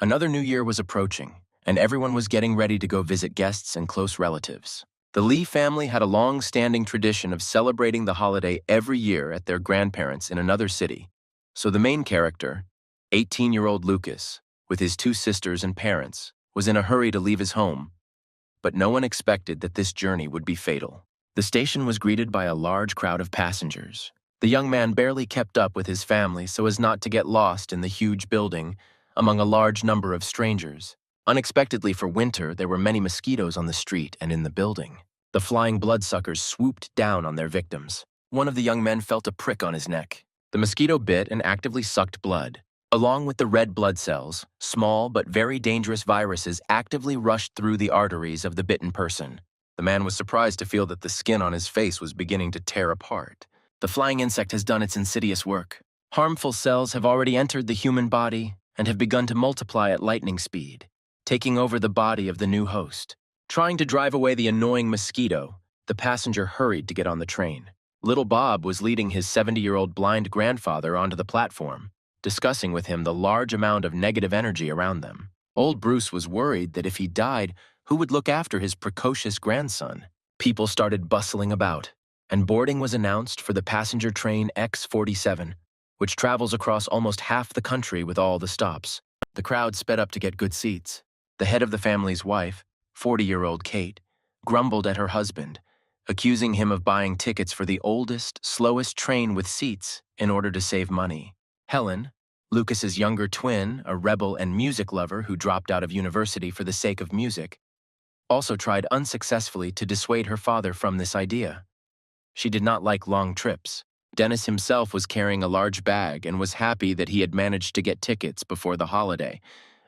Another new year was approaching, and everyone was getting ready to go visit guests and close relatives. The Lee family had a long-standing tradition of celebrating the holiday every year at their grandparents' in another city. So the main character, 18-year-old Lucas, with his two sisters and parents, was in a hurry to leave his home. But no one expected that this journey would be fatal. The station was greeted by a large crowd of passengers. The young man barely kept up with his family so as not to get lost in the huge building among a large number of strangers. Unexpectedly for winter, there were many mosquitoes on the street and in the building. The flying bloodsuckers swooped down on their victims. One of the young men felt a prick on his neck. The mosquito bit and actively sucked blood. Along with the red blood cells, small but very dangerous viruses actively rushed through the arteries of the bitten person. The man was surprised to feel that the skin on his face was beginning to tear apart. The flying insect has done its insidious work. Harmful cells have already entered the human body and have begun to multiply at lightning speed, taking over the body of the new host. Trying to drive away the annoying mosquito, the passenger hurried to get on the train. Little Bob was leading his 70-year-old blind grandfather onto the platform, discussing with him the large amount of negative energy around them. Old Bruce was worried that if he died, who would look after his precocious grandson? People started bustling about, and boarding was announced for the passenger train X-47, which travels across almost half the country with all the stops. The crowd sped up to get good seats. The head of the family's wife, 40-year-old Kate, grumbled at her husband, accusing him of buying tickets for the oldest, slowest train with seats in order to save money. Helen, Lucas's younger twin, a rebel and music lover who dropped out of university for the sake of music, also tried unsuccessfully to dissuade her father from this idea. She did not like long trips. Dennis himself was carrying a large bag and was happy that he had managed to get tickets before the holiday,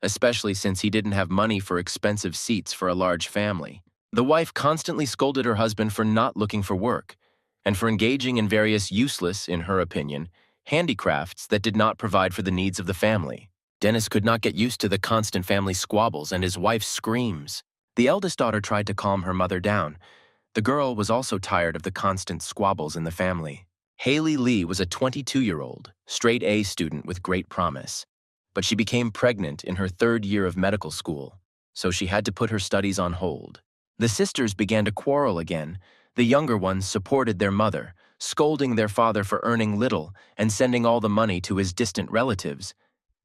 especially since he didn't have money for expensive seats for a large family. The wife constantly scolded her husband for not looking for work and for engaging in various useless, in her opinion, handicrafts that did not provide for the needs of the family. Dennis could not get used to the constant family squabbles and his wife's screams. The eldest daughter tried to calm her mother down. The girl was also tired of the constant squabbles in the family. Haley Lee was a 22-year-old, straight-A student with great promise, but she became pregnant in her third year of medical school, so she had to put her studies on hold. The sisters began to quarrel again. The younger ones supported their mother, scolding their father for earning little and sending all the money to his distant relatives.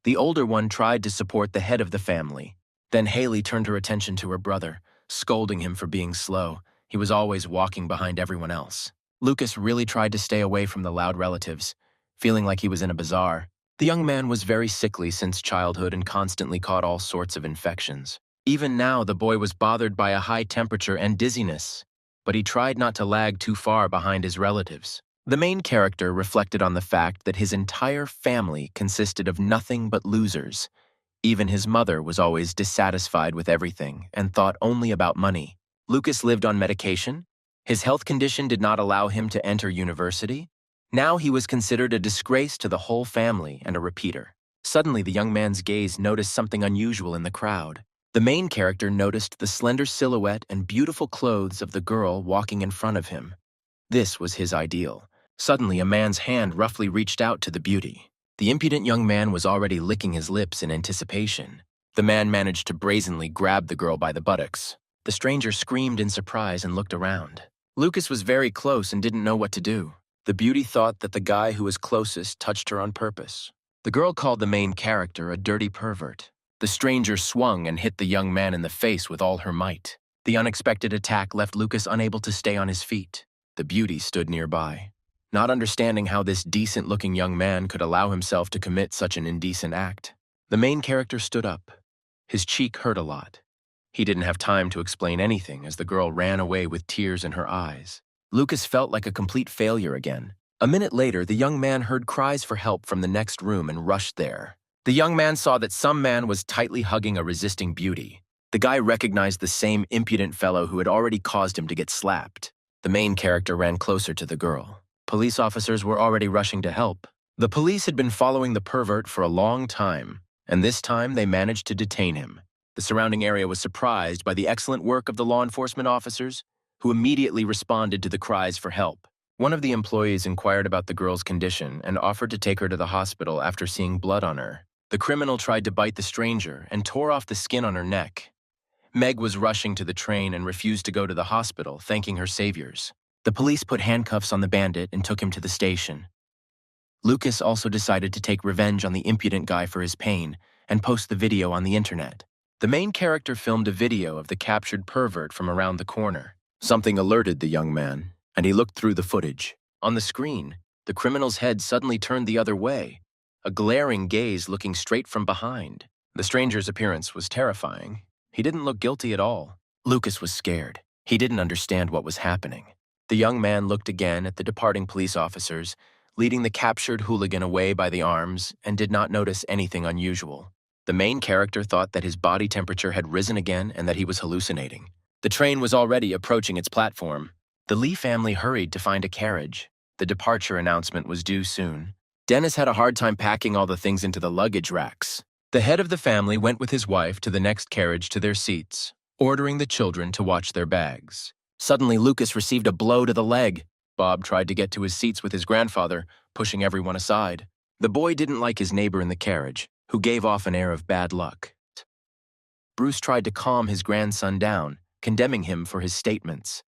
The older one tried to support the head of the family. Then Haley turned her attention to her brother, scolding him for being slow. He was always walking behind everyone else. Lucas really tried to stay away from the loud relatives, feeling like he was in a bazaar. The young man was very sickly since childhood and constantly caught all sorts of infections. Even now, the boy was bothered by a high temperature and dizziness, but he tried not to lag too far behind his relatives. The main character reflected on the fact that his entire family consisted of nothing but losers. Even his mother was always dissatisfied with everything and thought only about money. Lucas lived on medication. His health condition did not allow him to enter university. Now he was considered a disgrace to the whole family and a repeater. Suddenly, the young man's gaze noticed something unusual in the crowd. The main character noticed the slender silhouette and beautiful clothes of the girl walking in front of him. This was his ideal. Suddenly, a man's hand roughly reached out to the beauty. The impudent young man was already licking his lips in anticipation. The man managed to brazenly grab the girl by the buttocks. The stranger screamed in surprise and looked around. Lucas was very close and didn't know what to do. The beauty thought that the guy who was closest touched her on purpose. The girl called the main character a dirty pervert. The stranger swung and hit the young man in the face with all her might. The unexpected attack left Lucas unable to stay on his feet. The beauty stood nearby, not understanding how this decent-looking young man could allow himself to commit such an indecent act. The main character stood up. His cheek hurt a lot. He didn't have time to explain anything as the girl ran away with tears in her eyes. Lucas felt like a complete failure again. A minute later, the young man heard cries for help from the next room and rushed there. The young man saw that some man was tightly hugging a resisting beauty. The guy recognized the same impudent fellow who had already caused him to get slapped. The main character ran closer to the girl. Police officers were already rushing to help. The police had been following the pervert for a long time, and this time they managed to detain him. The surrounding area was surprised by the excellent work of the law enforcement officers, who immediately responded to the cries for help. One of the employees inquired about the girl's condition and offered to take her to the hospital after seeing blood on her. The criminal tried to bite the stranger and tore off the skin on her neck. Meg was rushing to the train and refused to go to the hospital, thanking her saviors. The police put handcuffs on the bandit and took him to the station. Lucas also decided to take revenge on the impudent guy for his pain and post the video on the internet. The main character filmed a video of the captured pervert from around the corner. Something alerted the young man, and he looked through the footage. On the screen, the criminal's head suddenly turned the other way, a glaring gaze looking straight from behind. The stranger's appearance was terrifying. He didn't look guilty at all. Lucas was scared. He didn't understand what was happening. The young man looked again at the departing police officers, leading the captured hooligan away by the arms, and did not notice anything unusual. The main character thought that his body temperature had risen again and that he was hallucinating. The train was already approaching its platform. The Lee family hurried to find a carriage. The departure announcement was due soon. Dennis had a hard time packing all the things into the luggage racks. The head of the family went with his wife to the next carriage to their seats, ordering the children to watch their bags. Suddenly, Lucas received a blow to the leg. Bob tried to get to his seats with his grandfather, pushing everyone aside. The boy didn't like his neighbor in the carriage, who gave off an air of bad luck. Bruce tried to calm his grandson down, condemning him for his statements.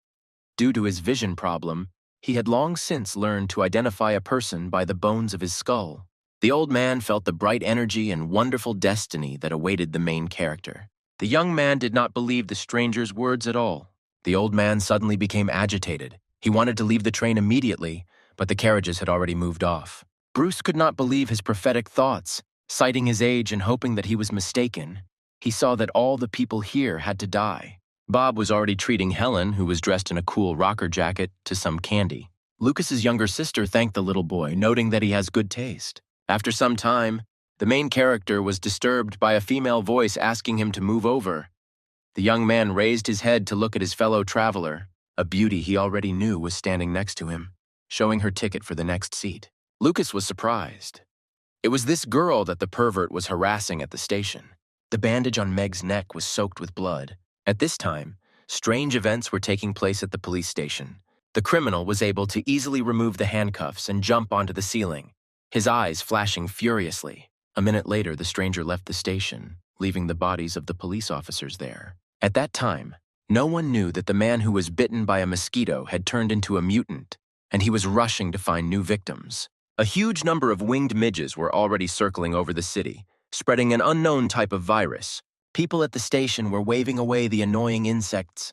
Due to his vision problem, he had long since learned to identify a person by the bones of his skull. The old man felt the bright energy and wonderful destiny that awaited the main character. The young man did not believe the stranger's words at all. The old man suddenly became agitated. He wanted to leave the train immediately, but the carriages had already moved off. Bruce could not believe his prophetic thoughts. Citing his age and hoping that he was mistaken, he saw that all the people here had to die. Bob was already treating Helen, who was dressed in a cool rocker jacket, to some candy. Lucas's younger sister thanked the little boy, noting that he has good taste. After some time, the main character was disturbed by a female voice asking him to move over. The young man raised his head to look at his fellow traveler. A beauty he already knew was standing next to him, showing her ticket for the next seat. Lucas was surprised. It was this girl that the pervert was harassing at the station. The bandage on Meg's neck was soaked with blood. At this time, strange events were taking place at the police station. The criminal was able to easily remove the handcuffs and jump onto the ceiling, his eyes flashing furiously. A minute later, the stranger left the station, leaving the bodies of the police officers there. At that time, no one knew that the man who was bitten by a mosquito had turned into a mutant, and he was rushing to find new victims. A huge number of winged midges were already circling over the city, spreading an unknown type of virus. People at the station were waving away the annoying insects,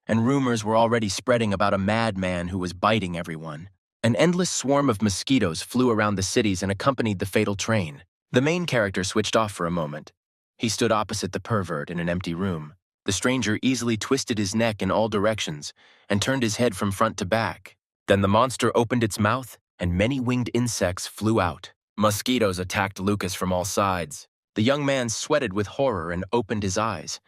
and rumors were already spreading about a madman who was biting everyone. An endless swarm of mosquitoes flew around the cities and accompanied the fatal train. The main character switched off for a moment. He stood opposite the pervert in an empty room. The stranger easily twisted his neck in all directions and turned his head from front to back. Then the monster opened its mouth, and many winged insects flew out. Mosquitoes attacked Lucas from all sides. The young man sweated with horror and opened his eyes,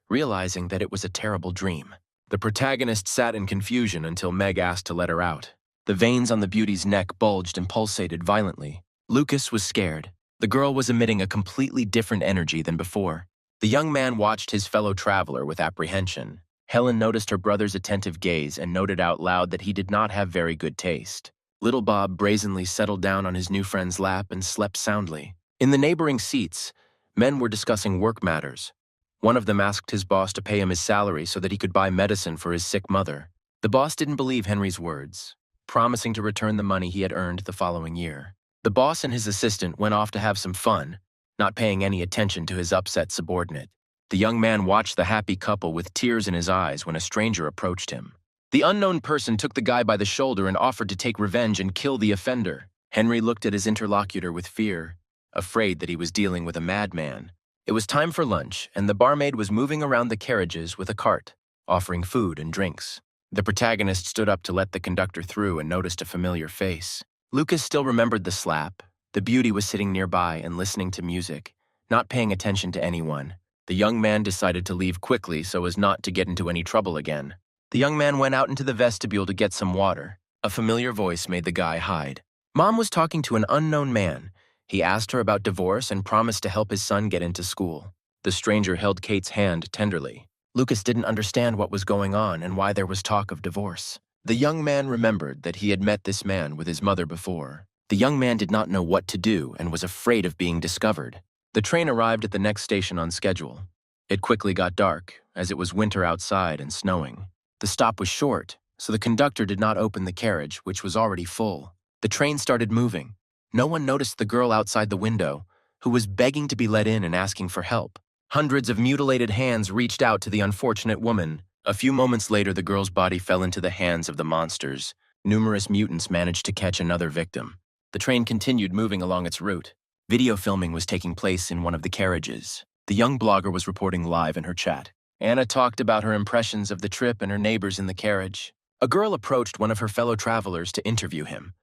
realizing that it was a terrible dream. The protagonist sat in confusion until Meg asked to let her out. The veins on the beauty's neck bulged and pulsated violently. Lucas was scared. The girl was emitting a completely different energy than before. The young man watched his fellow traveler with apprehension. Helen noticed her brother's attentive gaze and noted out loud that he did not have very good taste. Little Bob brazenly settled down on his new friend's lap and slept soundly. In the neighboring seats, men were discussing work matters. One of them asked his boss to pay him his salary so that he could buy medicine for his sick mother. The boss didn't believe Henry's words, promising to return the money he had earned the following year. The boss and his assistant went off to have some fun, not paying any attention to his upset subordinate. The young man watched the happy couple with tears in his eyes when a stranger approached him. The unknown person took the guy by the shoulder and offered to take revenge and kill the offender. Henry looked at his interlocutor with fear, afraid that he was dealing with a madman. It was time for lunch, and the barmaid was moving around the carriages with a cart, offering food and drinks. The protagonist stood up to let the conductor through and noticed a familiar face. Lucas still remembered the slap. The beauty was sitting nearby and listening to music, not paying attention to anyone. The young man decided to leave quickly so as not to get into any trouble again. The young man went out into the vestibule to get some water. A familiar voice made the guy hide. Mom was talking to an unknown man. He asked her about divorce and promised to help his son get into school. The stranger held Kate's hand tenderly. Lucas didn't understand what was going on and why there was talk of divorce. The young man remembered that he had met this man with his mother before. The young man did not know what to do and was afraid of being discovered. The train arrived at the next station on schedule. It quickly got dark, as it was winter outside and snowing. The stop was short, so the conductor did not open the carriage, which was already full. The train started moving. No one noticed the girl outside the window, who was begging to be let in and asking for help. Hundreds of mutilated hands reached out to the unfortunate woman. A few moments later, the girl's body fell into the hands of the monsters. Numerous mutants managed to catch another victim. The train continued moving along its route. Video filming was taking place in one of the carriages. The young blogger was reporting live in her chat. Anna talked about her impressions of the trip and her neighbors in the carriage. A girl approached one of her fellow travelers to interview him.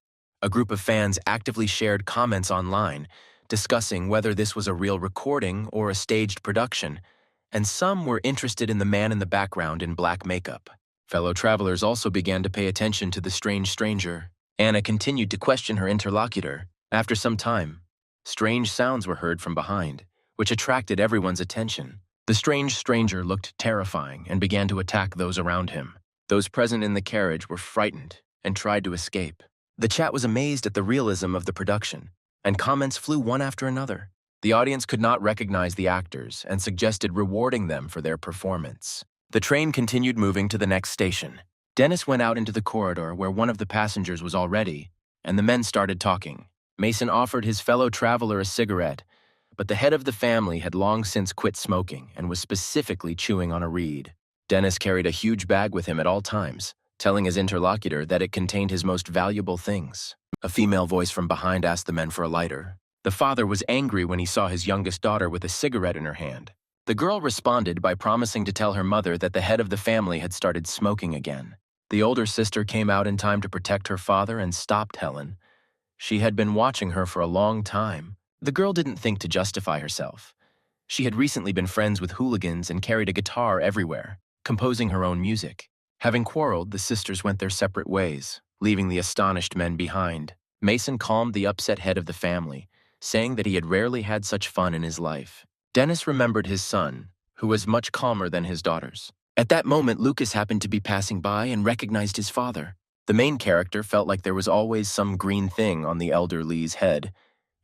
A group of fans actively shared comments online, discussing whether this was a real recording or a staged production, and some were interested in the man in the background in black makeup. Fellow travelers also began to pay attention to the strange stranger. Anna continued to question her interlocutor. After some time, strange sounds were heard from behind, which attracted everyone's attention. The strange stranger looked terrifying and began to attack those around him. Those present in the carriage were frightened and tried to escape. The chat was amazed at the realism of the production, and comments flew one after another. The audience could not recognize the actors and suggested rewarding them for their performance. The train continued moving to the next station. Dennis went out into the corridor where one of the passengers was already, and the men started talking. Mason offered his fellow traveler a cigarette, but the head of the family had long since quit smoking and was specifically chewing on a reed. Dennis carried a huge bag with him at all times, telling his interlocutor that it contained his most valuable things. A female voice from behind asked the men for a lighter. The father was angry when he saw his youngest daughter with a cigarette in her hand. The girl responded by promising to tell her mother that the head of the family had started smoking again. The older sister came out in time to protect her father and stopped Helen. She had been watching her for a long time. The girl didn't think to justify herself. She had recently been friends with hooligans and carried a guitar everywhere, composing her own music. Having quarreled, the sisters went their separate ways, leaving the astonished men behind. Mason calmed the upset head of the family, saying that he had rarely had such fun in his life. Dennis remembered his son, who was much calmer than his daughters. At that moment, Lucas happened to be passing by and recognized his father. The main character felt like there was always some green thing on the elder Lee's head,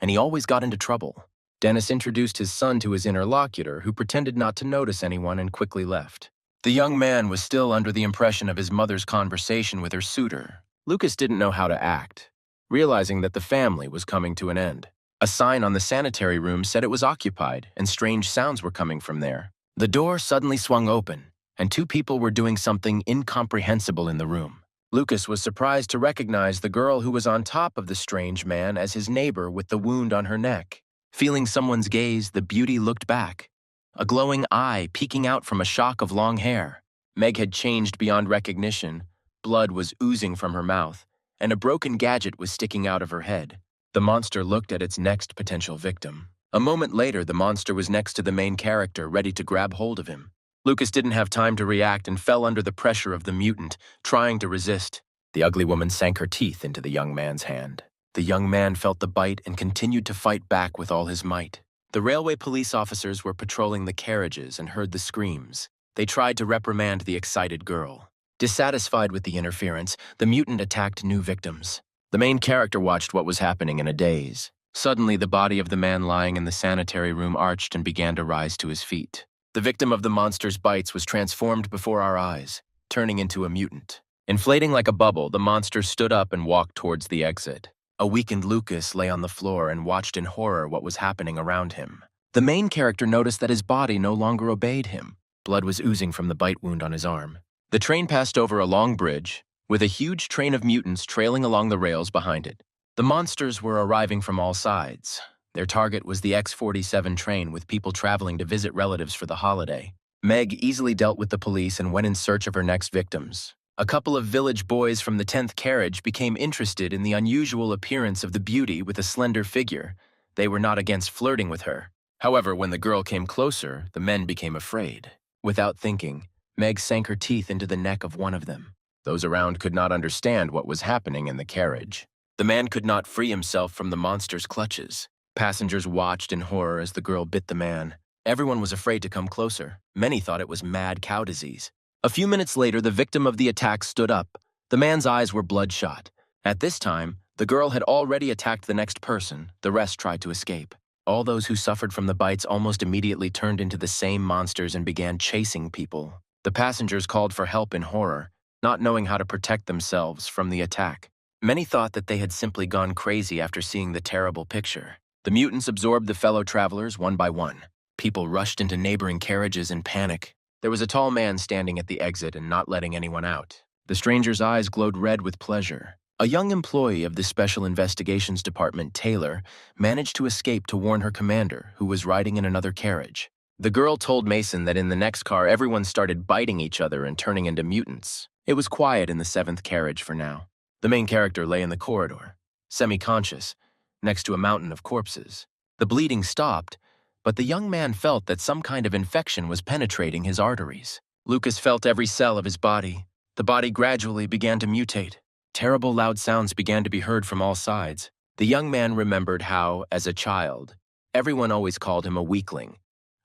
and he always got into trouble. Dennis introduced his son to his interlocutor, who pretended not to notice anyone and quickly left. The young man was still under the impression of his mother's conversation with her suitor. Lucas didn't know how to act, realizing that the family was coming to an end. A sign on the sanitary room said it was occupied, and strange sounds were coming from there. The door suddenly swung open, and two people were doing something incomprehensible in the room. Lucas was surprised to recognize the girl who was on top of the strange man as his neighbor with the wound on her neck. Feeling someone's gaze, the beauty looked back, a glowing eye peeking out from a shock of long hair. Meg had changed beyond recognition. Blood was oozing from her mouth, and a broken gadget was sticking out of her head. The monster looked at its next potential victim. A moment later, the monster was next to the main character, ready to grab hold of him. Lucas didn't have time to react and fell under the pressure of the mutant, trying to resist. The ugly woman sank her teeth into the young man's hand. The young man felt the bite and continued to fight back with all his might. The railway police officers were patrolling the carriages and heard the screams. They tried to reprimand the excited girl. Dissatisfied with the interference, the mutant attacked new victims. The main character watched what was happening in a daze. Suddenly, the body of the man lying in the sanitary room arched and began to rise to his feet. The victim of the monster's bites was transformed before our eyes, turning into a mutant. Inflating like a bubble, the monster stood up and walked towards the exit. A weakened Lucas lay on the floor and watched in horror what was happening around him. The main character noticed that his body no longer obeyed him. Blood was oozing from the bite wound on his arm. The train passed over a long bridge, with a huge train of mutants trailing along the rails behind it. The monsters were arriving from all sides. Their target was the X-47 train with people traveling to visit relatives for the holiday. Meg easily dealt with the police and went in search of her next victims. A couple of village boys from the 10th carriage became interested in the unusual appearance of the beauty with a slender figure. They were not against flirting with her. However, when the girl came closer, the men became afraid. Without thinking, Meg sank her teeth into the neck of one of them. Those around could not understand what was happening in the carriage. The man could not free himself from the monster's clutches. Passengers watched in horror as the girl bit the man. Everyone was afraid to come closer. Many thought it was mad cow disease. A few minutes later, the victim of the attack stood up. The man's eyes were bloodshot. At this time, the girl had already attacked the next person. The rest tried to escape. All those who suffered from the bites almost immediately turned into the same monsters and began chasing people. The passengers called for help in horror, not knowing how to protect themselves from the attack. Many thought that they had simply gone crazy after seeing the terrible picture. The mutants absorbed the fellow travelers one by one. People rushed into neighboring carriages in panic. There was a tall man standing at the exit and not letting anyone out. The stranger's eyes glowed red with pleasure. A young employee of the Special Investigations Department, Taylor, managed to escape to warn her commander, who was riding in another carriage. The girl told Mason that in the next car everyone started biting each other and turning into mutants. It was quiet in the 7th carriage for now. The main character lay in the corridor, semi-conscious, next to a mountain of corpses. The bleeding stopped, but the young man felt that some kind of infection was penetrating his arteries. Lucas felt every cell of his body. The body gradually began to mutate. Terrible loud sounds began to be heard from all sides. The young man remembered how, as a child, everyone always called him a weakling,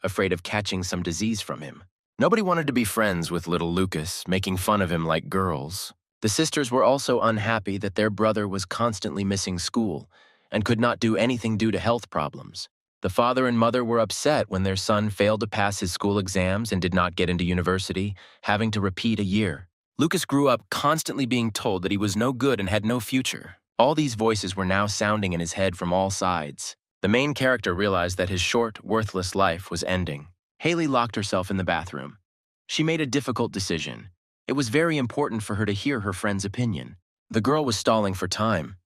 afraid of catching some disease from him. Nobody wanted to be friends with little Lucas, making fun of him like girls. The sisters were also unhappy that their brother was constantly missing school and could not do anything due to health problems. The father and mother were upset when their son failed to pass his school exams and did not get into university, having to repeat a year. Lucas grew up constantly being told that he was no good and had no future. All these voices were now sounding in his head from all sides. The main character realized that his short, worthless life was ending. Haley locked herself in the bathroom. She made a difficult decision. It was very important for her to hear her friend's opinion. The girl was stalling for time.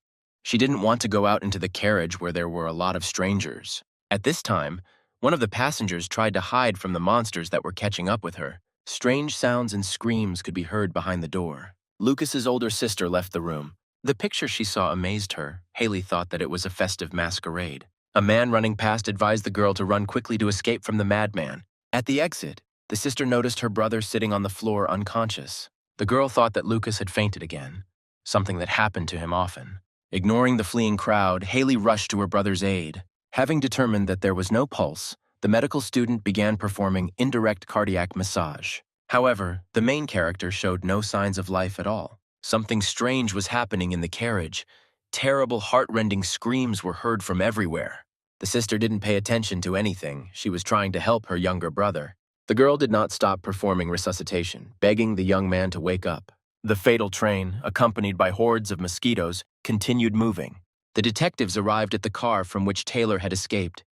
She didn't want to go out into the carriage where there were a lot of strangers. At this time, one of the passengers tried to hide from the monsters that were catching up with her. Strange sounds and screams could be heard behind the door. Lucas's older sister left the room. The picture she saw amazed her. Haley thought that it was a festive masquerade. A man running past advised the girl to run quickly to escape from the madman. At the exit, the sister noticed her brother sitting on the floor unconscious. The girl thought that Lucas had fainted again, something that happened to him often. Ignoring the fleeing crowd, Haley rushed to her brother's aid. Having determined that there was no pulse, the medical student began performing indirect cardiac massage. However, the main character showed no signs of life at all. Something strange was happening in the carriage. Terrible, heart-rending screams were heard from everywhere. The sister didn't pay attention to anything. She was trying to help her younger brother. The girl did not stop performing resuscitation, begging the young man to wake up. The fatal train, accompanied by hordes of mosquitoes, continued moving. The detectives arrived at the car from which Taylor had escaped.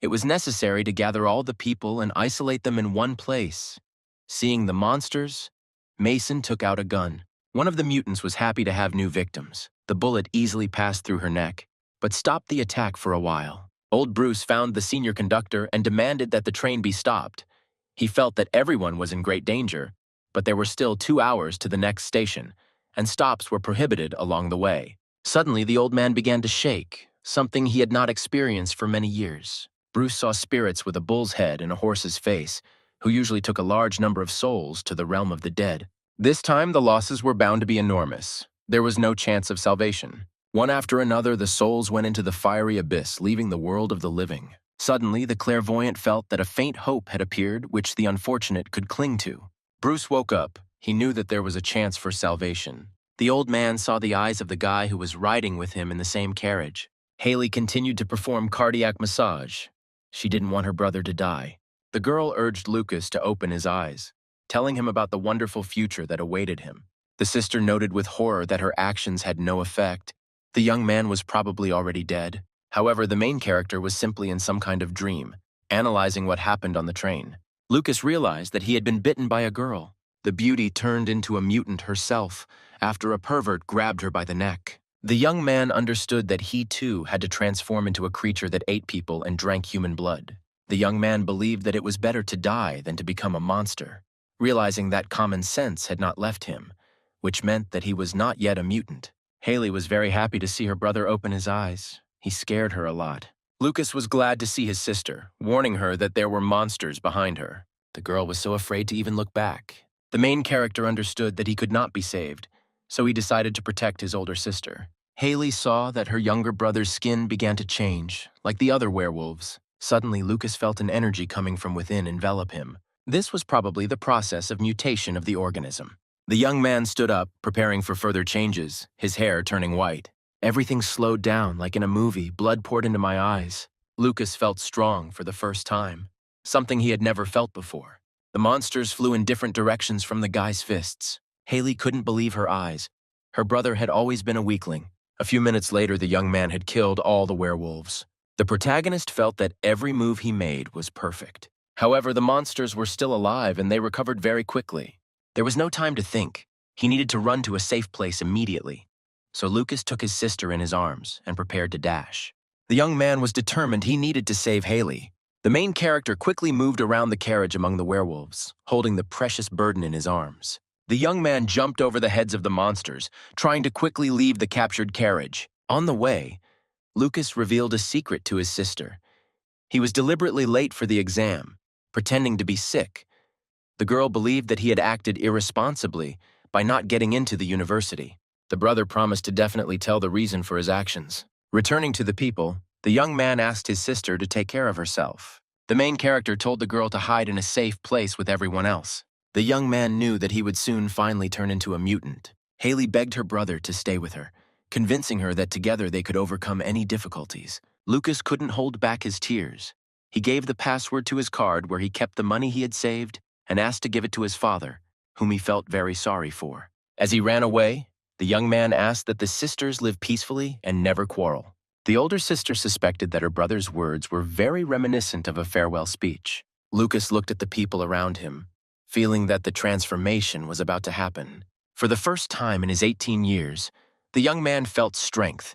It was necessary to gather all the people and isolate them in one place. Seeing the monsters, Mason took out a gun. One of the mutants was happy to have new victims. The bullet easily passed through her neck, but stopped the attack for a while. Old Bruce found the senior conductor and demanded that the train be stopped. He felt that everyone was in great danger, but there were still 2 hours to the next station, and stops were prohibited along the way. Suddenly, the old man began to shake, something he had not experienced for many years. Bruce saw spirits with a bull's head and a horse's face, who usually took a large number of souls to the realm of the dead. This time, the losses were bound to be enormous. There was no chance of salvation. One after another, the souls went into the fiery abyss, leaving the world of the living. Suddenly, the clairvoyant felt that a faint hope had appeared which the unfortunate could cling to. Bruce woke up. He knew that there was a chance for salvation. The old man saw the eyes of the guy who was riding with him in the same carriage. Haley continued to perform cardiac massage. She didn't want her brother to die. The girl urged Lucas to open his eyes, telling him about the wonderful future that awaited him. The sister noted with horror that her actions had no effect. The young man was probably already dead. However, the main character was simply in some kind of dream, analyzing what happened on the train. Lucas realized that he had been bitten by a girl. The beauty turned into a mutant herself after a pervert grabbed her by the neck. The young man understood that he too had to transform into a creature that ate people and drank human blood. The young man believed that it was better to die than to become a monster, realizing that common sense had not left him, which meant that he was not yet a mutant. Haley was very happy to see her brother open his eyes. He scared her a lot. Lucas was glad to see his sister, warning her that there were monsters behind her. The girl was so afraid to even look back. The main character understood that he could not be saved, so he decided to protect his older sister. Haley saw that her younger brother's skin began to change, like the other werewolves. Suddenly, Lucas felt an energy coming from within envelop him. This was probably the process of mutation of the organism. The young man stood up, preparing for further changes, his hair turning white. Everything slowed down like in a movie, blood poured into my eyes. Lucas felt strong for the first time, something he had never felt before. The monsters flew in different directions from the guy's fists. Haley couldn't believe her eyes. Her brother had always been a weakling. A few minutes later, the young man had killed all the werewolves. The protagonist felt that every move he made was perfect. However, the monsters were still alive and they recovered very quickly. There was no time to think. He needed to run to a safe place immediately. So Lucas took his sister in his arms and prepared to dash. The young man was determined he needed to save Haley. The main character quickly moved around the carriage among the werewolves, holding the precious burden in his arms. The young man jumped over the heads of the monsters, trying to quickly leave the captured carriage. On the way, Lucas revealed a secret to his sister. He was deliberately late for the exam, pretending to be sick. The girl believed that he had acted irresponsibly by not getting into the university. The brother promised to definitely tell the reason for his actions. Returning to the people, the young man asked his sister to take care of herself. The main character told the girl to hide in a safe place with everyone else. The young man knew that he would soon finally turn into a mutant. Haley begged her brother to stay with her, convincing her that together they could overcome any difficulties. Lucas couldn't hold back his tears. He gave the password to his card where he kept the money he had saved and asked to give it to his father, whom he felt very sorry for. As he ran away, the young man asked that the sisters live peacefully and never quarrel. The older sister suspected that her brother's words were very reminiscent of a farewell speech. Lucas looked at the people around him, feeling that the transformation was about to happen. For the first time in his 18 years, the young man felt strength.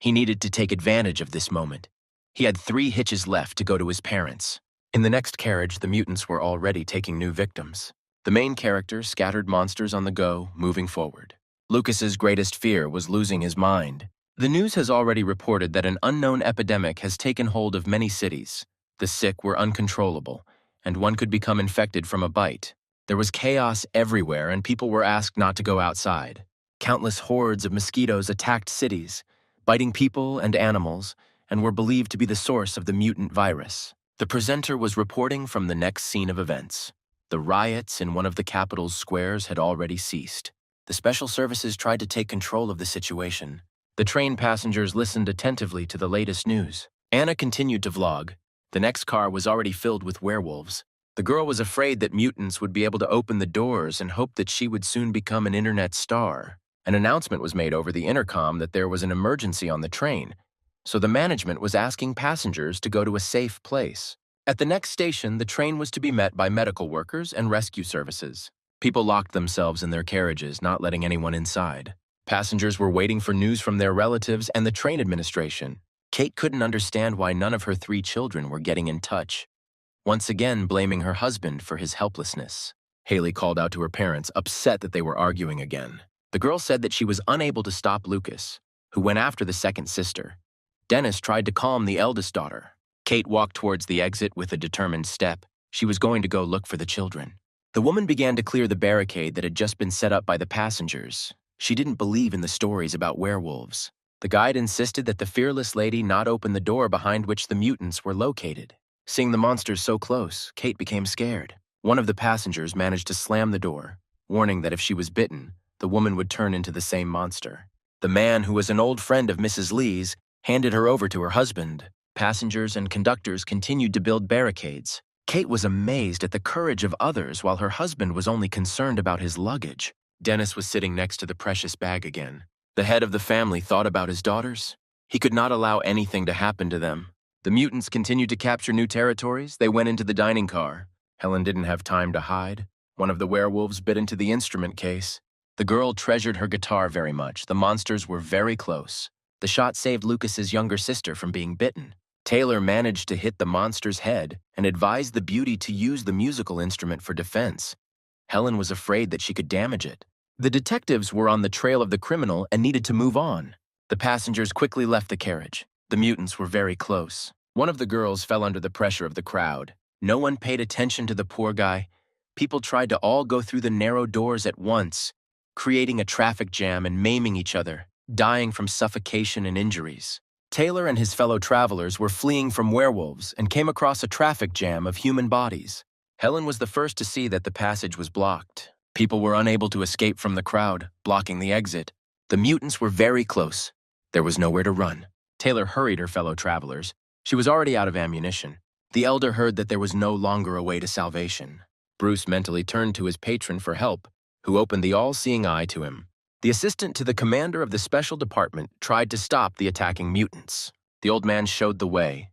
He needed to take advantage of this moment. He had 3 hitches left to go to his parents. In the next carriage, the mutants were already taking new victims. The main character scattered monsters on the go, moving forward. Lucas's greatest fear was losing his mind. The news has already reported that an unknown epidemic has taken hold of many cities. The sick were uncontrollable, and one could become infected from a bite. There was chaos everywhere, and people were asked not to go outside. Countless hordes of mosquitoes attacked cities, biting people and animals, and were believed to be the source of the mutant virus. The presenter was reporting from the next scene of events. The riots in one of the capital's squares had already ceased. The special services tried to take control of the situation. The train passengers listened attentively to the latest news. Anna continued to vlog. The next car was already filled with werewolves. The girl was afraid that mutants would be able to open the doors and hoped that she would soon become an internet star. An announcement was made over the intercom that there was an emergency on the train, so the management was asking passengers to go to a safe place. At the next station, the train was to be met by medical workers and rescue services. People locked themselves in their carriages, not letting anyone inside. Passengers were waiting for news from their relatives and the train administration. Kate couldn't understand why none of her 3 children were getting in touch, once again blaming her husband for his helplessness. Haley called out to her parents, upset that they were arguing again. The girl said that she was unable to stop Lucas, who went after the second sister. Dennis tried to calm the eldest daughter. Kate walked towards the exit with a determined step. She was going to go look for the children. The woman began to clear the barricade that had just been set up by the passengers. She didn't believe in the stories about werewolves. The guide insisted that the fearless lady not open the door behind which the mutants were located. Seeing the monsters so close, Kate became scared. One of the passengers managed to slam the door, warning that if she was bitten, the woman would turn into the same monster. The man, who was an old friend of Mrs. Lee's, handed her over to her husband. Passengers and conductors continued to build barricades. Kate was amazed at the courage of others while her husband was only concerned about his luggage. Dennis was sitting next to the precious bag again. The head of the family thought about his daughters. He could not allow anything to happen to them. The mutants continued to capture new territories. They went into the dining car. Helen didn't have time to hide. One of the werewolves bit into the instrument case. The girl treasured her guitar very much. The monsters were very close. The shot saved Lucas's younger sister from being bitten. Taylor managed to hit the monster's head and advised the beauty to use the musical instrument for defense. Helen was afraid that she could damage it. The detectives were on the trail of the criminal and needed to move on. The passengers quickly left the carriage. The mutants were very close. One of the girls fell under the pressure of the crowd. No one paid attention to the poor guy. People tried to all go through the narrow doors at once, creating a traffic jam and maiming each other, dying from suffocation and injuries. Taylor and his fellow travelers were fleeing from werewolves and came across a traffic jam of human bodies. Helen was the first to see that the passage was blocked. People were unable to escape from the crowd, blocking the exit. The mutants were very close. There was nowhere to run. Taylor hurried her fellow travelers. She was already out of ammunition. The elder heard that there was no longer a way to salvation. Bruce mentally turned to his patron for help, who opened the all-seeing eye to him. The assistant to the commander of the special department tried to stop the attacking mutants. The old man showed the way.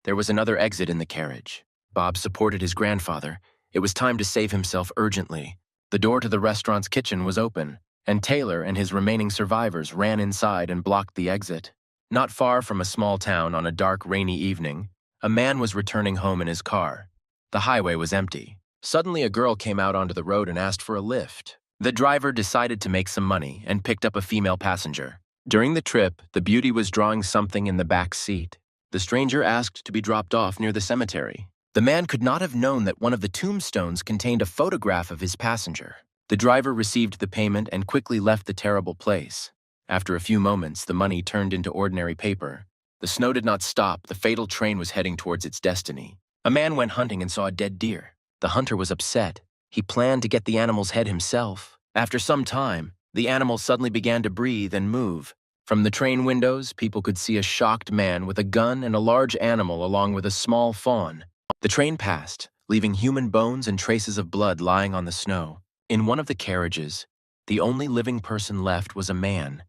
There was another exit in the carriage. Bob supported his grandfather. It was time to save himself urgently. The door to the restaurant's kitchen was open, and Taylor and his remaining survivors ran inside and blocked the exit. Not far from a small town on a dark, rainy evening, a man was returning home in his car. The highway was empty. Suddenly, a girl came out onto the road and asked for a lift. The driver decided to make some money and picked up a female passenger. During the trip, the beauty was drawing something in the back seat. The stranger asked to be dropped off near the cemetery. The man could not have known that one of the tombstones contained a photograph of his passenger. The driver received the payment and quickly left the terrible place. After a few moments, the money turned into ordinary paper. The snow did not stop. The fatal train was heading towards its destiny. A man went hunting and saw a dead deer. The hunter was upset. He planned to get the animal's head himself. After some time, the animal suddenly began to breathe and move. From the train windows, people could see a shocked man with a gun and a large animal along with a small fawn. The train passed, leaving human bones and traces of blood lying on the snow. In one of the carriages, the only living person left was a man.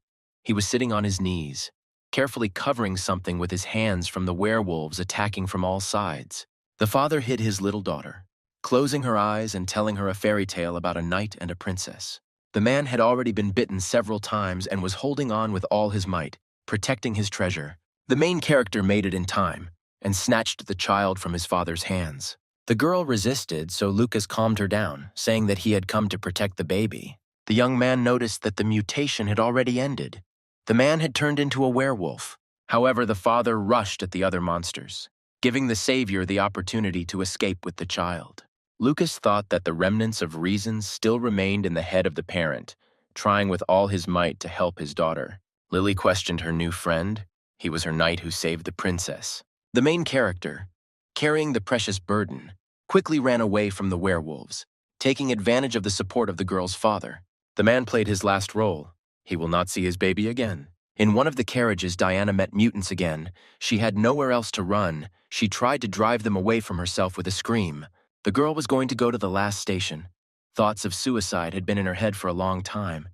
He was sitting on his knees, carefully covering something with his hands from the werewolves attacking from all sides. The father hid his little daughter, closing her eyes and telling her a fairy tale about a knight and a princess. The man had already been bitten several times and was holding on with all his might, protecting his treasure. The main character made it in time and snatched the child from his father's hands. The girl resisted, so Lucas calmed her down, saying that he had come to protect the baby. The young man noticed that the mutation had already ended. The man had turned into a werewolf. However, the father rushed at the other monsters, giving the savior the opportunity to escape with the child. Lucas thought that the remnants of reason still remained in the head of the parent, trying with all his might to help his daughter. Lily questioned her new friend. He was her knight who saved the princess. The main character, carrying the precious burden, quickly ran away from the werewolves, taking advantage of the support of the girl's father. The man played his last role. He will not see his baby again. In one of the carriages, Diana met mutants again. She had nowhere else to run. She tried to drive them away from herself with a scream. The girl was going to go to the last station. Thoughts of suicide had been in her head for a long time,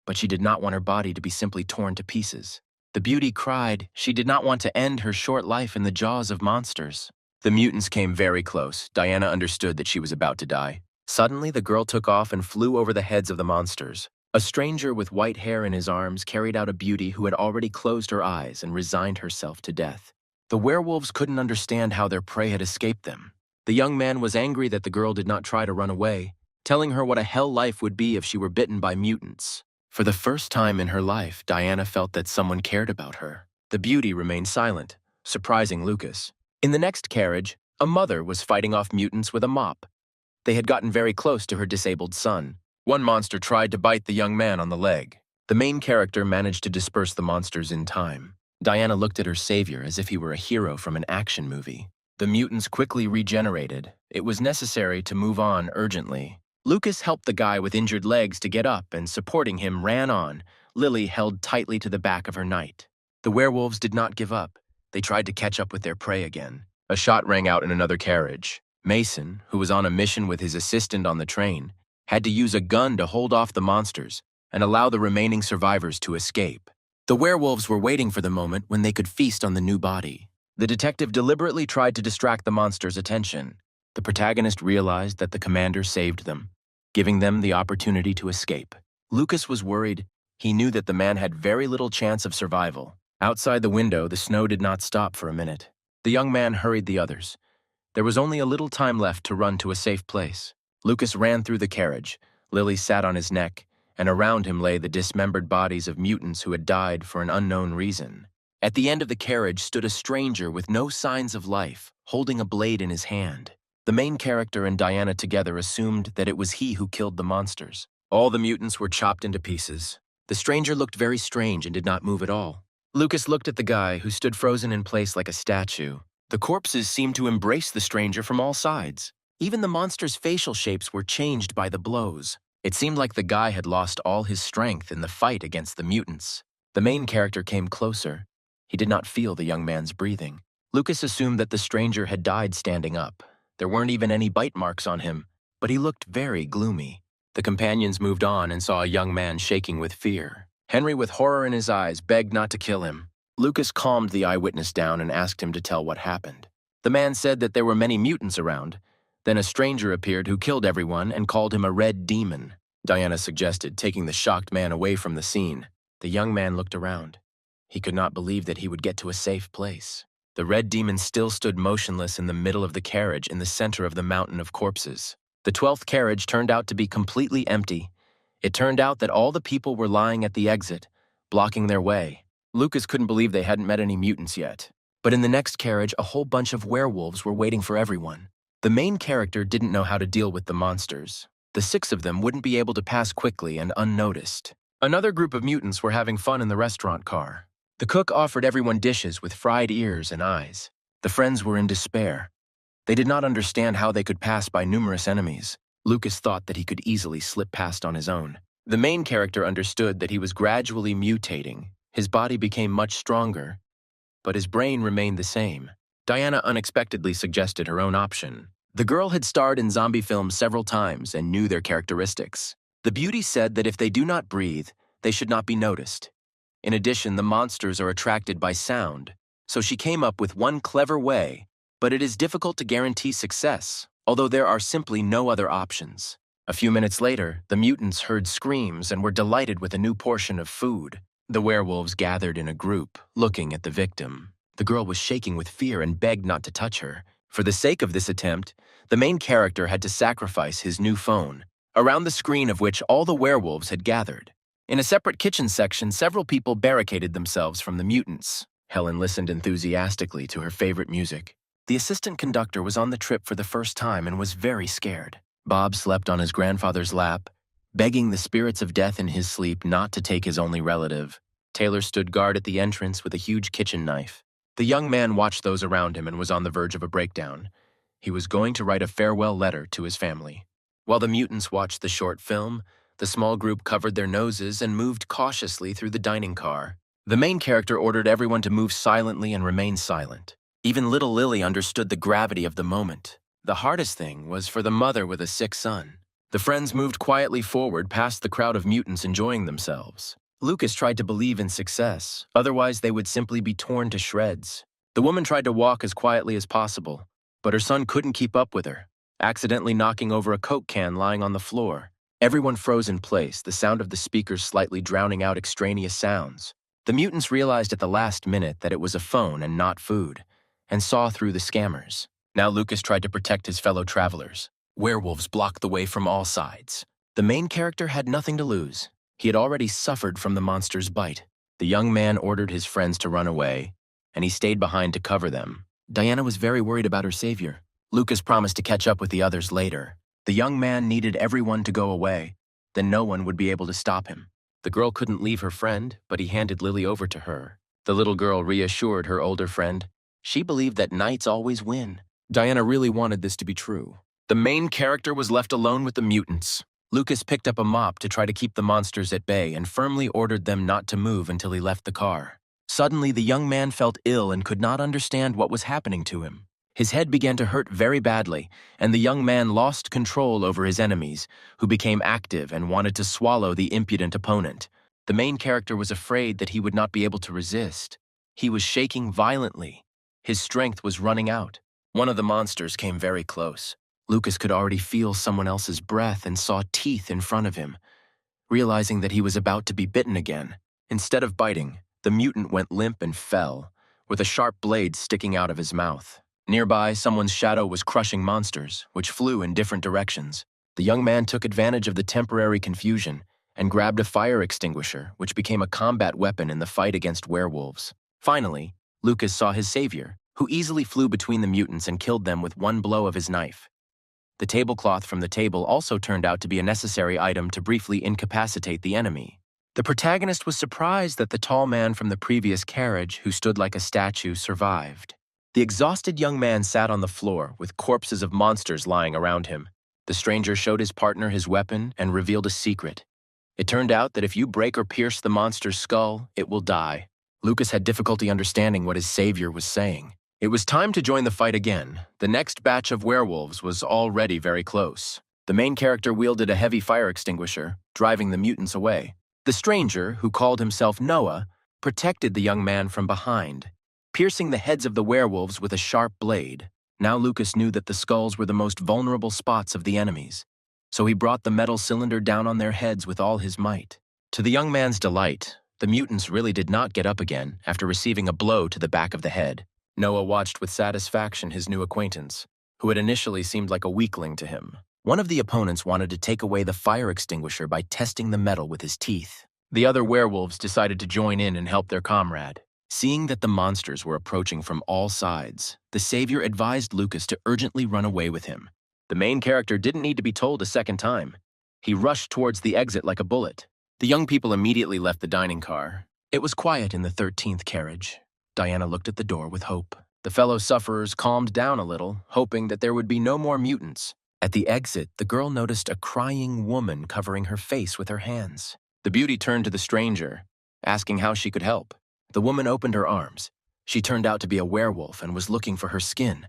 but she did not want her body to be simply torn to pieces. The beauty cried she did not want to end her short life in the jaws of monsters. The mutants came very close. Diana understood that she was about to die. Suddenly, the girl took off and flew over the heads of the monsters. A stranger with white hair in his arms carried out a beauty who had already closed her eyes and resigned herself to death. The werewolves couldn't understand how their prey had escaped them. The young man was angry that the girl did not try to run away, telling her what a hell life would be if she were bitten by mutants. For the first time in her life, Diana felt that someone cared about her. The beauty remained silent, surprising Lucas. In the next carriage, a mother was fighting off mutants with a mop. They had gotten very close to her disabled son. One monster tried to bite the young man on the leg. The main character managed to disperse the monsters in time. Diana looked at her savior as if he were a hero from an action movie. The mutants quickly regenerated. It was necessary to move on urgently. Lucas helped the guy with injured legs to get up and, supporting him, ran on. Lily held tightly to the back of her knight. The werewolves did not give up. They tried to catch up with their prey again. A shot rang out in another carriage. Mason, who was on a mission with his assistant on the train, had to use a gun to hold off the monsters and allow the remaining survivors to escape. The werewolves were waiting for the moment when they could feast on the new body. The detective deliberately tried to distract the monsters' attention. The protagonist realized that the commander saved them, giving them the opportunity to escape. Lucas was worried. He knew that the man had very little chance of survival. Outside the window, the snow did not stop for a minute. The young man hurried the others. There was only a little time left to run to a safe place. Lucas ran through the carriage. Lily sat on his neck, and around him lay the dismembered bodies of mutants who had died for an unknown reason. At the end of the carriage stood a stranger with no signs of life, holding a blade in his hand. The main character and Diana together assumed that it was he who killed the monsters. All the mutants were chopped into pieces. The stranger looked very strange and did not move at all. Lucas looked at the guy, who stood frozen in place like a statue. The corpses seemed to embrace the stranger from all sides. Even the monsters' facial shapes were changed by the blows. It seemed like the guy had lost all his strength in the fight against the mutants. The main character came closer. He did not feel the young man's breathing. Lucas assumed that the stranger had died standing up. There weren't even any bite marks on him, but he looked very gloomy. The companions moved on and saw a young man shaking with fear. Henry, with horror in his eyes, begged not to kill him. Lucas calmed the eyewitness down and asked him to tell what happened. The man said that there were many mutants around. Then a stranger appeared who killed everyone and called him a red demon, Diana suggested, taking the shocked man away from the scene. The young man looked around. He could not believe that he would get to a safe place. The red demon still stood motionless in the middle of the carriage in the center of the mountain of corpses. The 12th carriage turned out to be completely empty. It turned out that all the people were lying at the exit, blocking their way. Lucas couldn't believe they hadn't met any mutants yet. But in the next carriage, a whole bunch of werewolves were waiting for everyone. The main character didn't know how to deal with the monsters. The 6 of them wouldn't be able to pass quickly and unnoticed. Another group of mutants were having fun in the restaurant car. The cook offered everyone dishes with fried ears and eyes. The friends were in despair. They did not understand how they could pass by numerous enemies. Lucas thought that he could easily slip past on his own. The main character understood that he was gradually mutating. His body became much stronger, but his brain remained the same. Diana unexpectedly suggested her own option. The girl had starred in zombie films several times and knew their characteristics. The beauty said that if they do not breathe, they should not be noticed. In addition, the monsters are attracted by sound, so she came up with one clever way, but it is difficult to guarantee success, although there are simply no other options. A few minutes later, the mutants heard screams and were delighted with a new portion of food. The werewolves gathered in a group, looking at the victim. The girl was shaking with fear and begged not to touch her. For the sake of this attempt, the main character had to sacrifice his new phone, around the screen of which all the werewolves had gathered. In a separate kitchen section, several people barricaded themselves from the mutants. Helen listened enthusiastically to her favorite music. The assistant conductor was on the trip for the first time and was very scared. Bob slept on his grandfather's lap, begging the spirits of death in his sleep not to take his only relative. Taylor stood guard at the entrance with a huge kitchen knife. The young man watched those around him and was on the verge of a breakdown. He was going to write a farewell letter to his family. While the mutants watched the short film, the small group covered their noses and moved cautiously through the dining car. The main character ordered everyone to move silently and remain silent. Even little Lily understood the gravity of the moment. The hardest thing was for the mother with a sick son. The friends moved quietly forward past the crowd of mutants enjoying themselves. Lucas tried to believe in success, otherwise they would simply be torn to shreds. The woman tried to walk as quietly as possible, but her son couldn't keep up with her, accidentally knocking over a Coke can lying on the floor. Everyone froze in place, the sound of the speakers slightly drowning out extraneous sounds. The mutants realized at the last minute that it was a phone and not food, and saw through the scammers. Now Lucas tried to protect his fellow travelers. Werewolves blocked the way from all sides. The main character had nothing to lose. He had already suffered from the monster's bite. The young man ordered his friends to run away, and he stayed behind to cover them. Diana was very worried about her savior. Lucas promised to catch up with the others later. The young man needed everyone to go away, then no one would be able to stop him. The girl couldn't leave her friend, but he handed Lily over to her. The little girl reassured her older friend. She believed that knights always win. Diana really wanted this to be true. The main character was left alone with the mutants. Lucas picked up a mop to try to keep the monsters at bay and firmly ordered them not to move until he left the car. Suddenly, the young man felt ill and could not understand what was happening to him. His head began to hurt very badly, and the young man lost control over his enemies, who became active and wanted to swallow the impudent opponent. The main character was afraid that he would not be able to resist. He was shaking violently. His strength was running out. One of the monsters came very close. Lucas could already feel someone else's breath and saw teeth in front of him. Realizing that he was about to be bitten again, instead of biting, the mutant went limp and fell, with a sharp blade sticking out of his mouth. Nearby, someone's shadow was crushing monsters, which flew in different directions. The young man took advantage of the temporary confusion and grabbed a fire extinguisher, which became a combat weapon in the fight against werewolves. Finally, Lucas saw his savior, who easily flew between the mutants and killed them with one blow of his knife. The tablecloth from the table also turned out to be a necessary item to briefly incapacitate the enemy. The protagonist was surprised that the tall man from the previous carriage, who stood like a statue, survived. The exhausted young man sat on the floor, with corpses of monsters lying around him. The stranger showed his partner his weapon and revealed a secret. It turned out that if you break or pierce the monster's skull, it will die. Lucas had difficulty understanding what his savior was saying. It was time to join the fight again. The next batch of werewolves was already very close. The main character wielded a heavy fire extinguisher, driving the mutants away. The stranger, who called himself Noah, protected the young man from behind, piercing the heads of the werewolves with a sharp blade. Now Lucas knew that the skulls were the most vulnerable spots of the enemies, so he brought the metal cylinder down on their heads with all his might. To the young man's delight, the mutants really did not get up again after receiving a blow to the back of the head. Noah watched with satisfaction his new acquaintance, who had initially seemed like a weakling to him. One of the opponents wanted to take away the fire extinguisher by testing the metal with his teeth. The other werewolves decided to join in and help their comrade. Seeing that the monsters were approaching from all sides, the savior advised Lucas to urgently run away with him. The main character didn't need to be told a second time. He rushed towards the exit like a bullet. The young people immediately left the dining car. It was quiet in the 13th carriage. Diana looked at the door with hope. The fellow sufferers calmed down a little, hoping that there would be no more mutants. At the exit, the girl noticed a crying woman covering her face with her hands. The beauty turned to the stranger, asking how she could help. The woman opened her arms. She turned out to be a werewolf and was looking for her skin.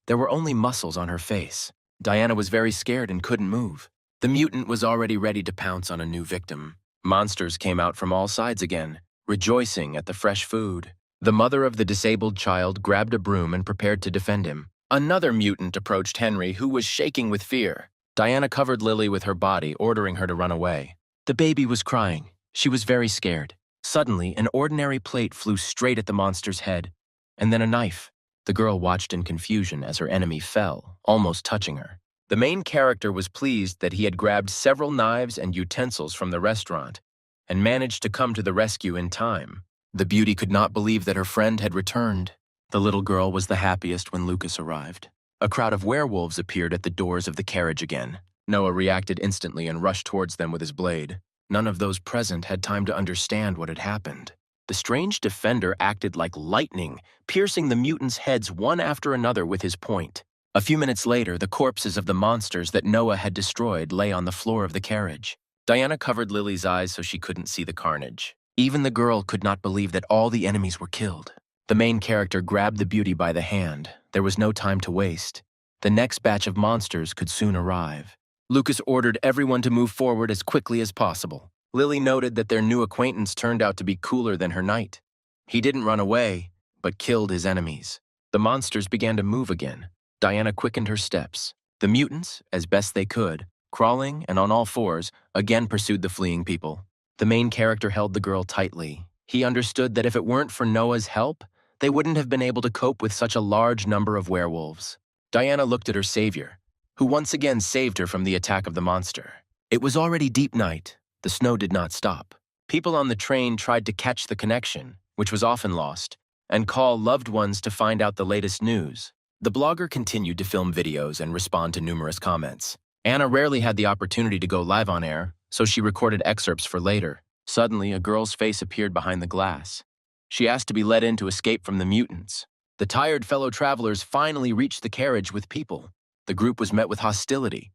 There were only muscles on her face. Diana was very scared and couldn't move. The mutant was already ready to pounce on a new victim. Monsters came out from all sides again, rejoicing at the fresh food. The mother of the disabled child grabbed a broom and prepared to defend him. Another mutant approached Henry, who was shaking with fear. Diana covered Lily with her body, ordering her to run away. The baby was crying. She was very scared. Suddenly, an ordinary plate flew straight at the monster's head, and then a knife. The girl watched in confusion as her enemy fell, almost touching her. The main character was pleased that he had grabbed several knives and utensils from the restaurant and managed to come to the rescue in time. The beauty could not believe that her friend had returned. The little girl was the happiest when Lucas arrived. A crowd of werewolves appeared at the doors of the carriage again. Noah reacted instantly and rushed towards them with his blade. None of those present had time to understand what had happened. The strange defender acted like lightning, piercing the mutants' heads one after another with his point. A few minutes later, the corpses of the monsters that Noah had destroyed lay on the floor of the carriage. Diana covered Lily's eyes so she couldn't see the carnage. Even the girl could not believe that all the enemies were killed. The main character grabbed the beauty by the hand. There was no time to waste. The next batch of monsters could soon arrive. Lucas ordered everyone to move forward as quickly as possible. Lily noted that their new acquaintance turned out to be cooler than her knight. He didn't run away, but killed his enemies. The monsters began to move again. Diana quickened her steps. The mutants, as best they could, crawling and on all fours, again pursued the fleeing people. The main character held the girl tightly. He understood that if it weren't for Noah's help, they wouldn't have been able to cope with such a large number of werewolves. Diana looked at her savior, who once again saved her from the attack of the monster. It was already deep night. The snow did not stop. People on the train tried to catch the connection, which was often lost, and call loved ones to find out the latest news. The blogger continued to film videos and respond to numerous comments. Anna rarely had the opportunity to go live on air, so she recorded excerpts for later. Suddenly, a girl's face appeared behind the glass. She asked to be let in to escape from the mutants. The tired fellow travelers finally reached the carriage with people. The group was met with hostility,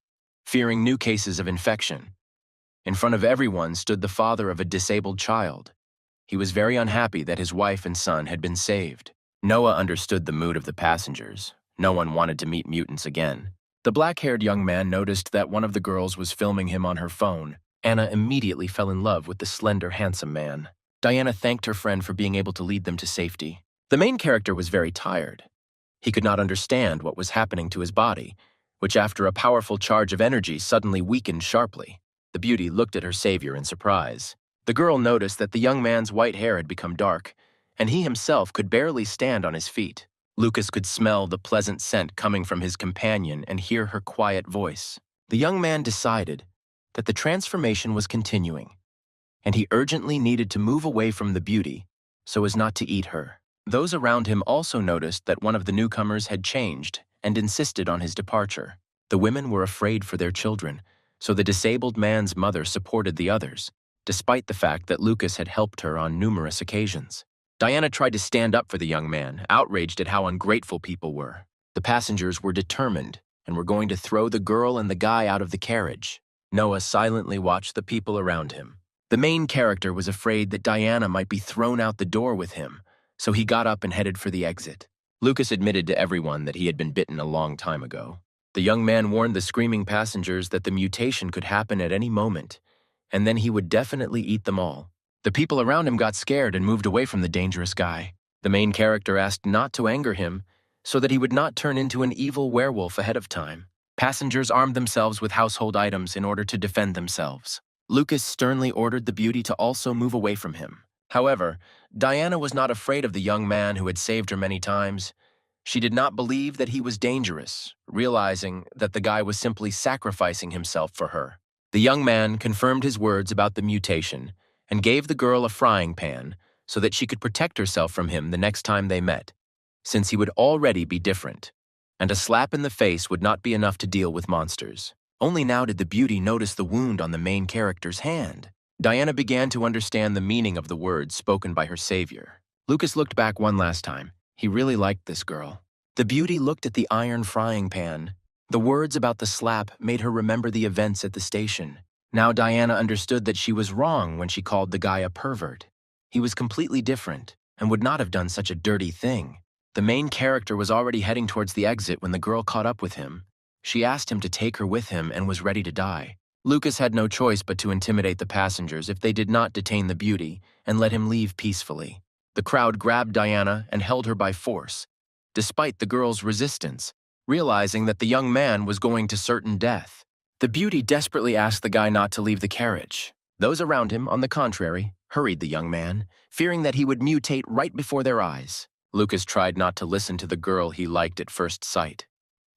fearing new cases of infection. In front of everyone stood the father of a disabled child. He was very unhappy that his wife and son had been saved. Noah understood the mood of the passengers. No one wanted to meet mutants again. The black-haired young man noticed that one of the girls was filming him on her phone. Anna immediately fell in love with the slender, handsome man. Diana thanked her friend for being able to lead them to safety. The main character was very tired. He could not understand what was happening to his body, which after a powerful charge of energy suddenly weakened sharply. The beauty looked at her savior in surprise. The girl noticed that the young man's white hair had become dark, and he himself could barely stand on his feet. Lucas could smell the pleasant scent coming from his companion and hear her quiet voice. The young man decided that the transformation was continuing, and he urgently needed to move away from the beauty so as not to eat her. Those around him also noticed that one of the newcomers had changed and insisted on his departure. The women were afraid for their children, so the disabled man's mother supported the others, despite the fact that Lucas had helped her on numerous occasions. Diana tried to stand up for the young man, outraged at how ungrateful people were. The passengers were determined and were going to throw the girl and the guy out of the carriage. Noah silently watched the people around him. The main character was afraid that Diana might be thrown out the door with him, so he got up and headed for the exit. Lucas admitted to everyone that he had been bitten a long time ago. The young man warned the screaming passengers that the mutation could happen at any moment, and then he would definitely eat them all. The people around him got scared and moved away from the dangerous guy. The main character asked not to anger him, so that he would not turn into an evil werewolf ahead of time. Passengers armed themselves with household items in order to defend themselves. Lucas sternly ordered the beauty to also move away from him. However, Diana was not afraid of the young man who had saved her many times. She did not believe that he was dangerous, realizing that the guy was simply sacrificing himself for her. The young man confirmed his words about the mutation and gave the girl a frying pan so that she could protect herself from him the next time they met, since he would already be different, and a slap in the face would not be enough to deal with monsters. Only now did the beauty notice the wound on the main character's hand. Diana began to understand the meaning of the words spoken by her savior. Lucas looked back one last time. He really liked this girl. The beauty looked at the iron frying pan. The words about the slap made her remember the events at the station. Now Diana understood that she was wrong when she called the guy a pervert. He was completely different and would not have done such a dirty thing. The main character was already heading towards the exit when the girl caught up with him. She asked him to take her with him and was ready to die. Lucas had no choice but to intimidate the passengers if they did not detain the beauty and let him leave peacefully. The crowd grabbed Diana and held her by force, despite the girl's resistance, realizing that the young man was going to certain death. The beauty desperately asked the guy not to leave the carriage. Those around him, on the contrary, hurried the young man, fearing that he would mutate right before their eyes. Lucas tried not to listen to the girl he liked at first sight.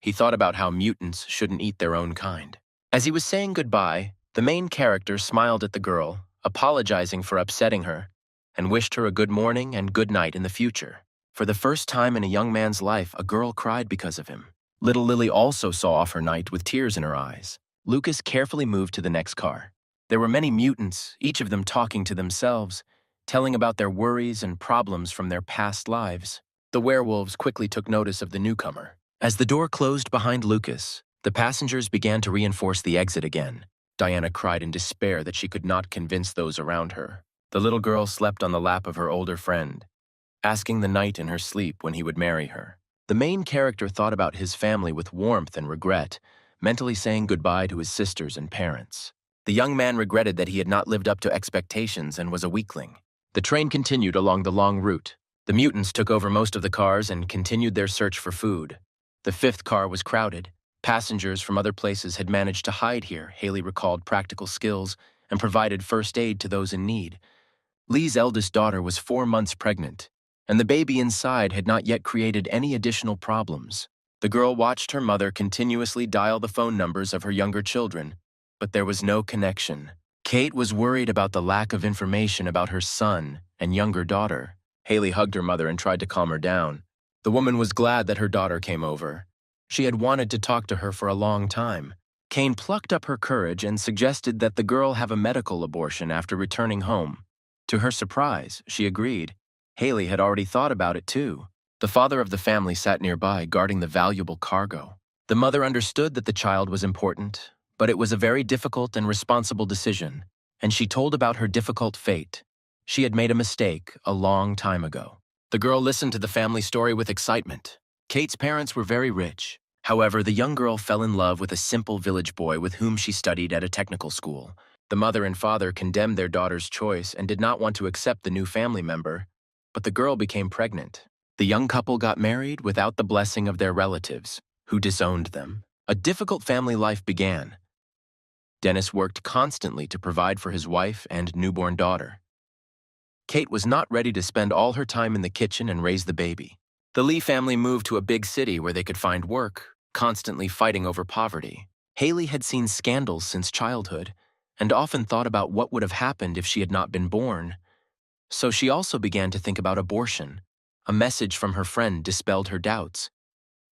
He thought about how mutants shouldn't eat their own kind. As he was saying goodbye, the main character smiled at the girl, apologizing for upsetting her, and wished her a good morning and good night in the future. For the first time in a young man's life, a girl cried because of him. Little Lily also saw off her night with tears in her eyes. Lucas carefully moved to the next car. There were many mutants, each of them talking to themselves, telling about their worries and problems from their past lives. The werewolves quickly took notice of the newcomer. As the door closed behind Lucas, the passengers began to reinforce the exit again. Diana cried in despair that she could not convince those around her. The little girl slept on the lap of her older friend, asking the night in her sleep when he would marry her. The main character thought about his family with warmth and regret, mentally saying goodbye to his sisters and parents. The young man regretted that he had not lived up to expectations and was a weakling. The train continued along the long route. The mutants took over most of the cars and continued their search for food. The fifth car was crowded. Passengers from other places had managed to hide here. Haley recalled practical skills and provided first aid to those in need. Lee's eldest daughter was 4 months pregnant, and the baby inside had not yet created any additional problems. The girl watched her mother continuously dial the phone numbers of her younger children, but there was no connection. Kate was worried about the lack of information about her son and younger daughter. Haley hugged her mother and tried to calm her down. The woman was glad that her daughter came over. She had wanted to talk to her for a long time. Kane plucked up her courage and suggested that the girl have a medical abortion after returning home. To her surprise, she agreed. Haley had already thought about it too. The father of the family sat nearby, guarding the valuable cargo. The mother understood that the child was important, but it was a very difficult and responsible decision, and she told about her difficult fate. She had made a mistake a long time ago. The girl listened to the family story with excitement. Kate's parents were very rich. However, the young girl fell in love with a simple village boy with whom she studied at a technical school. The mother and father condemned their daughter's choice and did not want to accept the new family member, but the girl became pregnant. The young couple got married without the blessing of their relatives, who disowned them. A difficult family life began. Dennis worked constantly to provide for his wife and newborn daughter. Kate was not ready to spend all her time in the kitchen and raise the baby. The Lee family moved to a big city where they could find work, constantly fighting over poverty. Haley had seen scandals since childhood and often thought about what would have happened if she had not been born. So she also began to think about abortion. A message from her friend dispelled her doubts.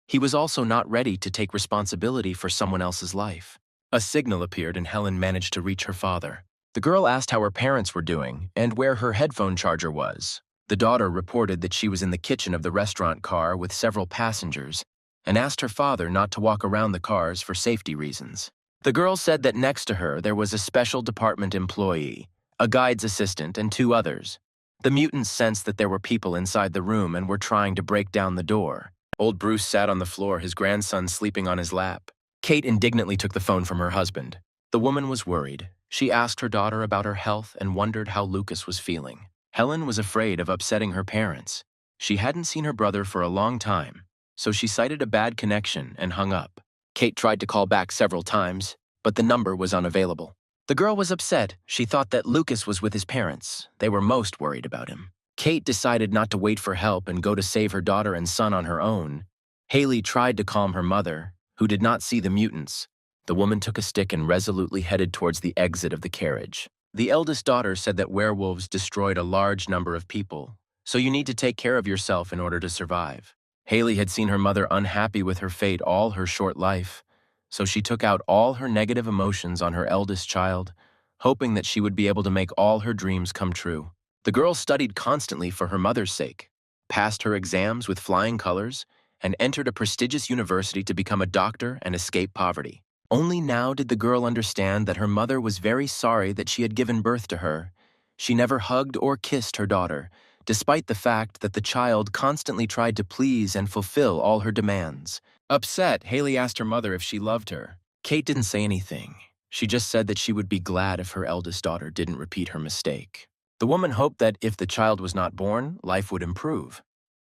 He was also not ready to take responsibility for someone else's life. A signal appeared and Helen managed to reach her father. The girl asked how her parents were doing and where her headphone charger was. The daughter reported that she was in the kitchen of the restaurant car with several passengers and asked her father not to walk around the cars for safety reasons. The girl said that next to her there was a special department employee, a guide's assistant, and 2 others. The mutants sensed that there were people inside the room and were trying to break down the door. Old Bruce sat on the floor, his grandson sleeping on his lap. Kate indignantly took the phone from her husband. The woman was worried. She asked her daughter about her health and wondered how Lucas was feeling. Helen was afraid of upsetting her parents. She hadn't seen her brother for a long time, so she cited a bad connection and hung up. Kate tried to call back several times, but the number was unavailable. The girl was upset. She thought that Lucas was with his parents. They were most worried about him. Kate decided not to wait for help and go to save her daughter and son on her own. Haley tried to calm her mother, who did not see the mutants. The woman took a stick and resolutely headed towards the exit of the carriage. The eldest daughter said that werewolves destroyed a large number of people, so you need to take care of yourself in order to survive. Haley had seen her mother unhappy with her fate all her short life, so she took out all her negative emotions on her eldest child, hoping that she would be able to make all her dreams come true. The girl studied constantly for her mother's sake, passed her exams with flying colors, and entered a prestigious university to become a doctor and escape poverty. Only now did the girl understand that her mother was very sorry that she had given birth to her. She never hugged or kissed her daughter, despite the fact that the child constantly tried to please and fulfill all her demands. Upset, Haley asked her mother if she loved her. Kate didn't say anything. She just said that she would be glad if her eldest daughter didn't repeat her mistake. The woman hoped that if the child was not born, life would improve.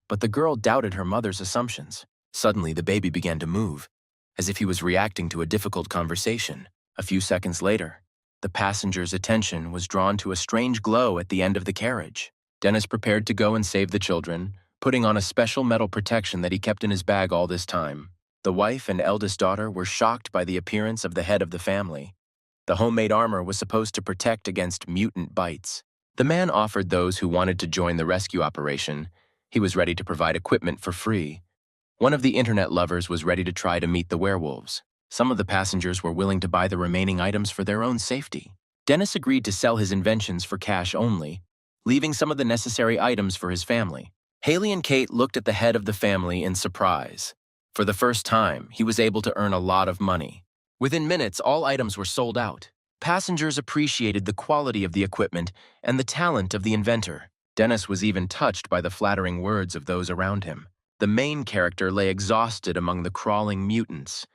But the girl doubted her mother's assumptions. Suddenly, the baby began to move, as if he was reacting to a difficult conversation. A few seconds later, the passenger's attention was drawn to a strange glow at the end of the carriage. Dennis prepared to go and save the children, putting on a special metal protection that he kept in his bag all this time. The wife and eldest daughter were shocked by the appearance of the head of the family. The homemade armor was supposed to protect against mutant bites. The man offered those who wanted to join the rescue operation. He was ready to provide equipment for free. One of the internet lovers was ready to try to meet the werewolves. Some of the passengers were willing to buy the remaining items for their own safety. Dennis agreed to sell his inventions for cash only, leaving some of the necessary items for his family. Haley and Kate looked at the head of the family in surprise. For the first time, he was able to earn a lot of money. Within minutes, all items were sold out. Passengers appreciated the quality of the equipment and the talent of the inventor. Dennis was even touched by the flattering words of those around him. The main character lay exhausted among the crawling mutants.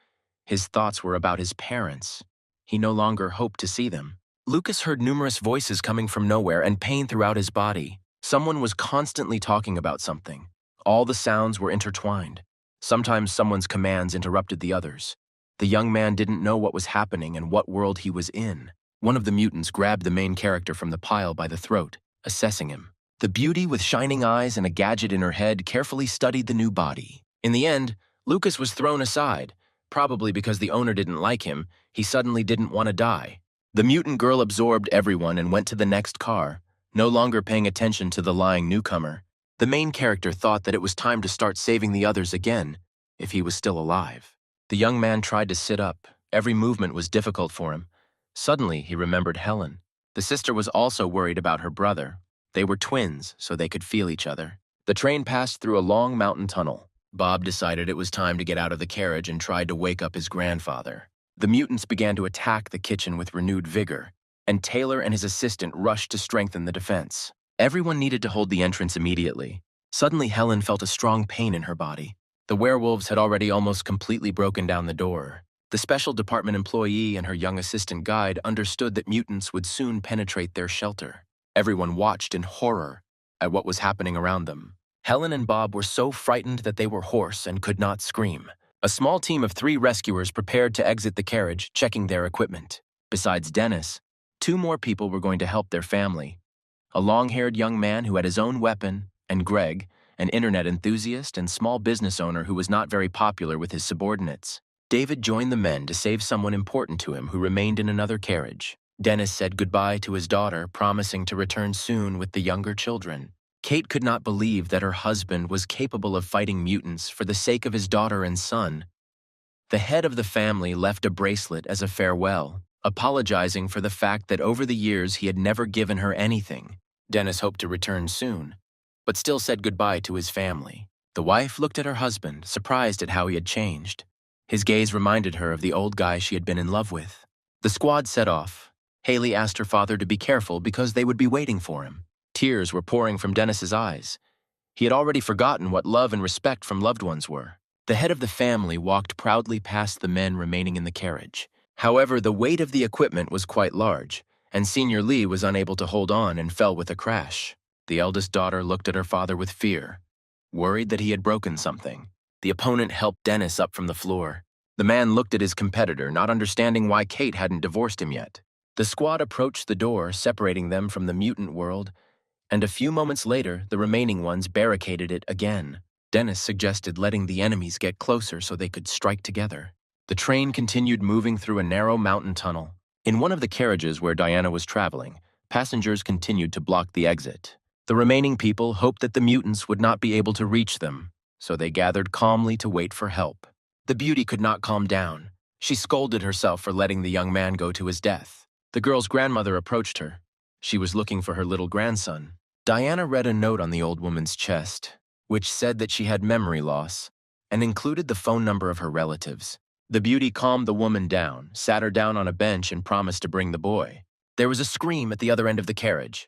His thoughts were about his parents. He no longer hoped to see them. Lucas heard numerous voices coming from nowhere and pain throughout his body. Someone was constantly talking about something. All the sounds were intertwined. Sometimes someone's commands interrupted the others. The young man didn't know what was happening and what world he was in. One of the mutants grabbed the main character from the pile by the throat, assessing him. The beauty with shining eyes and a gadget in her head carefully studied the new body. In the end, Lucas was thrown aside. Probably because the owner didn't like him, he suddenly didn't want to die. The mutant girl absorbed everyone and went to the next car, no longer paying attention to the lying newcomer. The main character thought that it was time to start saving the others again, if he was still alive. The young man tried to sit up. Every movement was difficult for him. Suddenly, he remembered Helen. The sister was also worried about her brother. They were twins, so they could feel each other. The train passed through a long mountain tunnel. Bob decided it was time to get out of the carriage and tried to wake up his grandfather. The mutants began to attack the kitchen with renewed vigor, and Taylor and his assistant rushed to strengthen the defense. Everyone needed to hold the entrance immediately. Suddenly, Helen felt a strong pain in her body. The werewolves had already almost completely broken down the door. The special department employee and her young assistant guide understood that mutants would soon penetrate their shelter. Everyone watched in horror at what was happening around them. Helen and Bob were so frightened that they were hoarse and could not scream. A small team of 3 rescuers prepared to exit the carriage, checking their equipment. Besides Dennis, 2 more people were going to help their family. A long-haired young man who had his own weapon, and Greg, an internet enthusiast and small business owner who was not very popular with his subordinates. David joined the men to save someone important to him who remained in another carriage. Dennis said goodbye to his daughter, promising to return soon with the younger children. Kate could not believe that her husband was capable of fighting mutants for the sake of his daughter and son. The head of the family left a bracelet as a farewell, apologizing for the fact that over the years he had never given her anything. Dennis hoped to return soon, but still said goodbye to his family. The wife looked at her husband, surprised at how he had changed. His gaze reminded her of the old guy she had been in love with. The squad set off. Haley asked her father to be careful because they would be waiting for him. Tears were pouring from Dennis's eyes. He had already forgotten what love and respect from loved ones were. The head of the family walked proudly past the men remaining in the carriage. However, the weight of the equipment was quite large, and Senior Lee was unable to hold on and fell with a crash. The eldest daughter looked at her father with fear, worried that he had broken something. The opponent helped Dennis up from the floor. The man looked at his competitor, not understanding why Kate hadn't divorced him yet. The squad approached the door, separating them from the mutant world, and a few moments later, the remaining ones barricaded it again. Dennis suggested letting the enemies get closer so they could strike together. The train continued moving through a narrow mountain tunnel. In one of the carriages where Diana was traveling, passengers continued to block the exit. The remaining people hoped that the mutants would not be able to reach them, so they gathered calmly to wait for help. The beauty could not calm down. She scolded herself for letting the young man go to his death. The girl's grandmother approached her. She was looking for her little grandson. Diana read a note on the old woman's chest, which said that she had memory loss, and included the phone number of her relatives. The beauty calmed the woman down, sat her down on a bench, and promised to bring the boy. There was a scream at the other end of the carriage,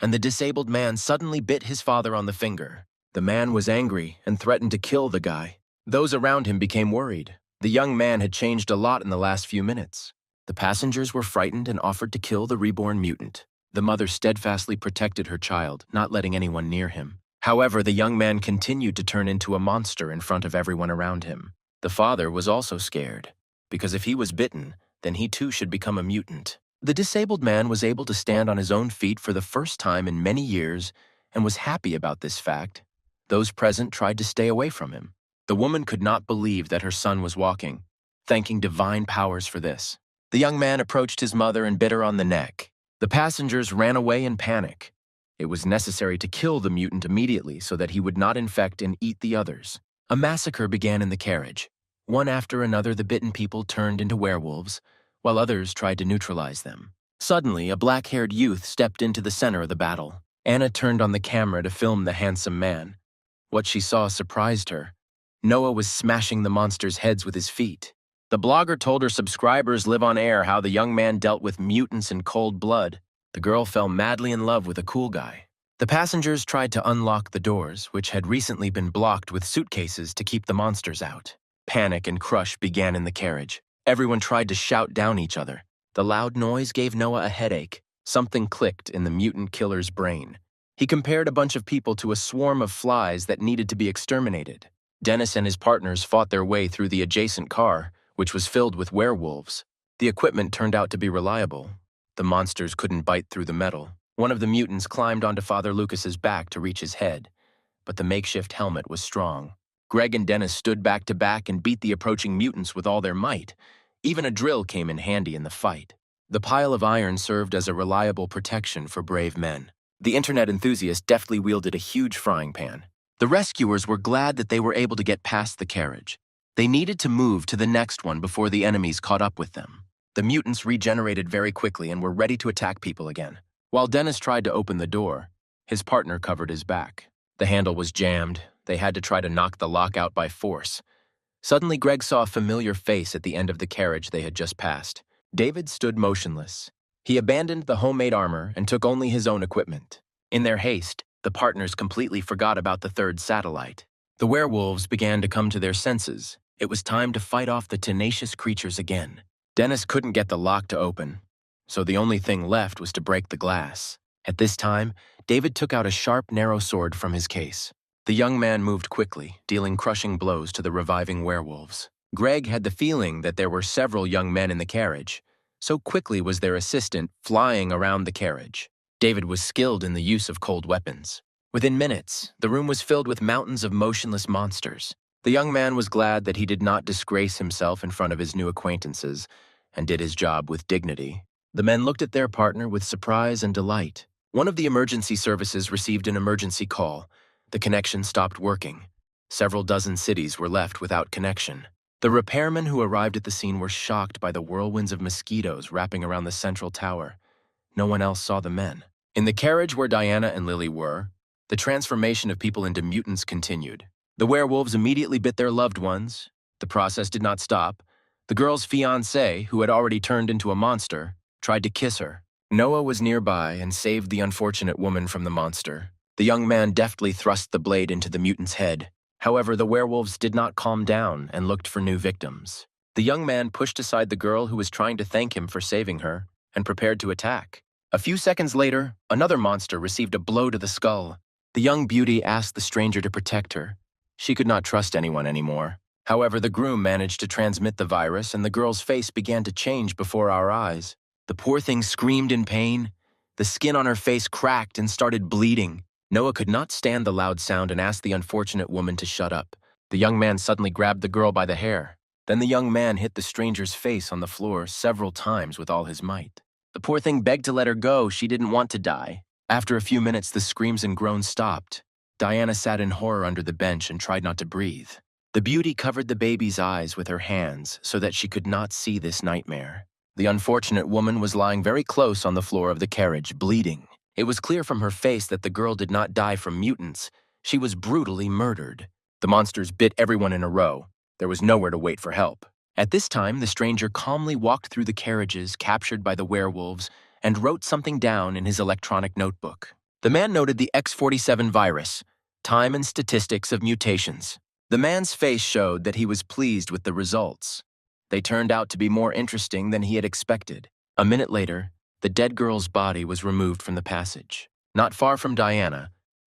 and the disabled man suddenly bit his father on the finger. The man was angry and threatened to kill the guy. Those around him became worried. The young man had changed a lot in the last few minutes. The passengers were frightened and offered to kill the reborn mutant. The mother steadfastly protected her child, not letting anyone near him. However, the young man continued to turn into a monster in front of everyone around him. The father was also scared, because if he was bitten, then he too should become a mutant. The disabled man was able to stand on his own feet for the first time in many years and was happy about this fact. Those present tried to stay away from him. The woman could not believe that her son was walking, thanking divine powers for this. The young man approached his mother and bit her on the neck. The passengers ran away in panic. It was necessary to kill the mutant immediately so that he would not infect and eat the others. A massacre began in the carriage. One after another, the bitten people turned into werewolves, while others tried to neutralize them. Suddenly, a black-haired youth stepped into the center of the battle. Anna turned on the camera to film the handsome man. What she saw surprised her. Noah was smashing the monsters' heads with his feet. The blogger told her subscribers live on air how the young man dealt with mutants in cold blood. The girl fell madly in love with a cool guy. The passengers tried to unlock the doors, which had recently been blocked with suitcases to keep the monsters out. Panic and crush began in the carriage. Everyone tried to shout down each other. The loud noise gave Noah a headache. Something clicked in the mutant killer's brain. He compared a bunch of people to a swarm of flies that needed to be exterminated. Dennis and his partners fought their way through the adjacent car, which was filled with werewolves. The equipment turned out to be reliable. The monsters couldn't bite through the metal. One of the mutants climbed onto Father Lucas's back to reach his head, but the makeshift helmet was strong. Greg and Dennis stood back to back and beat the approaching mutants with all their might. Even a drill came in handy in the fight. The pile of iron served as a reliable protection for brave men. The internet enthusiast deftly wielded a huge frying pan. The rescuers were glad that they were able to get past the carriage. They needed to move to the next one before the enemies caught up with them. The mutants regenerated very quickly and were ready to attack people again. While Dennis tried to open the door, his partner covered his back. The handle was jammed. They had to try to knock the lock out by force. Suddenly, Greg saw a familiar face at the end of the carriage they had just passed. David stood motionless. He abandoned the homemade armor and took only his own equipment. In their haste, the partners completely forgot about the third satellite. The werewolves began to come to their senses. It was time to fight off the tenacious creatures again. Dennis couldn't get the lock to open, so the only thing left was to break the glass. At this time, David took out a sharp, narrow sword from his case. The young man moved quickly, dealing crushing blows to the reviving werewolves. Greg had the feeling that there were several young men in the carriage. So quickly was their assistant flying around the carriage. David was skilled in the use of cold weapons. Within minutes, the room was filled with mountains of motionless monsters. The young man was glad that he did not disgrace himself in front of his new acquaintances and did his job with dignity. The men looked at their partner with surprise and delight. One of the emergency services received an emergency call. The connection stopped working. Several dozen cities were left without connection. The repairmen who arrived at the scene were shocked by the whirlwinds of mosquitoes wrapping around the central tower. No one else saw the men. In the carriage where Diana and Lily were, the transformation of people into mutants continued. The werewolves immediately bit their loved ones. The process did not stop. The girl's fiancé, who had already turned into a monster, tried to kiss her. Noah was nearby and saved the unfortunate woman from the monster. The young man deftly thrust the blade into the mutant's head. However, the werewolves did not calm down and looked for new victims. The young man pushed aside the girl who was trying to thank him for saving her and prepared to attack. A few seconds later, another monster received a blow to the skull. The young beauty asked the stranger to protect her. She could not trust anyone anymore. However, the groom managed to transmit the virus and the girl's face began to change before our eyes. The poor thing screamed in pain. The skin on her face cracked and started bleeding. Noah could not stand the loud sound and asked the unfortunate woman to shut up. The young man suddenly grabbed the girl by the hair. Then the young man hit the stranger's face on the floor several times with all his might. The poor thing begged to let her go. She didn't want to die. After a few minutes, the screams and groans stopped. Diana sat in horror under the bench and tried not to breathe. The beauty covered the baby's eyes with her hands so that she could not see this nightmare. The unfortunate woman was lying very close on the floor of the carriage, bleeding. It was clear from her face that the girl did not die from mutants. She was brutally murdered. The monsters bit everyone in a row. There was nowhere to wait for help. At this time, the stranger calmly walked through the carriages captured by the werewolves and wrote something down in his electronic notebook. The man noted the X47 virus, time and statistics of mutations. The man's face showed that he was pleased with the results. They turned out to be more interesting than he had expected. A minute later, the dead girl's body was removed from the passage. Not far from Diana,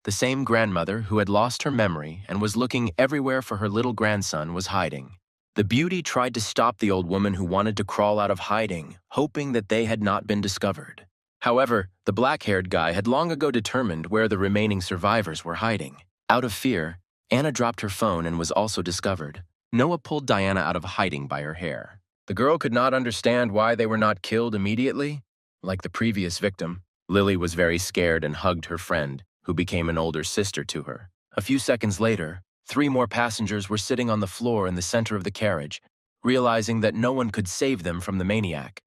the same grandmother who had lost her memory and was looking everywhere for her little grandson was hiding. The beauty tried to stop the old woman who wanted to crawl out of hiding, hoping that they had not been discovered. However, the black-haired guy had long ago determined where the remaining survivors were hiding. Out of fear, Anna dropped her phone and was also discovered. Noah pulled Diana out of hiding by her hair. The girl could not understand why they were not killed immediately. Like the previous victim, Lily was very scared and hugged her friend, who became an older sister to her. A few seconds later, 3 more passengers were sitting on the floor in the center of the carriage, realizing that no one could save them from the maniac,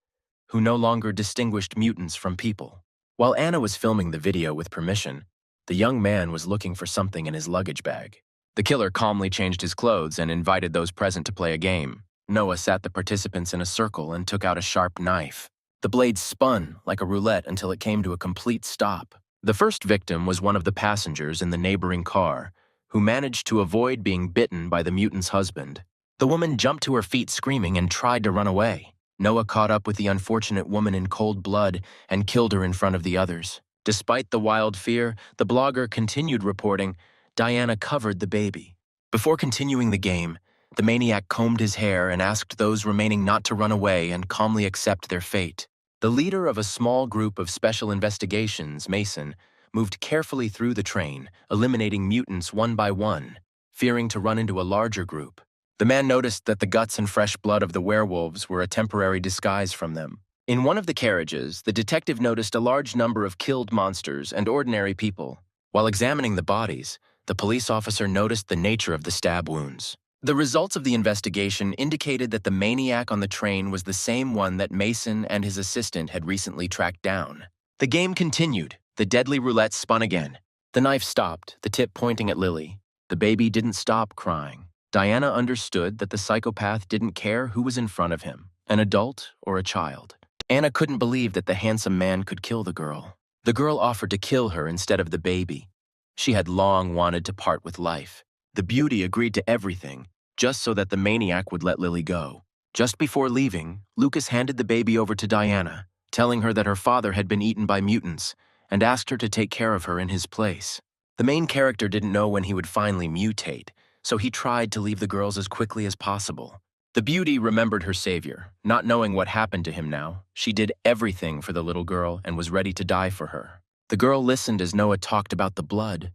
who no longer distinguished mutants from people. While Anna was filming the video with permission, the young man was looking for something in his luggage bag. The killer calmly changed his clothes and invited those present to play a game. Noah sat the participants in a circle and took out a sharp knife. The blade spun like a roulette until it came to a complete stop. The first victim was one of the passengers in the neighboring car, who managed to avoid being bitten by the mutant's husband. The woman jumped to her feet screaming and tried to run away. Noah caught up with the unfortunate woman in cold blood and killed her in front of the others. Despite the wild fear, the blogger continued reporting, Diana covered the baby. Before continuing the game, the maniac combed his hair and asked those remaining not to run away and calmly accept their fate. The leader of a small group of special investigations, Mason, moved carefully through the train, eliminating mutants one by one, fearing to run into a larger group. The man noticed that the guts and fresh blood of the werewolves were a temporary disguise from them. In one of the carriages, the detective noticed a large number of killed monsters and ordinary people. While examining the bodies, the police officer noticed the nature of the stab wounds. The results of the investigation indicated that the maniac on the train was the same one that Mason and his assistant had recently tracked down. The game continued. The deadly roulette spun again. The knife stopped, the tip pointing at Lily. The baby didn't stop crying. Diana understood that the psychopath didn't care who was in front of him, an adult or a child. Anna couldn't believe that the handsome man could kill the girl. The girl offered to kill her instead of the baby. She had long wanted to part with life. The beauty agreed to everything, just so that the maniac would let Lily go. Just before leaving, Lucas handed the baby over to Diana, telling her that her father had been eaten by mutants, and asked her to take care of her in his place. The main character didn't know when he would finally mutate, so he tried to leave the girls as quickly as possible. The beauty remembered her savior. Not knowing what happened to him now, she did everything for the little girl and was ready to die for her. The girl listened as Noah talked about the blood,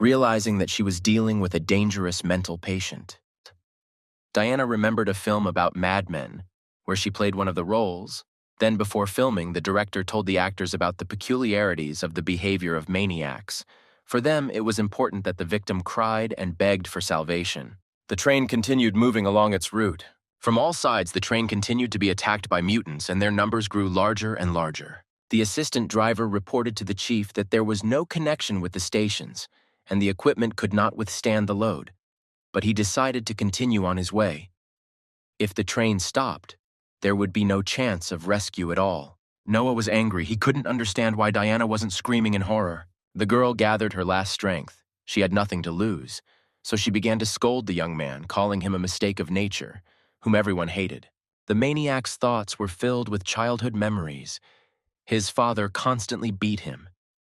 realizing that she was dealing with a dangerous mental patient. Diana remembered a film about madmen, where she played one of the roles. Then, before filming, the director told the actors about the peculiarities of the behavior of maniacs. For them, it was important that the victim cried and begged for salvation. The train continued moving along its route. From all sides, the train continued to be attacked by mutants, and their numbers grew larger and larger. The assistant driver reported to the chief that there was no connection with the stations, and the equipment could not withstand the load. But he decided to continue on his way. If the train stopped, there would be no chance of rescue at all. Noah was angry. He couldn't understand why Diana wasn't screaming in horror. The girl gathered her last strength. She had nothing to lose, so she began to scold the young man, calling him a mistake of nature, whom everyone hated. The maniac's thoughts were filled with childhood memories. His father constantly beat him.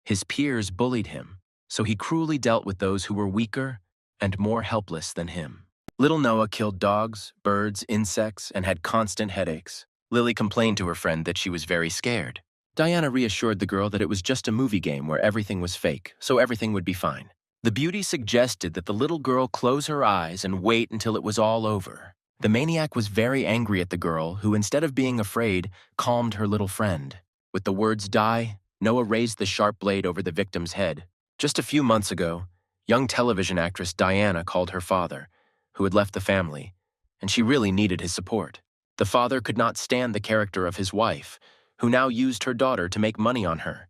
His peers bullied him, so he cruelly dealt with those who were weaker and more helpless than him. Little Noah killed dogs, birds, insects, and had constant headaches. Lily complained to her friend that she was very scared. Diana reassured the girl that it was just a movie game where everything was fake, so everything would be fine. The beauty suggested that the little girl close her eyes and wait until it was all over. The maniac was very angry at the girl, who instead of being afraid, calmed her little friend. With the words "die," Noah raised the sharp blade over the victim's head. Just a few months ago, young television actress Diana called her father, who had left the family, and she really needed his support. The father could not stand the character of his wife, who now used her daughter to make money on her.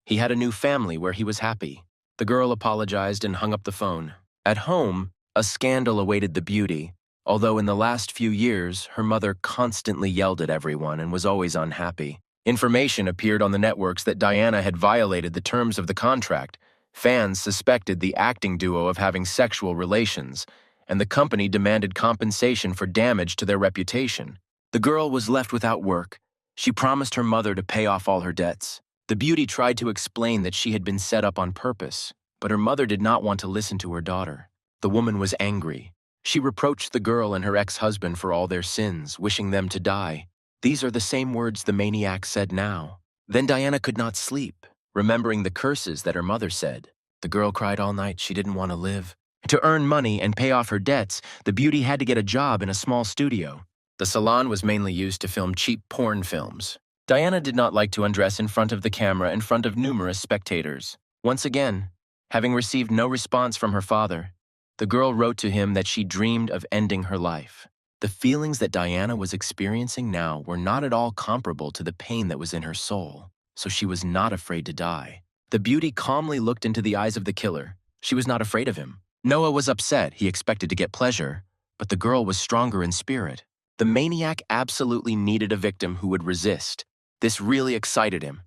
He had a new family where he was happy. The girl apologized and hung up the phone. At home, a scandal awaited the beauty, although in the last few years, her mother constantly yelled at everyone and was always unhappy. Information appeared on the networks that Diana had violated the terms of the contract. Fans suspected the acting duo of having sexual relations, and the company demanded compensation for damage to their reputation. The girl was left without work. She promised her mother to pay off all her debts. The beauty tried to explain that she had been set up on purpose, but her mother did not want to listen to her daughter. The woman was angry. She reproached the girl and her ex-husband for all their sins, wishing them to die. These are the same words the maniac said now. Then Diana could not sleep, remembering the curses that her mother said. The girl cried all night. She didn't want to live. To earn money and pay off her debts, the beauty had to get a job in a small studio. The salon was mainly used to film cheap porn films. Diana did not like to undress in front of the camera in front of numerous spectators. Once again, having received no response from her father, the girl wrote to him that she dreamed of ending her life. The feelings that Diana was experiencing now were not at all comparable to the pain that was in her soul, so she was not afraid to die. The beauty calmly looked into the eyes of the killer. She was not afraid of him. Noah was upset. He expected to get pleasure, but the girl was stronger in spirit. The maniac absolutely needed a victim who would resist. This really excited him.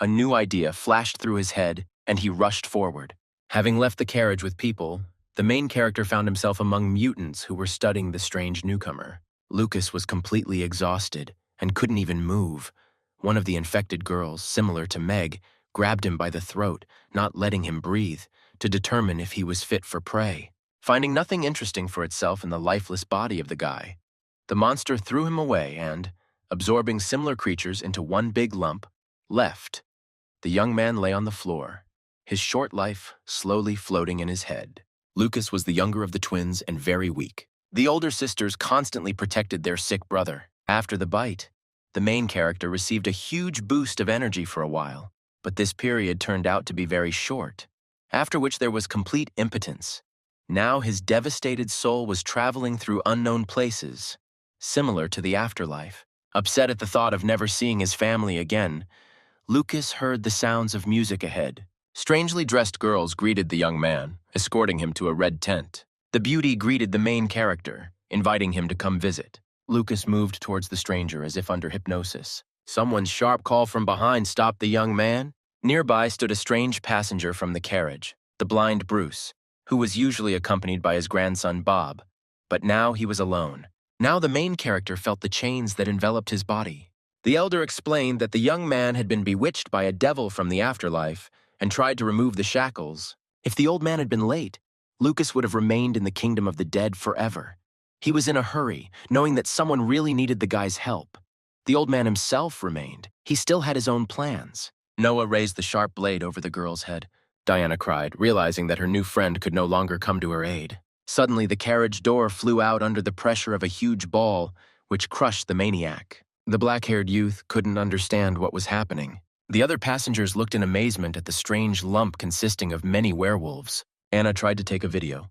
A new idea flashed through his head, and he rushed forward. Having left the carriage with people, the main character found himself among mutants who were studying the strange newcomer. Lucas was completely exhausted and couldn't even move. One of the infected girls, similar to Meg, grabbed him by the throat, not letting him breathe, to determine if he was fit for prey. Finding nothing interesting for itself in the lifeless body of the guy, the monster threw him away and, absorbing similar creatures into one big lump, left. The young man lay on the floor, his short life slowly floating in his head. Lucas was the younger of the twins and very weak. The older sisters constantly protected their sick brother. After the bite, the main character received a huge boost of energy for a while, but this period turned out to be very short, after which there was complete impotence. Now his devastated soul was traveling through unknown places, similar to the afterlife. Upset at the thought of never seeing his family again, Lucas heard the sounds of music ahead. Strangely dressed girls greeted the young man, escorting him to a red tent. The beauty greeted the main character, inviting him to come visit. Lucas moved towards the stranger as if under hypnosis. Someone's sharp call from behind stopped the young man. Nearby stood a strange passenger from the carriage, the blind Bruce, who was usually accompanied by his grandson Bob, but now he was alone. Now the main character felt the chains that enveloped his body. The elder explained that the young man had been bewitched by a devil from the afterlife and tried to remove the shackles. If the old man had been late, Lucas would have remained in the kingdom of the dead forever. He was in a hurry, knowing that someone really needed the guy's help. The old man himself remained. He still had his own plans. Noah raised the sharp blade over the girl's head. Diana cried, realizing that her new friend could no longer come to her aid. Suddenly, the carriage door flew out under the pressure of a huge ball, which crushed the maniac. The black-haired youth couldn't understand what was happening. The other passengers looked in amazement at the strange lump consisting of many werewolves. Anna tried to take a video.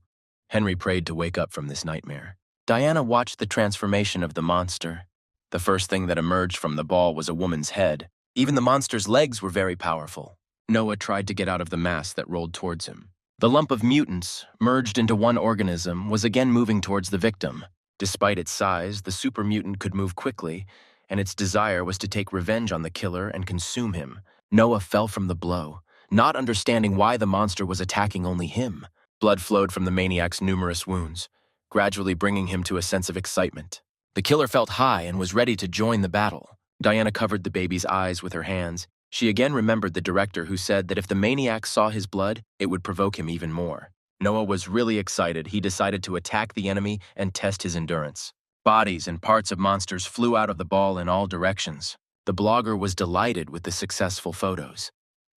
Henry prayed to wake up from this nightmare. Diana watched the transformation of the monster. The first thing that emerged from the ball was a woman's head. Even the monster's legs were very powerful. Noah tried to get out of the mass that rolled towards him. The lump of mutants, merged into one organism, was again moving towards the victim. Despite its size, the super mutant could move quickly, and its desire was to take revenge on the killer and consume him. Noah fell from the blow, not understanding why the monster was attacking only him. Blood flowed from the maniac's numerous wounds, gradually bringing him to a sense of excitement. The killer felt high and was ready to join the battle. Diana covered the baby's eyes with her hands. She again remembered the director who said that if the maniac saw his blood, it would provoke him even more. Noah was really excited. He decided to attack the enemy and test his endurance. Bodies and parts of monsters flew out of the ball in all directions. The blogger was delighted with the successful photos.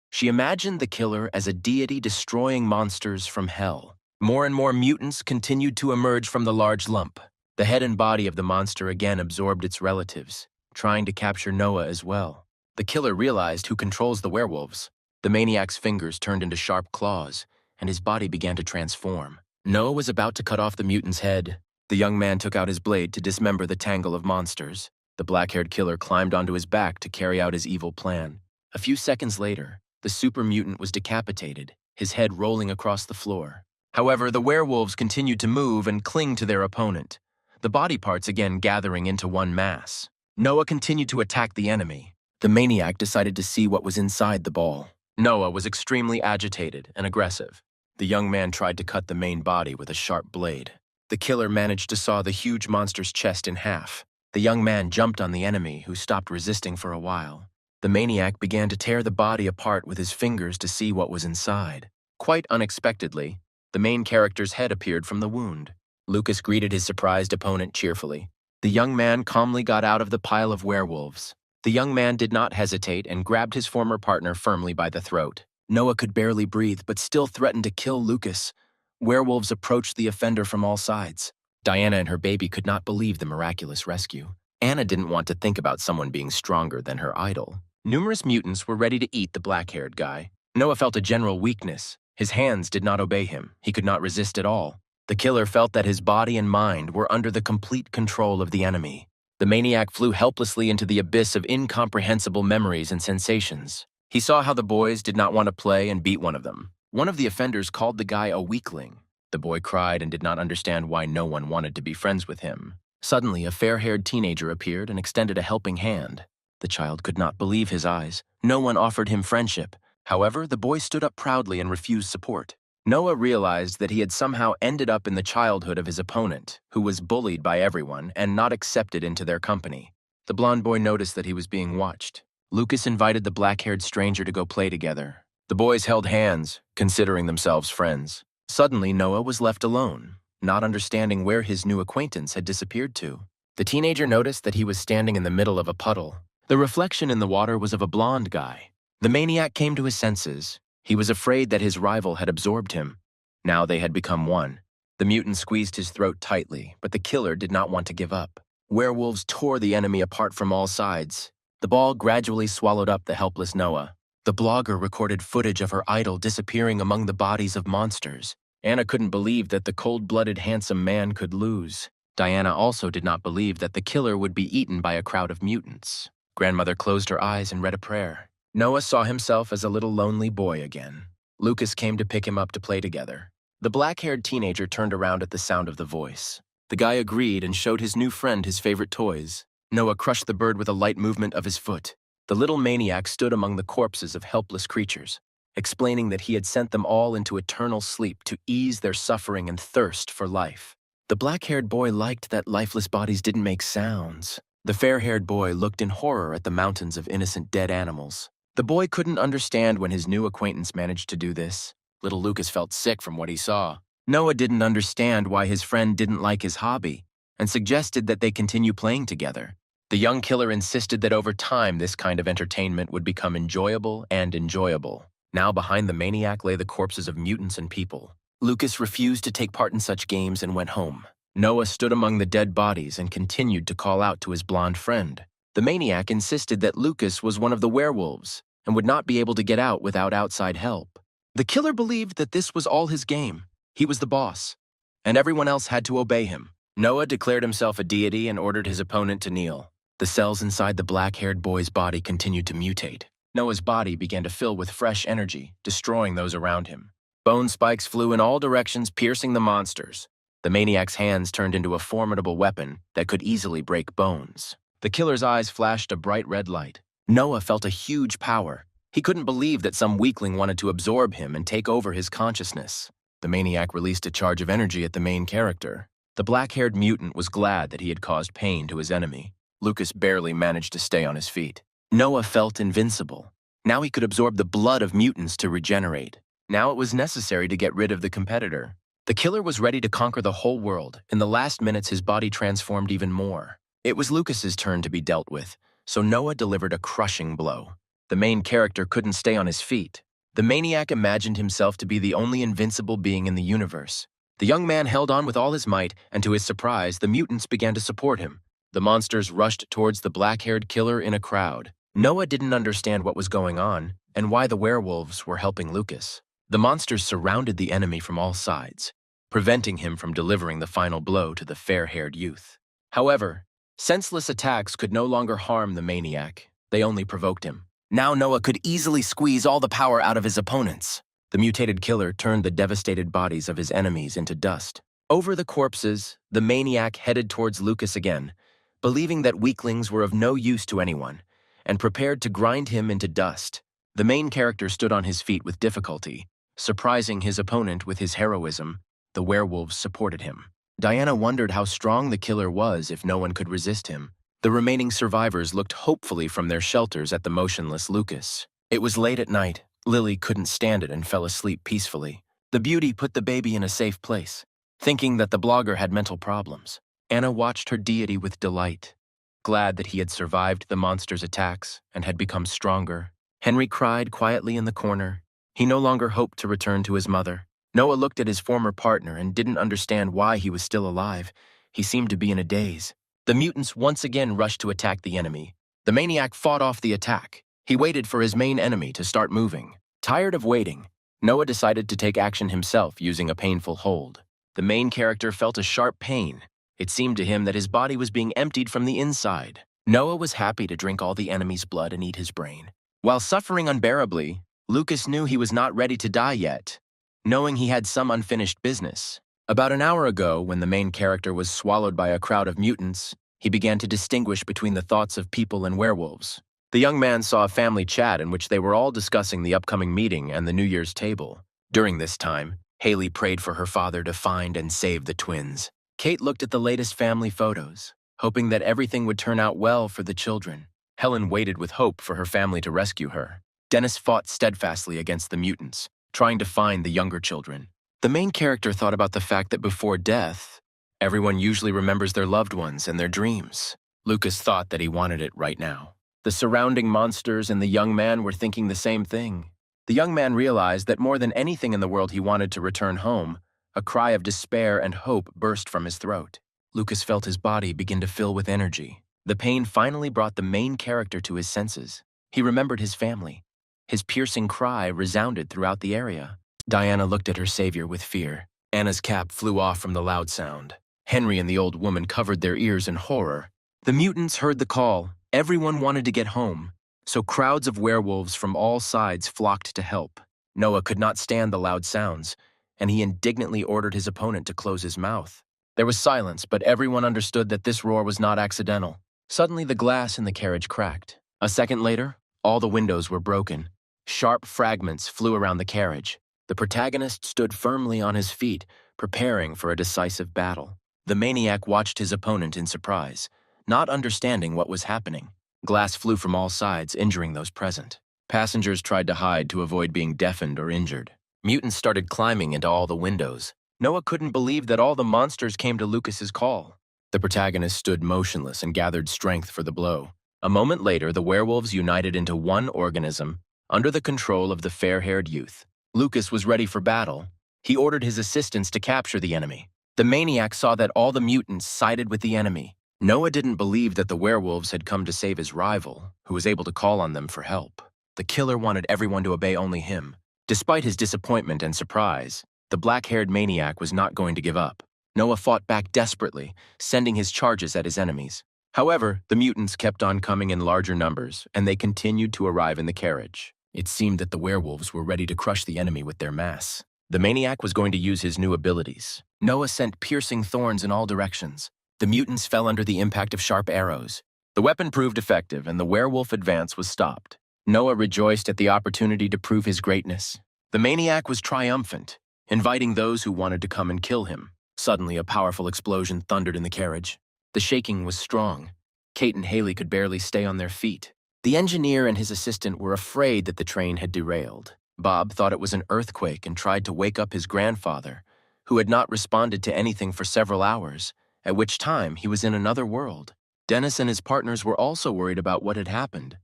She imagined the killer as a deity destroying monsters from hell. More and more mutants continued to emerge from the large lump. The head and body of the monster again absorbed its relatives, trying to capture Noah as well. The killer realized who controls the werewolves. The maniac's fingers turned into sharp claws, and his body began to transform. Noah was about to cut off the mutant's head. The young man took out his blade to dismember the tangle of monsters. The black-haired killer climbed onto his back to carry out his evil plan. A few seconds later, the super mutant was decapitated, his head rolling across the floor. However, the werewolves continued to move and cling to their opponent, the body parts again gathering into one mass. Noah continued to attack the enemy. The maniac decided to see what was inside the ball. Noah was extremely agitated and aggressive. The young man tried to cut the main body with a sharp blade. The killer managed to saw the huge monster's chest in half. The young man jumped on the enemy, who stopped resisting for a while. The maniac began to tear the body apart with his fingers to see what was inside. Quite unexpectedly, the main character's head appeared from the wound. Lucas greeted his surprised opponent cheerfully. The young man calmly got out of the pile of werewolves. The young man did not hesitate and grabbed his former partner firmly by the throat. Noah could barely breathe, but still threatened to kill Lucas. Werewolves approached the offender from all sides. Diana and her baby could not believe the miraculous rescue. Anna didn't want to think about someone being stronger than her idol. Numerous mutants were ready to eat the black-haired guy. Noah felt a general weakness. His hands did not obey him. He could not resist at all. The killer felt that his body and mind were under the complete control of the enemy. The maniac flew helplessly into the abyss of incomprehensible memories and sensations. He saw how the boys did not want to play and beat one of them. One of the offenders called the guy a weakling. The boy cried and did not understand why no one wanted to be friends with him. Suddenly, a fair-haired teenager appeared and extended a helping hand. The child could not believe his eyes. No one offered him friendship. However, the boy stood up proudly and refused support. Noah realized that he had somehow ended up in the childhood of his opponent, who was bullied by everyone and not accepted into their company. The blond boy noticed that he was being watched. Lucas invited the black-haired stranger to go play together. The boys held hands, considering themselves friends. Suddenly, Noah was left alone, not understanding where his new acquaintance had disappeared to. The teenager noticed that he was standing in the middle of a puddle. The reflection in the water was of a blond guy. The maniac came to his senses. He was afraid that his rival had absorbed him. Now they had become one. The mutant squeezed his throat tightly, but the killer did not want to give up. Werewolves tore the enemy apart from all sides. The ball gradually swallowed up the helpless Noah. The blogger recorded footage of her idol disappearing among the bodies of monsters. Anna couldn't believe that the cold-blooded, handsome man could lose. Diana also did not believe that the killer would be eaten by a crowd of mutants. Grandmother closed her eyes and read a prayer. Noah saw himself as a little lonely boy again. Lucas came to pick him up to play together. The black-haired teenager turned around at the sound of the voice. The guy agreed and showed his new friend his favorite toys. Noah crushed the bird with a light movement of his foot. The little maniac stood among the corpses of helpless creatures, explaining that he had sent them all into eternal sleep to ease their suffering and thirst for life. The black-haired boy liked that lifeless bodies didn't make sounds. The fair-haired boy looked in horror at the mountains of innocent dead animals. The boy couldn't understand when his new acquaintance managed to do this. Little Lucas felt sick from what he saw. Noah didn't understand why his friend didn't like his hobby and suggested that they continue playing together. The young killer insisted that over time this kind of entertainment would become enjoyable and enjoyable. Now behind the maniac lay the corpses of mutants and people. Lucas refused to take part in such games and went home. Noah stood among the dead bodies and continued to call out to his blonde friend. The maniac insisted that Lucas was one of the werewolves and would not be able to get out without outside help. The killer believed that this was all his game. He was the boss, and everyone else had to obey him. Noah declared himself a deity and ordered his opponent to kneel. The cells inside the black-haired boy's body continued to mutate. Noah's body began to fill with fresh energy, destroying those around him. Bone spikes flew in all directions, piercing the monsters. The maniac's hands turned into a formidable weapon that could easily break bones. The killer's eyes flashed a bright red light. Noah felt a huge power. He couldn't believe that some weakling wanted to absorb him and take over his consciousness. The maniac released a charge of energy at the main character. The black-haired mutant was glad that he had caused pain to his enemy. Lucas barely managed to stay on his feet. Noah felt invincible. Now he could absorb the blood of mutants to regenerate. Now it was necessary to get rid of the competitor. The killer was ready to conquer the whole world. In the last minutes, his body transformed even more. It was Lucas's turn to be dealt with, so Noah delivered a crushing blow. The main character couldn't stay on his feet. The maniac imagined himself to be the only invincible being in the universe. The young man held on with all his might, and to his surprise, the mutants began to support him. The monsters rushed towards the black-haired killer in a crowd. Noah didn't understand what was going on and why the werewolves were helping Lucas. The monsters surrounded the enemy from all sides, preventing him from delivering the final blow to the fair-haired youth. However, senseless attacks could no longer harm the maniac. They only provoked him. Now Noah could easily squeeze all the power out of his opponents. The mutated killer turned the devastated bodies of his enemies into dust. Over the corpses, the maniac headed towards Lucas again, believing that weaklings were of no use to anyone, and prepared to grind him into dust. The main character stood on his feet with difficulty, surprising his opponent with his heroism. The werewolves supported him. Diana wondered how strong the killer was if no one could resist him. The remaining survivors looked hopefully from their shelters at the motionless Lucas. It was late at night. Lily couldn't stand it and fell asleep peacefully. The beauty put the baby in a safe place, thinking that the blogger had mental problems. Anna watched her deity with delight, glad that he had survived the monster's attacks and had become stronger. Henry cried quietly in the corner. He no longer hoped to return to his mother. Noah looked at his former partner and didn't understand why he was still alive. He seemed to be in a daze. The mutants once again rushed to attack the enemy. The maniac fought off the attack. He waited for his main enemy to start moving. Tired of waiting, Noah decided to take action himself using a painful hold. The main character felt a sharp pain. It seemed to him that his body was being emptied from the inside. Noah was happy to drink all the enemy's blood and eat his brain. While suffering unbearably, Lucas knew he was not ready to die yet, knowing he had some unfinished business. About an hour ago, when the main character was swallowed by a crowd of mutants, he began to distinguish between the thoughts of people and werewolves. The young man saw a family chat in which they were all discussing the upcoming meeting and the New Year's table. During this time, Haley prayed for her father to find and save the twins. Kate looked at the latest family photos, hoping that everything would turn out well for the children. Helen waited with hope for her family to rescue her. Dennis fought steadfastly against the mutants, trying to find the younger children. The main character thought about the fact that before death, everyone usually remembers their loved ones and their dreams. Lucas thought that he wanted it right now. The surrounding monsters and the young man were thinking the same thing. The young man realized that more than anything in the world he wanted to return home. A cry of despair and hope burst from his throat. Lucas felt his body begin to fill with energy. The pain finally brought the main character to his senses. He remembered his family. His piercing cry resounded throughout the area. Diana looked at her savior with fear. Anna's cap flew off from the loud sound. Henry and the old woman covered their ears in horror. The mutants heard the call. Everyone wanted to get home, so crowds of werewolves from all sides flocked to help. Noah could not stand the loud sounds, and he indignantly ordered his opponent to close his mouth. There was silence, but everyone understood that this roar was not accidental. Suddenly, the glass in the carriage cracked. A second later, all the windows were broken. Sharp fragments flew around the carriage. The protagonist stood firmly on his feet, preparing for a decisive battle. The maniac watched his opponent in surprise, not understanding what was happening. Glass flew from all sides, injuring those present. Passengers tried to hide to avoid being deafened or injured. Mutants started climbing into all the windows. Noah couldn't believe that all the monsters came to Lucas's call. The protagonist stood motionless and gathered strength for the blow. A moment later, the werewolves united into one organism under the control of the fair-haired youth. Lucas was ready for battle. He ordered his assistants to capture the enemy. The maniac saw that all the mutants sided with the enemy. Noah didn't believe that the werewolves had come to save his rival, who was able to call on them for help. The killer wanted everyone to obey only him. Despite his disappointment and surprise, the black-haired maniac was not going to give up. Noah fought back desperately, sending his charges at his enemies. However, the mutants kept on coming in larger numbers, and they continued to arrive in the carriage. It seemed that the werewolves were ready to crush the enemy with their mass. The maniac was going to use his new abilities. Noah sent piercing thorns in all directions. The mutants fell under the impact of sharp arrows. The The weapon proved effective, and the werewolf advance was stopped. Noah rejoiced at the opportunity to prove his greatness. The maniac was triumphant, inviting those who wanted to come and kill him. Suddenly, a powerful explosion thundered in the carriage. The shaking was strong. Kate and Haley could barely stay on their feet. The engineer and his assistant were afraid that the train had derailed. Bob thought it was an earthquake and tried to wake up his grandfather, who had not responded to anything for several hours, at which time he was in another world. Dennis and his partners were also worried about what had happened,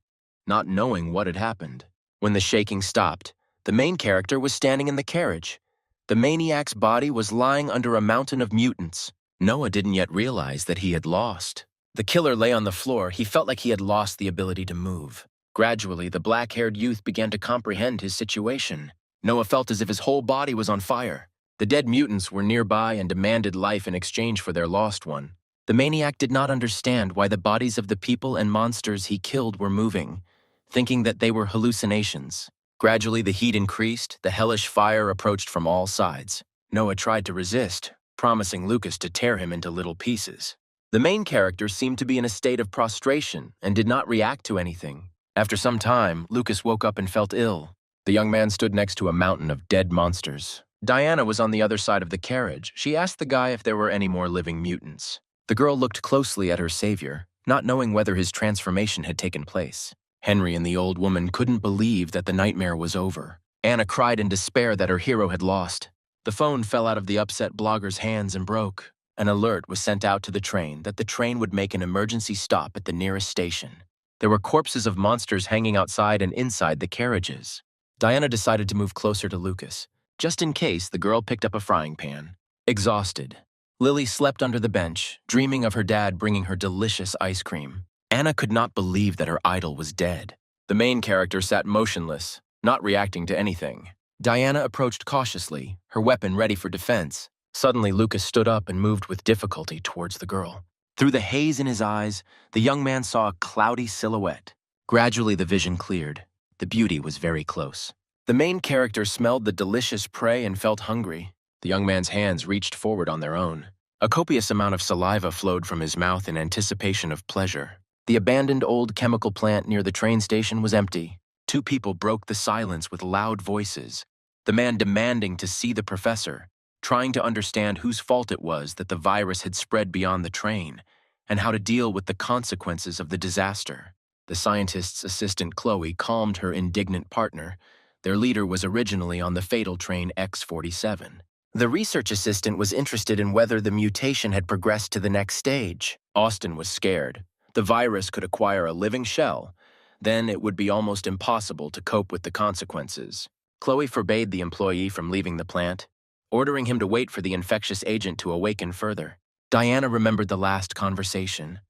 not knowing what had happened. When the shaking stopped, the main character was standing in the carriage. The maniac's body was lying under a mountain of mutants. Noah didn't yet realize that he had lost. The killer lay on the floor. He felt like he had lost the ability to move. Gradually, the black-haired youth began to comprehend his situation. Noah felt as if his whole body was on fire. The dead mutants were nearby and demanded life in exchange for their lost one. The maniac did not understand why the bodies of the people and monsters he killed were moving, thinking that they were hallucinations. Gradually, the heat increased. The hellish fire approached from all sides. Noah tried to resist, promising Lucas to tear him into little pieces. The main character seemed to be in a state of prostration and did not react to anything. After some time, Lucas woke up and felt ill. The young man stood next to a mountain of dead monsters. Diana was on the other side of the carriage. She asked the guy if there were any more living mutants. The girl looked closely at her savior, not knowing whether his transformation had taken place. Henry and the old woman couldn't believe that the nightmare was over. Anna cried in despair that her hero had lost. The phone fell out of the upset blogger's hands and broke. An alert was sent out to the train that the train would make an emergency stop at the nearest station. There were corpses of monsters hanging outside and inside the carriages. Diana decided to move closer to Lucas. Just in case, the girl picked up a frying pan. Exhausted, Lily slept under the bench, dreaming of her dad bringing her delicious ice cream. Anna could not believe that her idol was dead. The main character sat motionless, not reacting to anything. Diana approached cautiously, her weapon ready for defense. Suddenly, Lucas stood up and moved with difficulty towards the girl. Through the haze in his eyes, the young man saw a cloudy silhouette. Gradually, the vision cleared. The beauty was very close. The main character smelled the delicious prey and felt hungry. The young man's hands reached forward on their own. A copious amount of saliva flowed from his mouth in anticipation of pleasure. The abandoned old chemical plant near the train station was empty. Two people broke the silence with loud voices. The man demanding to see the professor, trying to understand whose fault it was that the virus had spread beyond the train, and how to deal with the consequences of the disaster. The scientist's assistant Chloe calmed her indignant partner. Their leader was originally on the fatal train X-47. The research assistant was interested in whether the mutation had progressed to the next stage. Austin was scared. The virus could acquire a living shell. Then it would be almost impossible to cope with the consequences. Chloe forbade the employee from leaving the plant, ordering him to wait for the infectious agent to awaken further. Diana remembered the last conversation.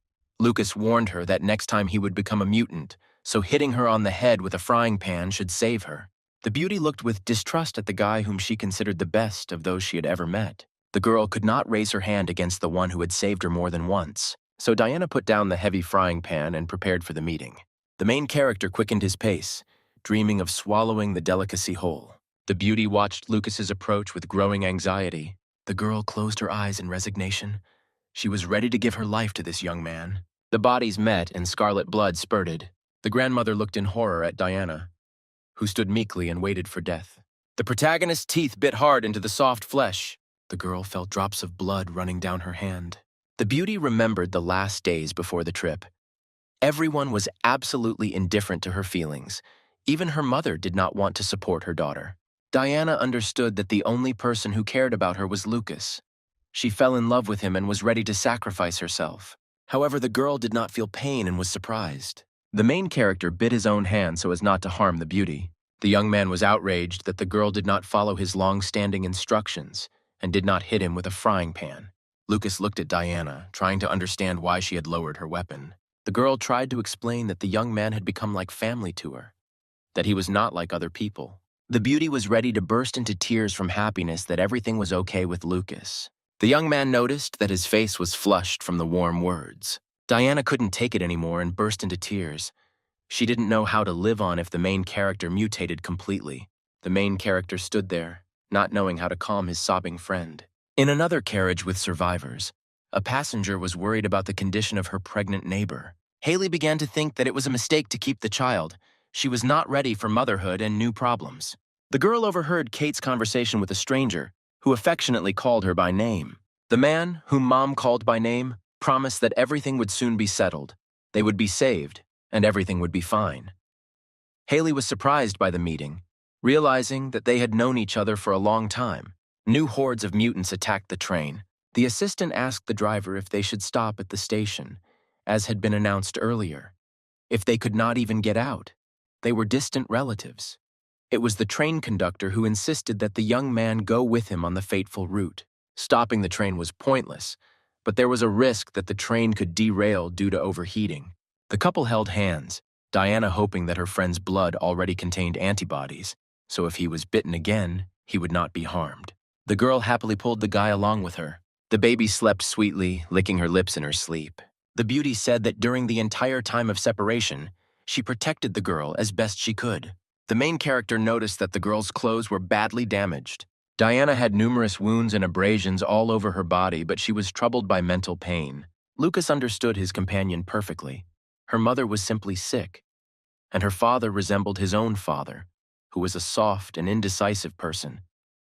Lucas warned her that next time he would become a mutant, so hitting her on the head with a frying pan should save her. The beauty looked with distrust at the guy whom she considered the best of those she had ever met. The girl could not raise her hand against the one who had saved her more than once, so Diana put down the heavy frying pan and prepared for the meeting. The main character quickened his pace, dreaming of swallowing the delicacy whole. The beauty watched Lucas's approach with growing anxiety. The girl closed her eyes in resignation. She was ready to give her life to this young man. The bodies met and scarlet blood spurted. The grandmother looked in horror at Diana, who stood meekly and waited for death. The protagonist's teeth bit hard into the soft flesh. The girl felt drops of blood running down her hand. The beauty remembered the last days before the trip. Everyone was absolutely indifferent to her feelings. Even her mother did not want to support her daughter. Diana understood that the only person who cared about her was Lucas. She fell in love with him and was ready to sacrifice herself. However, the girl did not feel pain and was surprised. The main character bit his own hand so as not to harm the beauty. The young man was outraged that the girl did not follow his long-standing instructions and did not hit him with a frying pan. Lucas looked at Diana, trying to understand why she had lowered her weapon. The girl tried to explain that the young man had become like family to her, that he was not like other people. The beauty was ready to burst into tears from happiness that everything was okay with Lucas. The young man noticed that his face was flushed from the warm words. Diana couldn't take it anymore and burst into tears. She didn't know how to live on if the main character mutated completely. The main character stood there, not knowing how to calm his sobbing friend. In another carriage with survivors, a passenger was worried about the condition of her pregnant neighbor. Haley began to think that it was a mistake to keep the child. She was not ready for motherhood and new problems. The girl overheard Kate's conversation with a stranger, who affectionately called her by name. The man, whom Mom called by name, promised that everything would soon be settled. They would be saved, and everything would be fine. Haley was surprised by the meeting, realizing that they had known each other for a long time. New hordes of mutants attacked the train. The assistant asked the driver if they should stop at the station, as had been announced earlier. If they could not even get out, they were distant relatives. It was the train conductor who insisted that the young man go with him on the fateful route. Stopping the train was pointless, but there was a risk that the train could derail due to overheating. The couple held hands, Diana hoping that her friend's blood already contained antibodies, so if he was bitten again, he would not be harmed. The girl happily pulled the guy along with her. The baby slept sweetly, licking her lips in her sleep. The beauty said that during the entire time of separation, she protected the girl as best she could. The main character noticed that the girl's clothes were badly damaged. Diana had numerous wounds and abrasions all over her body, but she was troubled by mental pain. Lucas understood his companion perfectly. Her mother was simply sick, and her father resembled his own father, who was a soft and indecisive person,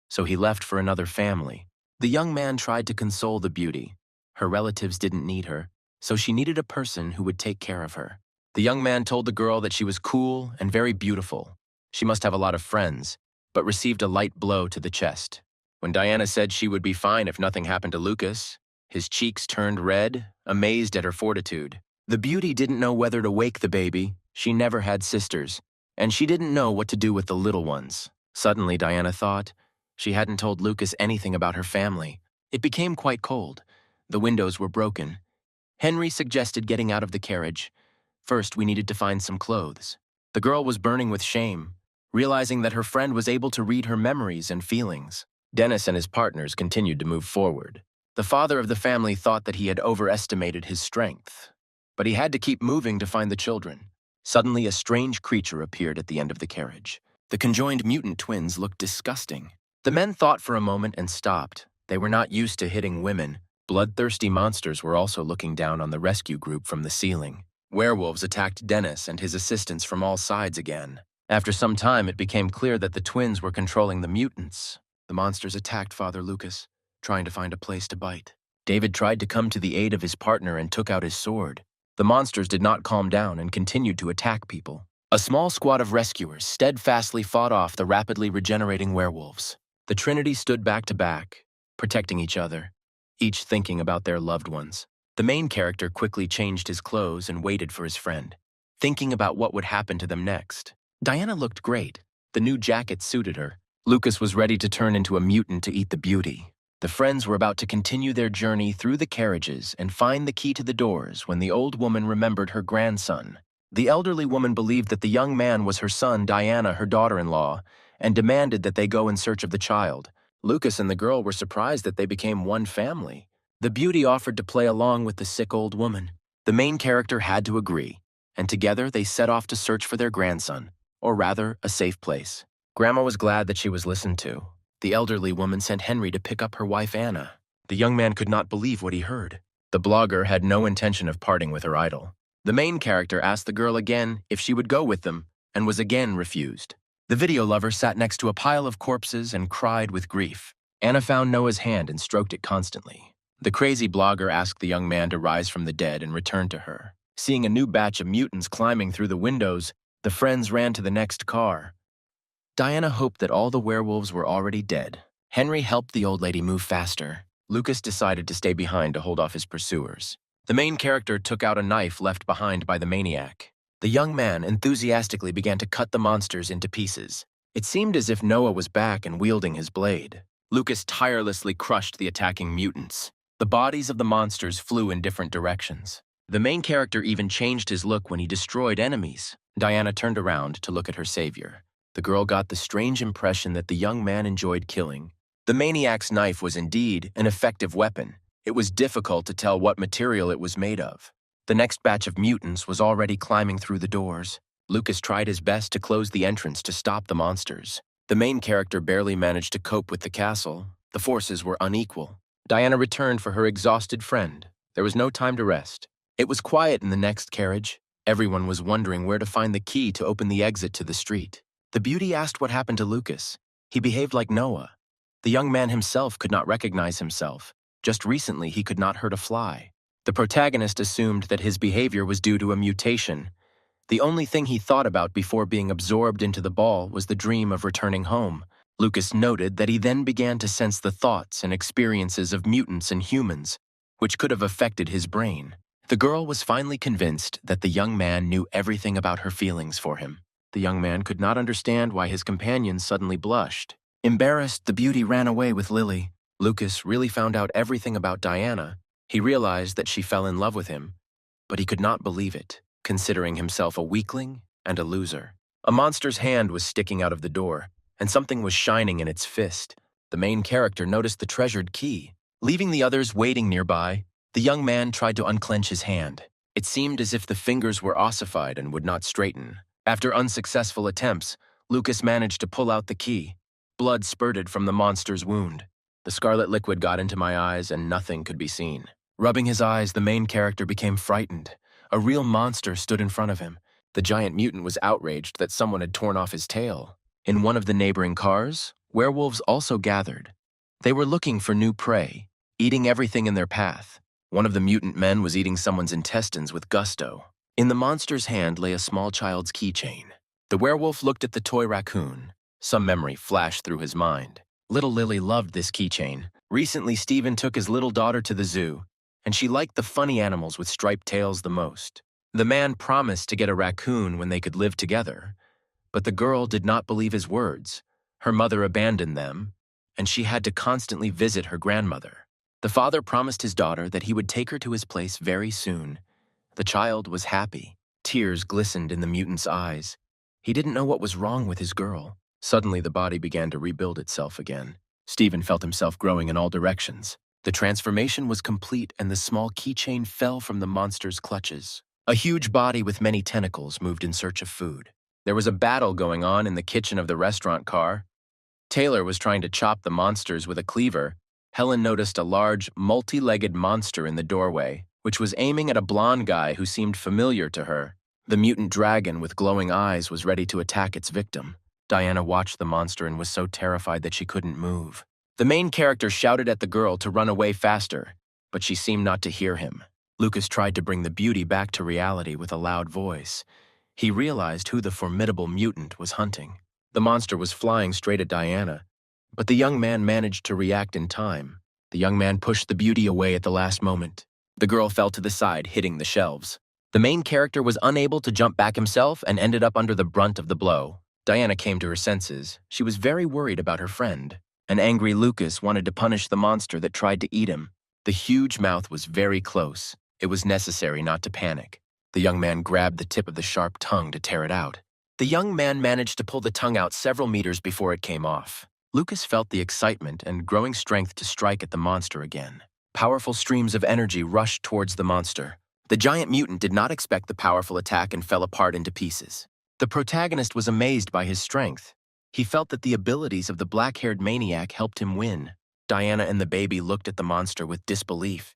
so he left for another family. The young man tried to console the beauty. Her relatives didn't need her, so she needed a person who would take care of her. The young man told the girl that she was cool and very beautiful. She must have a lot of friends, but received a light blow to the chest. When Diana said she would be fine if nothing happened to Lucas, his cheeks turned red, amazed at her fortitude. The beauty didn't know whether to wake the baby. She never had sisters, and she didn't know what to do with the little ones. Suddenly, Diana thought, she hadn't told Lucas anything about her family. It became quite cold. The windows were broken. Henry suggested getting out of the carriage. First, we needed to find some clothes. The girl was burning with shame, realizing that her friend was able to read her memories and feelings. Dennis and his partners continued to move forward. The father of the family thought that he had overestimated his strength, but he had to keep moving to find the children. Suddenly, a strange creature appeared at the end of the carriage. The conjoined mutant twins looked disgusting. The men thought for a moment and stopped. They were not used to hitting women. Bloodthirsty monsters were also looking down on the rescue group from the ceiling. Werewolves attacked Dennis and his assistants from all sides again. After some time, it became clear that the twins were controlling the mutants. The monsters attacked Father Lucas, trying to find a place to bite. David tried to come to the aid of his partner and took out his sword. The monsters did not calm down and continued to attack people. A small squad of rescuers steadfastly fought off the rapidly regenerating werewolves. The Trinity stood back to back, protecting each other, each thinking about their loved ones. The main character quickly changed his clothes and waited for his friend, thinking about what would happen to them next. Diana looked great. The new jacket suited her. Lucas was ready to turn into a mutant to eat the beauty. The friends were about to continue their journey through the carriages and find the key to the doors when the old woman remembered her grandson. The elderly woman believed that the young man was her son, Diana, her daughter-in-law, and demanded that they go in search of the child. Lucas and the girl were surprised that they became one family. The beauty offered to play along with the sick old woman. The main character had to agree, and together they set off to search for their grandson, or rather, a safe place. Grandma was glad that she was listened to. The elderly woman sent Henry to pick up her wife Anna. The young man could not believe what he heard. The blogger had no intention of parting with her idol. The main character asked the girl again if she would go with them, and was again refused. The video lover sat next to a pile of corpses and cried with grief. Anna found Noah's hand and stroked it constantly. The crazy blogger asked the young man to rise from the dead and return to her. Seeing a new batch of mutants climbing through the windows, the friends ran to the next car. Diana hoped that all the werewolves were already dead. Henry helped the old lady move faster. Lucas decided to stay behind to hold off his pursuers. The main character took out a knife left behind by the maniac. The young man enthusiastically began to cut the monsters into pieces. It seemed as if Noah was back and wielding his blade. Lucas tirelessly crushed the attacking mutants. The bodies of the monsters flew in different directions. The main character even changed his look when he destroyed enemies. Diana turned around to look at her savior. The girl got the strange impression that the young man enjoyed killing. The maniac's knife was indeed an effective weapon. It was difficult to tell what material it was made of. The next batch of mutants was already climbing through the doors. Lucas tried his best to close the entrance to stop the monsters. The main character barely managed to cope with the castle. The forces were unequal. Diana returned for her exhausted friend. There was no time to rest. It was quiet in the next carriage. Everyone was wondering where to find the key to open the exit to the street. The beauty asked what happened to Lucas. He behaved like Noah. The young man himself could not recognize himself. Just recently, he could not hurt a fly. The protagonist assumed that his behavior was due to a mutation. The only thing he thought about before being absorbed into the ball was the dream of returning home. Lucas noted that he then began to sense the thoughts and experiences of mutants and humans, which could have affected his brain. The girl was finally convinced that the young man knew everything about her feelings for him. The young man could not understand why his companion suddenly blushed. Embarrassed, the beauty ran away with Lily. Lucas really found out everything about Diana. He realized that she fell in love with him, but he could not believe it, considering himself a weakling and a loser. A monster's hand was sticking out of the door, and something was shining in its fist. The main character noticed the treasured key. Leaving the others waiting nearby, the young man tried to unclench his hand. It seemed as if the fingers were ossified and would not straighten. After unsuccessful attempts, Lucas managed to pull out the key. Blood spurted from the monster's wound. The scarlet liquid got into my eyes and nothing could be seen. Rubbing his eyes, the main character became frightened. A real monster stood in front of him. The giant mutant was outraged that someone had torn off his tail. In one of the neighboring cars, werewolves also gathered. They were looking for new prey, eating everything in their path. One of the mutant men was eating someone's intestines with gusto. In the monster's hand lay a small child's keychain. The werewolf looked at the toy raccoon. Some memory flashed through his mind. Little Lily loved this keychain. Recently, Stephen took his little daughter to the zoo, and she liked the funny animals with striped tails the most. The man promised to get a raccoon when they could live together, but the girl did not believe his words. Her mother abandoned them, and she had to constantly visit her grandmother. The father promised his daughter that he would take her to his place very soon. The child was happy. Tears glistened in the mutant's eyes. He didn't know what was wrong with his girl. Suddenly, the body began to rebuild itself again. Stephen felt himself growing in all directions. The transformation was complete, and the small keychain fell from the monster's clutches. A huge body with many tentacles moved in search of food. There was a battle going on in the kitchen of the restaurant car. Taylor was trying to chop the monsters with a cleaver. Helen noticed a large, multi-legged monster in the doorway, which was aiming at a blonde guy who seemed familiar to her. The mutant dragon with glowing eyes was ready to attack its victim. Diana watched the monster and was so terrified that she couldn't move. The main character shouted at the girl to run away faster, but she seemed not to hear him. Lucas tried to bring the beauty back to reality with a loud voice. He realized who the formidable mutant was hunting. The monster was flying straight at Diana, but the young man managed to react in time. The young man pushed the beauty away at the last moment. The girl fell to the side, hitting the shelves. The main character was unable to jump back himself and ended up under the brunt of the blow. Diana came to her senses. She was very worried about her friend. An angry Lucas wanted to punish the monster that tried to eat him. The huge mouth was very close. It was necessary not to panic. The young man grabbed the tip of the sharp tongue to tear it out. The young man managed to pull the tongue out several meters before it came off. Lucas felt the excitement and growing strength to strike at the monster again. Powerful streams of energy rushed towards the monster. The giant mutant did not expect the powerful attack and fell apart into pieces. The protagonist was amazed by his strength. He felt that the abilities of the black-haired maniac helped him win. Diana and the baby looked at the monster with disbelief.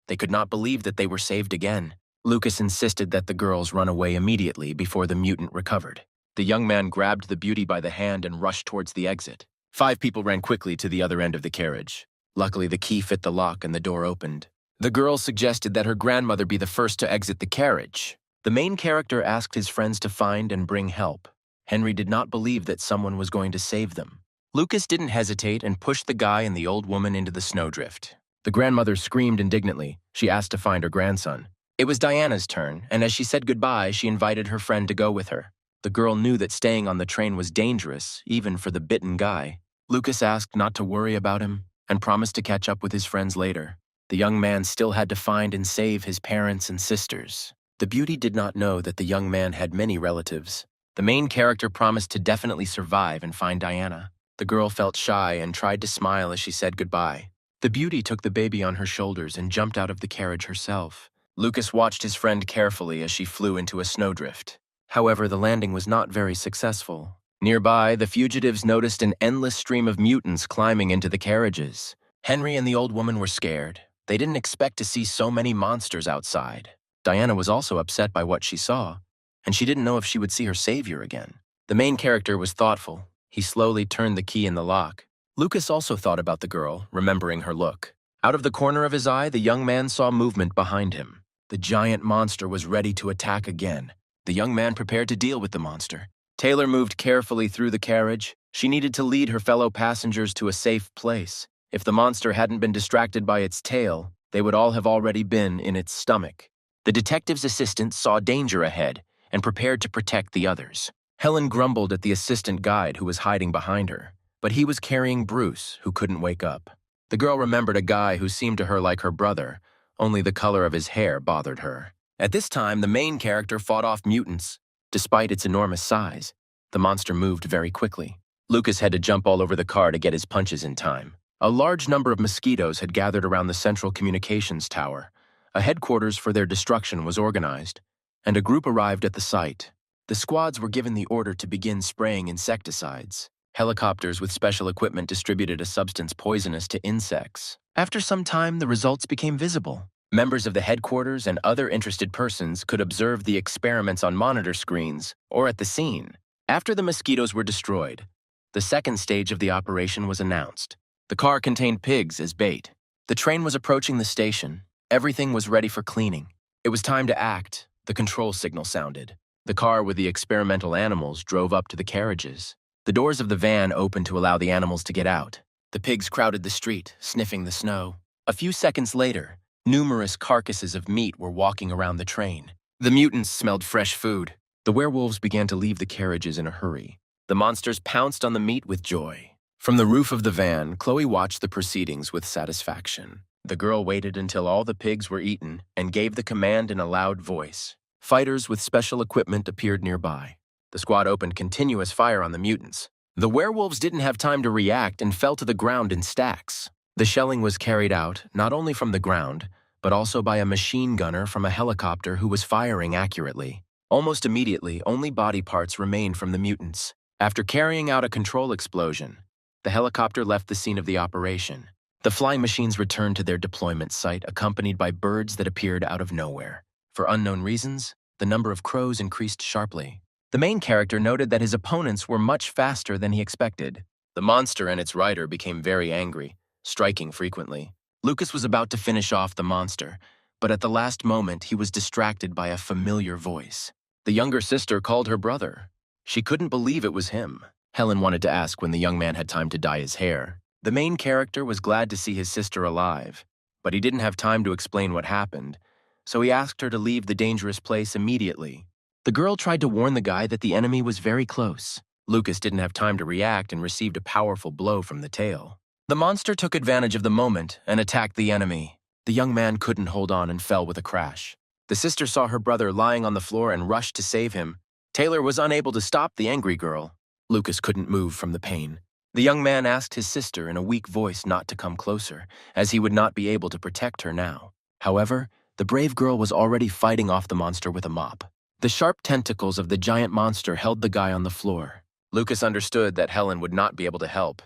They could not believe that they were saved again. Lucas insisted that the girls run away immediately before the mutant recovered. The young man grabbed the beauty by the hand and rushed towards the exit. 5 people ran quickly to the other end of the carriage. Luckily, the key fit the lock and the door opened. The girl suggested that her grandmother be the first to exit the carriage. The main character asked his friends to find and bring help. Henry did not believe that someone was going to save them. Lucas didn't hesitate and pushed the guy and the old woman into the snowdrift. The grandmother screamed indignantly. She asked to find her grandson. It was Diana's turn, and as she said goodbye, she invited her friend to go with her. The girl knew that staying on the train was dangerous, even for the bitten guy. Lucas asked not to worry about him and promised to catch up with his friends later. The young man still had to find and save his parents and sisters. The beauty did not know that the young man had many relatives. The main character promised to definitely survive and find Diana. The girl felt shy and tried to smile as she said goodbye. The beauty took the baby on her shoulders and jumped out of the carriage herself. Lucas watched his friend carefully as she flew into a snowdrift. However, the landing was not very successful. Nearby, the fugitives noticed an endless stream of mutants climbing into the carriages. Henry and the old woman were scared. They didn't expect to see so many monsters outside. Diana was also upset by what she saw, and she didn't know if she would see her savior again. The main character was thoughtful. He slowly turned the key in the lock. Lucas also thought about the girl, remembering her look. Out of the corner of his eye, the young man saw movement behind him. The giant monster was ready to attack again. The young man prepared to deal with the monster. Taylor moved carefully through the carriage. She needed to lead her fellow passengers to a safe place. If the monster hadn't been distracted by its tail, they would all have already been in its stomach. The detective's assistant saw danger ahead and prepared to protect the others. Helen grumbled at the assistant guide who was hiding behind her, but he was carrying Bruce, who couldn't wake up. The girl remembered a guy who seemed to her like her brother, only the color of his hair bothered her. At this time, the main character fought off mutants. Despite its enormous size, the monster moved very quickly. Lucas had to jump all over the car to get his punches in time. A large number of mosquitoes had gathered around the central communications tower. A headquarters for their destruction was organized, and a group arrived at the site. The squads were given the order to begin spraying insecticides. Helicopters with special equipment distributed a substance poisonous to insects. After some time, the results became visible. Members of the headquarters and other interested persons could observe the experiments on monitor screens or at the scene. After the mosquitoes were destroyed, the second stage of the operation was announced. The car contained pigs as bait. The train was approaching the station. Everything was ready for cleaning. It was time to act. The control signal sounded. The car with the experimental animals drove up to the carriages. The doors of the van opened to allow the animals to get out. The pigs crowded the street, sniffing the snow. A few seconds later, numerous carcasses of meat were walking around the train. The mutants smelled fresh food. The werewolves began to leave the carriages in a hurry. The monsters pounced on the meat with joy. From the roof of the van, Chloe watched the proceedings with satisfaction. The girl waited until all the pigs were eaten and gave the command in a loud voice. Fighters with special equipment appeared nearby. The squad opened continuous fire on the mutants. The werewolves didn't have time to react and fell to the ground in stacks. The shelling was carried out not only from the ground, but also by a machine gunner from a helicopter who was firing accurately. Almost immediately, only body parts remained from the mutants. After carrying out a control explosion, the helicopter left the scene of the operation. The flying machines returned to their deployment site, accompanied by birds that appeared out of nowhere. For unknown reasons, the number of crows increased sharply. The main character noted that his opponents were much faster than he expected. The monster and its rider became very angry, striking frequently. Lucas was about to finish off the monster, but at the last moment he was distracted by a familiar voice. The younger sister called her brother. She couldn't believe it was him. Helen wanted to ask when the young man had time to dye his hair. The main character was glad to see his sister alive, but he didn't have time to explain what happened, so he asked her to leave the dangerous place immediately. The girl tried to warn the guy that the enemy was very close. Lucas didn't have time to react and received a powerful blow from the tail. The monster took advantage of the moment and attacked the enemy. The young man couldn't hold on and fell with a crash. The sister saw her brother lying on the floor and rushed to save him. Taylor was unable to stop the angry girl. Lucas couldn't move from the pain. The young man asked his sister in a weak voice not to come closer, as he would not be able to protect her now. However, the brave girl was already fighting off the monster with a mop. The sharp tentacles of the giant monster held the guy on the floor. Lucas understood that Helen would not be able to help.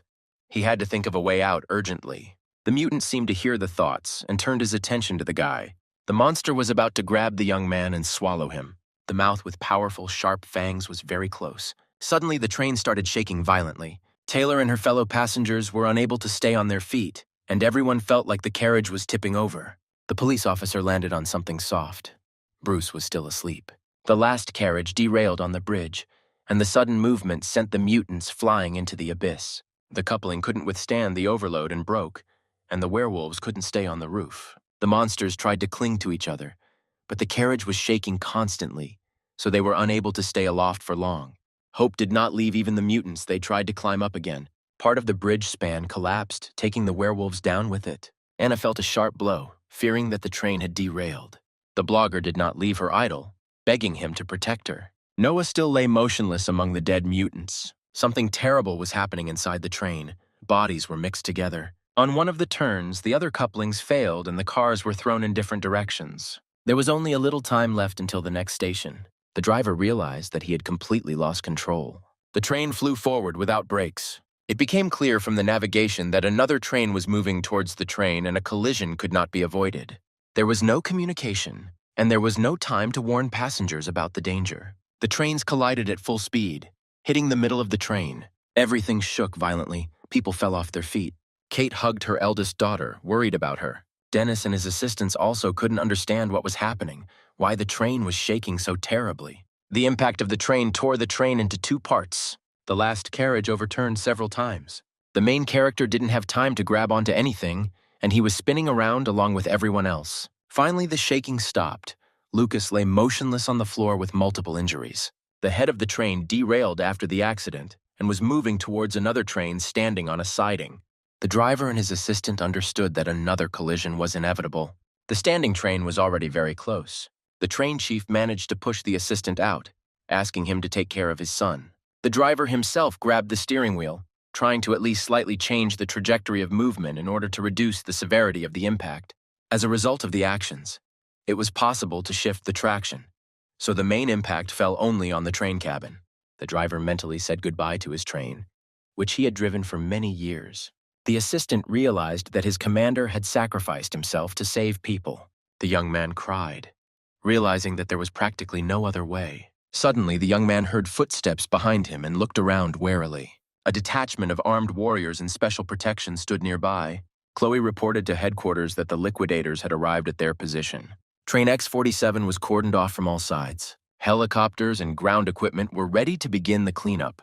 He had to think of a way out urgently. The mutant seemed to hear the thoughts and turned his attention to the guy. The monster was about to grab the young man and swallow him. The mouth with powerful, sharp fangs was very close. Suddenly, the train started shaking violently. Taylor and her fellow passengers were unable to stay on their feet, and everyone felt like the carriage was tipping over. The police officer landed on something soft. Bruce was still asleep. The last carriage derailed on the bridge, and the sudden movement sent the mutants flying into the abyss. The coupling couldn't withstand the overload and broke, and the werewolves couldn't stay on the roof. The monsters tried to cling to each other, but the carriage was shaking constantly, so they were unable to stay aloft for long. Hope did not leave even the mutants. They tried to climb up again. Part of the bridge span collapsed, taking the werewolves down with it. Anna felt a sharp blow, fearing that the train had derailed. The blogger did not leave her idle, begging him to protect her. Noah still lay motionless among the dead mutants. Something terrible was happening inside the train. Bodies were mixed together. On one of the turns, the other couplings failed and the cars were thrown in different directions. There was only a little time left until the next station. The driver realized that he had completely lost control. The train flew forward without brakes. It became clear from the navigation that another train was moving towards the train and a collision could not be avoided. There was no communication, and there was no time to warn passengers about the danger. The trains collided at full speed, hitting the middle of the train. Everything shook violently. People fell off their feet. Kate hugged her eldest daughter, worried about her. Dennis and his assistants also couldn't understand what was happening, why the train was shaking so terribly. The impact of the train tore the train into two parts. The last carriage overturned several times. The main character didn't have time to grab onto anything, and he was spinning around along with everyone else. Finally, the shaking stopped. Lucas lay motionless on the floor with multiple injuries. The head of the train derailed after the accident and was moving towards another train standing on a siding. The driver and his assistant understood that another collision was inevitable. The standing train was already very close. The train chief managed to push the assistant out, asking him to take care of his son. The driver himself grabbed the steering wheel, trying to at least slightly change the trajectory of movement in order to reduce the severity of the impact. As a result of the actions, it was possible to shift the traction, so the main impact fell only on the train cabin. The driver mentally said goodbye to his train, which he had driven for many years. The assistant realized that his commander had sacrificed himself to save people. The young man cried, realizing that there was practically no other way. Suddenly, the young man heard footsteps behind him and looked around warily. A detachment of armed warriors in special protection stood nearby. Chloe reported to headquarters that the liquidators had arrived at their position. Train X-47 was cordoned off from all sides. Helicopters and ground equipment were ready to begin the cleanup.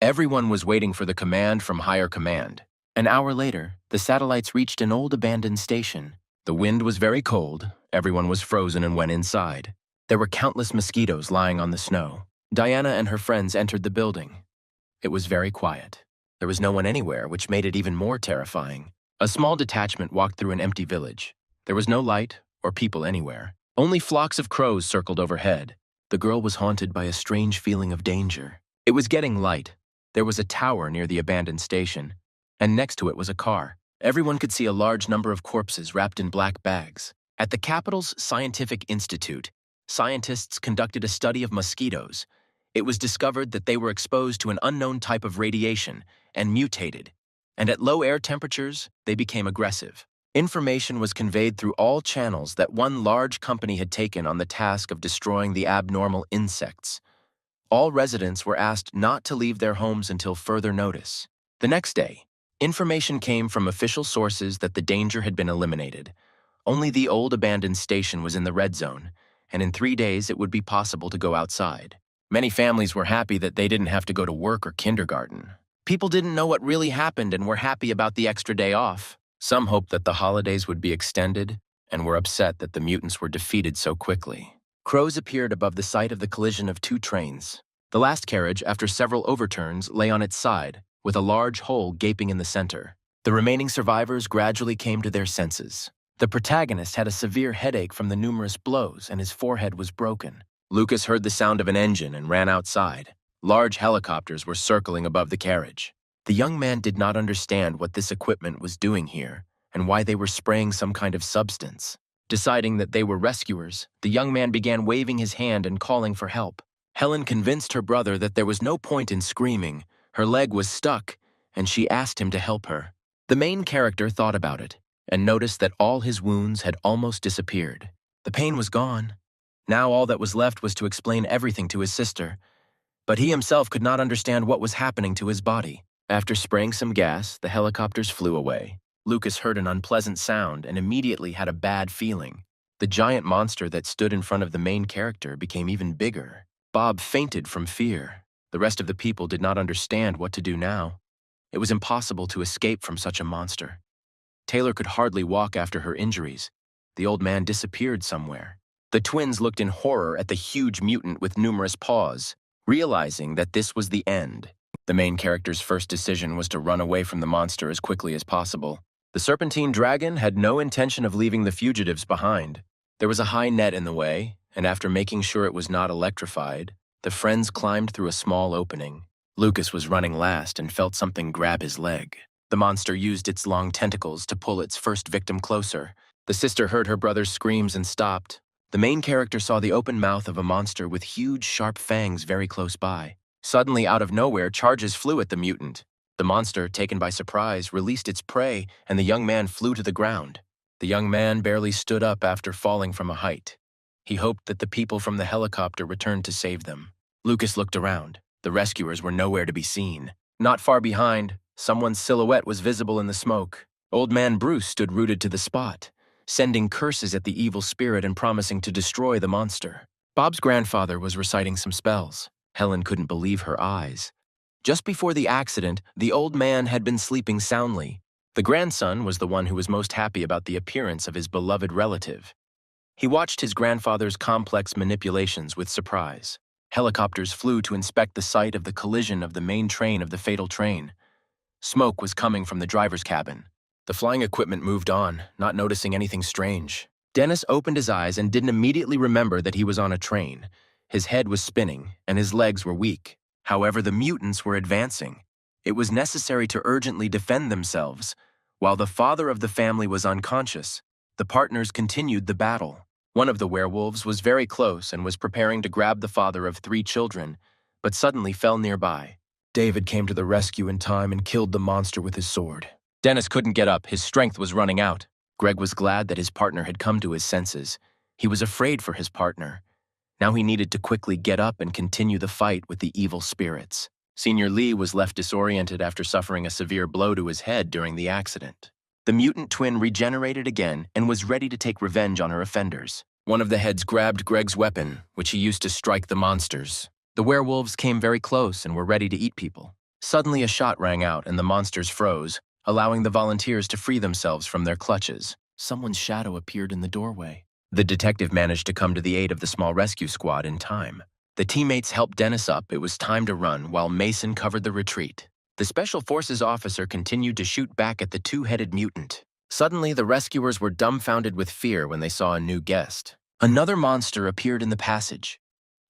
Everyone was waiting for the command from higher command. An hour later, the satellites reached an old abandoned station. The wind was very cold. Everyone was frozen and went inside. There were countless mosquitoes lying on the snow. Diana and her friends entered the building. It was very quiet. There was no one anywhere, which made it even more terrifying. A small detachment walked through an empty village. There was no light or people anywhere. Only flocks of crows circled overhead. The girl was haunted by a strange feeling of danger. It was getting light. There was a tower near the abandoned station, and next to it was a car. Everyone could see a large number of corpses wrapped in black bags. At the capital's Scientific Institute, scientists conducted a study of mosquitoes. It was discovered that they were exposed to an unknown type of radiation and mutated, and at low air temperatures, they became aggressive. Information was conveyed through all channels that one large company had taken on the task of destroying the abnormal insects. All residents were asked not to leave their homes until further notice. The next day, information came from official sources that the danger had been eliminated. Only the old abandoned station was in the red zone, and in 3 days it would be possible to go outside. Many families were happy that they didn't have to go to work or kindergarten. People didn't know what really happened and were happy about the extra day off. Some hoped that the holidays would be extended and were upset that the mutants were defeated so quickly. Crows appeared above the site of the collision of two trains. The last carriage, after several overturns, lay on its side, with a large hole gaping in the center. The remaining survivors gradually came to their senses. The protagonist had a severe headache from the numerous blows, and his forehead was broken. Lucas heard the sound of an engine and ran outside. Large helicopters were circling above the carriage. The young man did not understand what this equipment was doing here and why they were spraying some kind of substance. Deciding that they were rescuers, the young man began waving his hand and calling for help. Helen convinced her brother that there was no point in screaming. Her leg was stuck, and she asked him to help her. The main character thought about it and noticed that all his wounds had almost disappeared. The pain was gone. Now all that was left was to explain everything to his sister, but he himself could not understand what was happening to his body. After spraying some gas, the helicopters flew away. Lucas heard an unpleasant sound and immediately had a bad feeling. The giant monster that stood in front of the main character became even bigger. Bob fainted from fear. The rest of the people did not understand what to do now. It was impossible to escape from such a monster. Taylor could hardly walk after her injuries. The old man disappeared somewhere. The twins looked in horror at the huge mutant with numerous paws, realizing that this was the end. The main character's first decision was to run away from the monster as quickly as possible. The serpentine dragon had no intention of leaving the fugitives behind. There was a high net in the way, and after making sure it was not electrified, the friends climbed through a small opening. Lucas was running last and felt something grab his leg. The monster used its long tentacles to pull its first victim closer. The sister heard her brother's screams and stopped. The main character saw the open mouth of a monster with huge, sharp fangs very close by. Suddenly, out of nowhere, charges flew at the mutant. The monster, taken by surprise, released its prey, and the young man flew to the ground. The young man barely stood up after falling from a height. He hoped that the people from the helicopter returned to save them. Lucas looked around. The rescuers were nowhere to be seen. Not far behind, someone's silhouette was visible in the smoke. Old Man Bruce stood rooted to the spot, sending curses at the evil spirit and promising to destroy the monster. Bob's grandfather was reciting some spells. Helen couldn't believe her eyes. Just before the accident, the old man had been sleeping soundly. The grandson was the one who was most happy about the appearance of his beloved relative. He watched his grandfather's complex manipulations with surprise. Helicopters flew to inspect the site of the collision of the main train of the fatal train. Smoke was coming from the driver's cabin. The flying equipment moved on, not noticing anything strange. Dennis opened his eyes and didn't immediately remember that he was on a train. His head was spinning, and his legs were weak. However, the mutants were advancing. It was necessary to urgently defend themselves. While the father of the family was unconscious, the partners continued the battle. One of the werewolves was very close and was preparing to grab the father of 3 children, but suddenly fell nearby. David came to the rescue in time and killed the monster with his sword. Dennis couldn't get up. His strength was running out. Greg was glad that his partner had come to his senses. He was afraid for his partner. Now he needed to quickly get up and continue the fight with the evil spirits. Senior Lee was left disoriented after suffering a severe blow to his head during the accident. The mutant twin regenerated again and was ready to take revenge on her offenders. One of the heads grabbed Greg's weapon, which he used to strike the monsters. The werewolves came very close and were ready to eat people. Suddenly a shot rang out and the monsters froze, allowing the volunteers to free themselves from their clutches. Someone's shadow appeared in the doorway. The detective managed to come to the aid of the small rescue squad in time. The teammates helped Dennis up. It was time to run while Mason covered the retreat. The Special Forces officer continued to shoot back at the 2-headed mutant. Suddenly, the rescuers were dumbfounded with fear when they saw a new guest. Another monster appeared in the passage.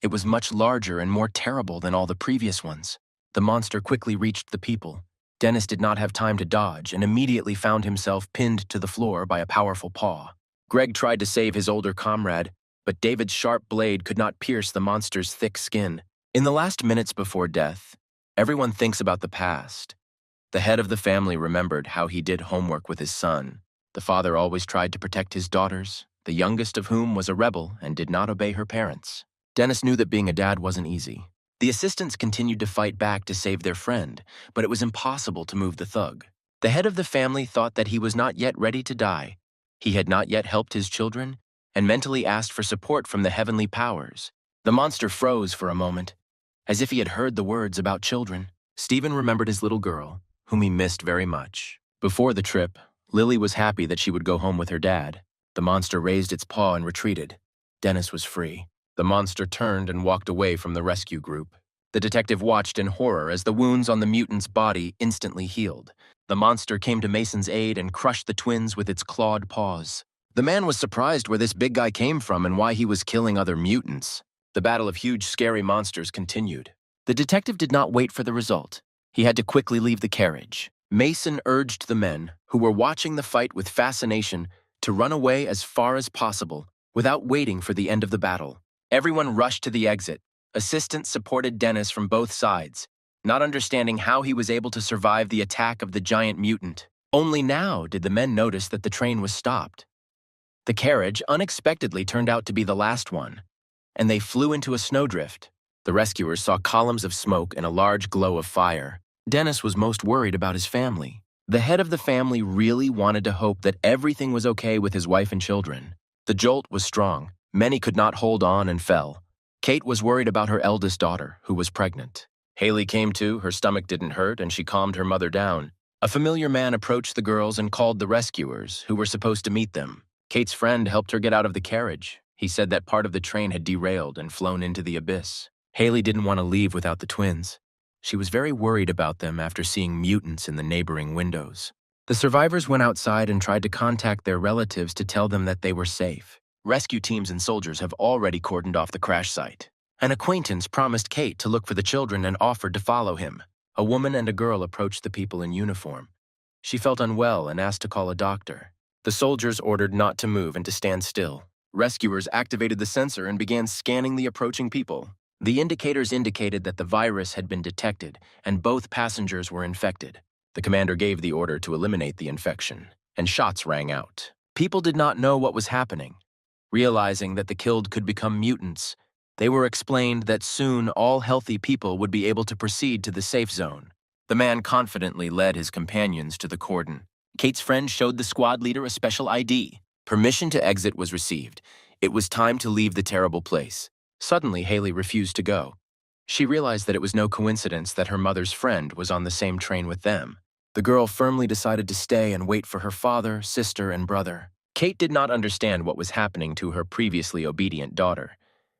It was much larger and more terrible than all the previous ones. The monster quickly reached the people. Dennis did not have time to dodge and immediately found himself pinned to the floor by a powerful paw. Greg tried to save his older comrade, but David's sharp blade could not pierce the monster's thick skin. In the last minutes before death, everyone thinks about the past. The head of the family remembered how he did homework with his son. The father always tried to protect his daughters, the youngest of whom was a rebel and did not obey her parents. Dennis knew that being a dad wasn't easy. The assistants continued to fight back to save their friend, but it was impossible to move the thug. The head of the family thought that he was not yet ready to die. He had not yet helped his children, and mentally asked for support from the heavenly powers. The monster froze for a moment, as if he had heard the words about children. Stephen remembered his little girl, whom he missed very much. Before the trip, Lily was happy that she would go home with her dad. The monster raised its paw and retreated. Dennis was free. The monster turned and walked away from the rescue group. The detective watched in horror as the wounds on the mutant's body instantly healed. The monster came to Mason's aid and crushed the twins with its clawed paws. The man was surprised where this big guy came from and why he was killing other mutants. The battle of huge, scary monsters continued. The detective did not wait for the result. He had to quickly leave the carriage. Mason urged the men, who were watching the fight with fascination, to run away as far as possible without waiting for the end of the battle. Everyone rushed to the exit. Assistants supported Dennis from both sides, not understanding how he was able to survive the attack of the giant mutant. Only now did the men notice that the train was stopped. The carriage unexpectedly turned out to be the last one, and they flew into a snowdrift. The rescuers saw columns of smoke and a large glow of fire. Dennis was most worried about his family. The head of the family really wanted to hope that everything was okay with his wife and children. The jolt was strong. Many could not hold on and fell. Kate was worried about her eldest daughter, who was pregnant. Haley came to. Her stomach didn't hurt, and she calmed her mother down. A familiar man approached the girls and called the rescuers, who were supposed to meet them. Kate's friend helped her get out of the carriage. He said that part of the train had derailed and flown into the abyss. Haley didn't want to leave without the twins. She was very worried about them after seeing mutants in the neighboring windows. The survivors went outside and tried to contact their relatives to tell them that they were safe. Rescue teams and soldiers have already cordoned off the crash site. An acquaintance promised Kate to look for the children and offered to follow him. A woman and a girl approached the people in uniform. She felt unwell and asked to call a doctor. The soldiers ordered not to move and to stand still. Rescuers activated the sensor and began scanning the approaching people. The indicators indicated that the virus had been detected and both passengers were infected. The commander gave the order to eliminate the infection, and shots rang out. People did not know what was happening. Realizing that the killed could become mutants, they were explained that soon all healthy people would be able to proceed to the safe zone. The man confidently led his companions to the cordon. Kate's friend showed the squad leader a special ID. Permission to exit was received. It was time to leave the terrible place. Suddenly, Haley refused to go. She realized that it was no coincidence that her mother's friend was on the same train with them. The girl firmly decided to stay and wait for her father, sister, and brother. Kate did not understand what was happening to her previously obedient daughter.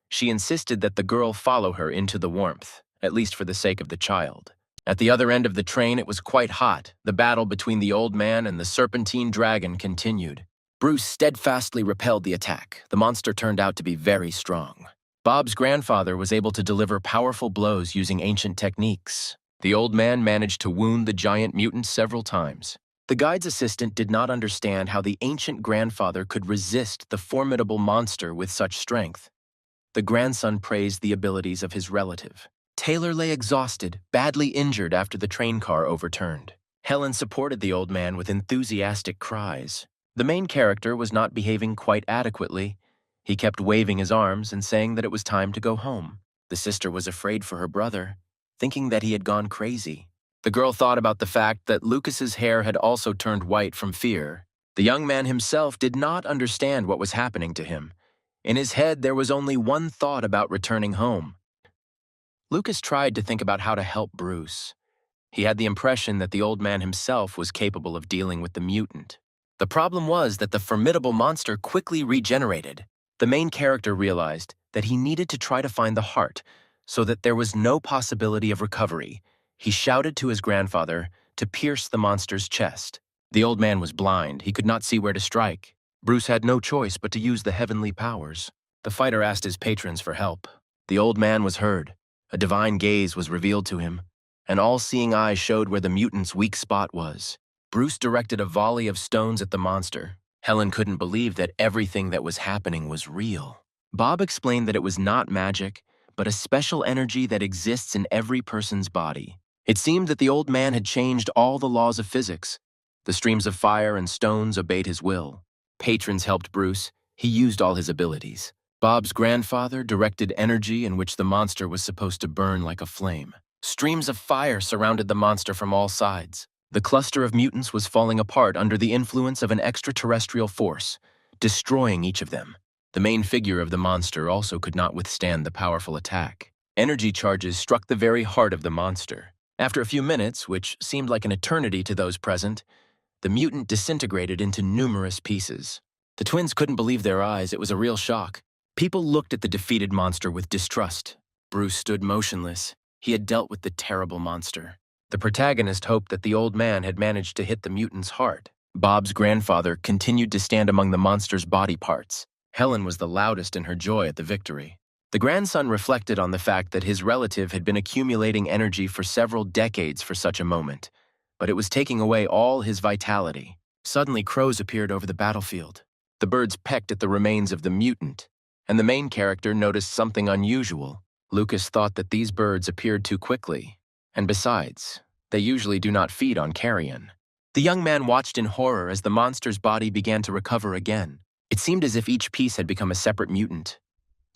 She insisted that the girl follow her into the warmth, at least for the sake of the child. At the other end of the train, it was quite hot. The battle between the old man and the serpentine dragon continued. Bruce steadfastly repelled the attack. The monster turned out to be very strong. Bob's grandfather was able to deliver powerful blows using ancient techniques. The old man managed to wound the giant mutant several times. The guide's assistant did not understand how the ancient grandfather could resist the formidable monster with such strength. The grandson praised the abilities of his relative. Taylor lay exhausted, badly injured after the train car overturned. Helen supported the old man with enthusiastic cries. The main character was not behaving quite adequately. He kept waving his arms and saying that it was time to go home. The sister was afraid for her brother, thinking that he had gone crazy. The girl thought about the fact that Lucas's hair had also turned white from fear. The young man himself did not understand what was happening to him. In his head, there was only one thought about returning home. Lucas tried to think about how to help Bruce. He had the impression that the old man himself was capable of dealing with the mutant. The problem was that the formidable monster quickly regenerated. The main character realized that he needed to try to find the heart, so that there was no possibility of recovery. He shouted to his grandfather to pierce the monster's chest. The old man was blind. He could not see where to strike. Bruce had no choice but to use the heavenly powers. The fighter asked his patrons for help. The old man was heard. A divine gaze was revealed to him. An all-seeing eye showed where the mutant's weak spot was. Bruce directed a volley of stones at the monster. Helen couldn't believe that everything that was happening was real. Bob explained that it was not magic, but a special energy that exists in every person's body. It seemed that the old man had changed all the laws of physics. The streams of fire and stones obeyed his will. Patrons helped Bruce. He used all his abilities. Bob's grandfather directed energy in which the monster was supposed to burn like a flame. Streams of fire surrounded the monster from all sides. The cluster of mutants was falling apart under the influence of an extraterrestrial force, destroying each of them. The main figure of the monster also could not withstand the powerful attack. Energy charges struck the very heart of the monster. After a few minutes, which seemed like an eternity to those present, the mutant disintegrated into numerous pieces. The twins couldn't believe their eyes. It was a real shock. People looked at the defeated monster with distrust. Bruce stood motionless. He had dealt with the terrible monster. The protagonist hoped that the old man had managed to hit the mutant's heart. Bob's grandfather continued to stand among the monster's body parts. Helen was the loudest in her joy at the victory. The grandson reflected on the fact that his relative had been accumulating energy for several decades for such a moment, but it was taking away all his vitality. Suddenly, crows appeared over the battlefield. The birds pecked at the remains of the mutant, and the main character noticed something unusual. Lucas thought that these birds appeared too quickly, and besides, they usually do not feed on carrion. The young man watched in horror as the monster's body began to recover again. It seemed as if each piece had become a separate mutant.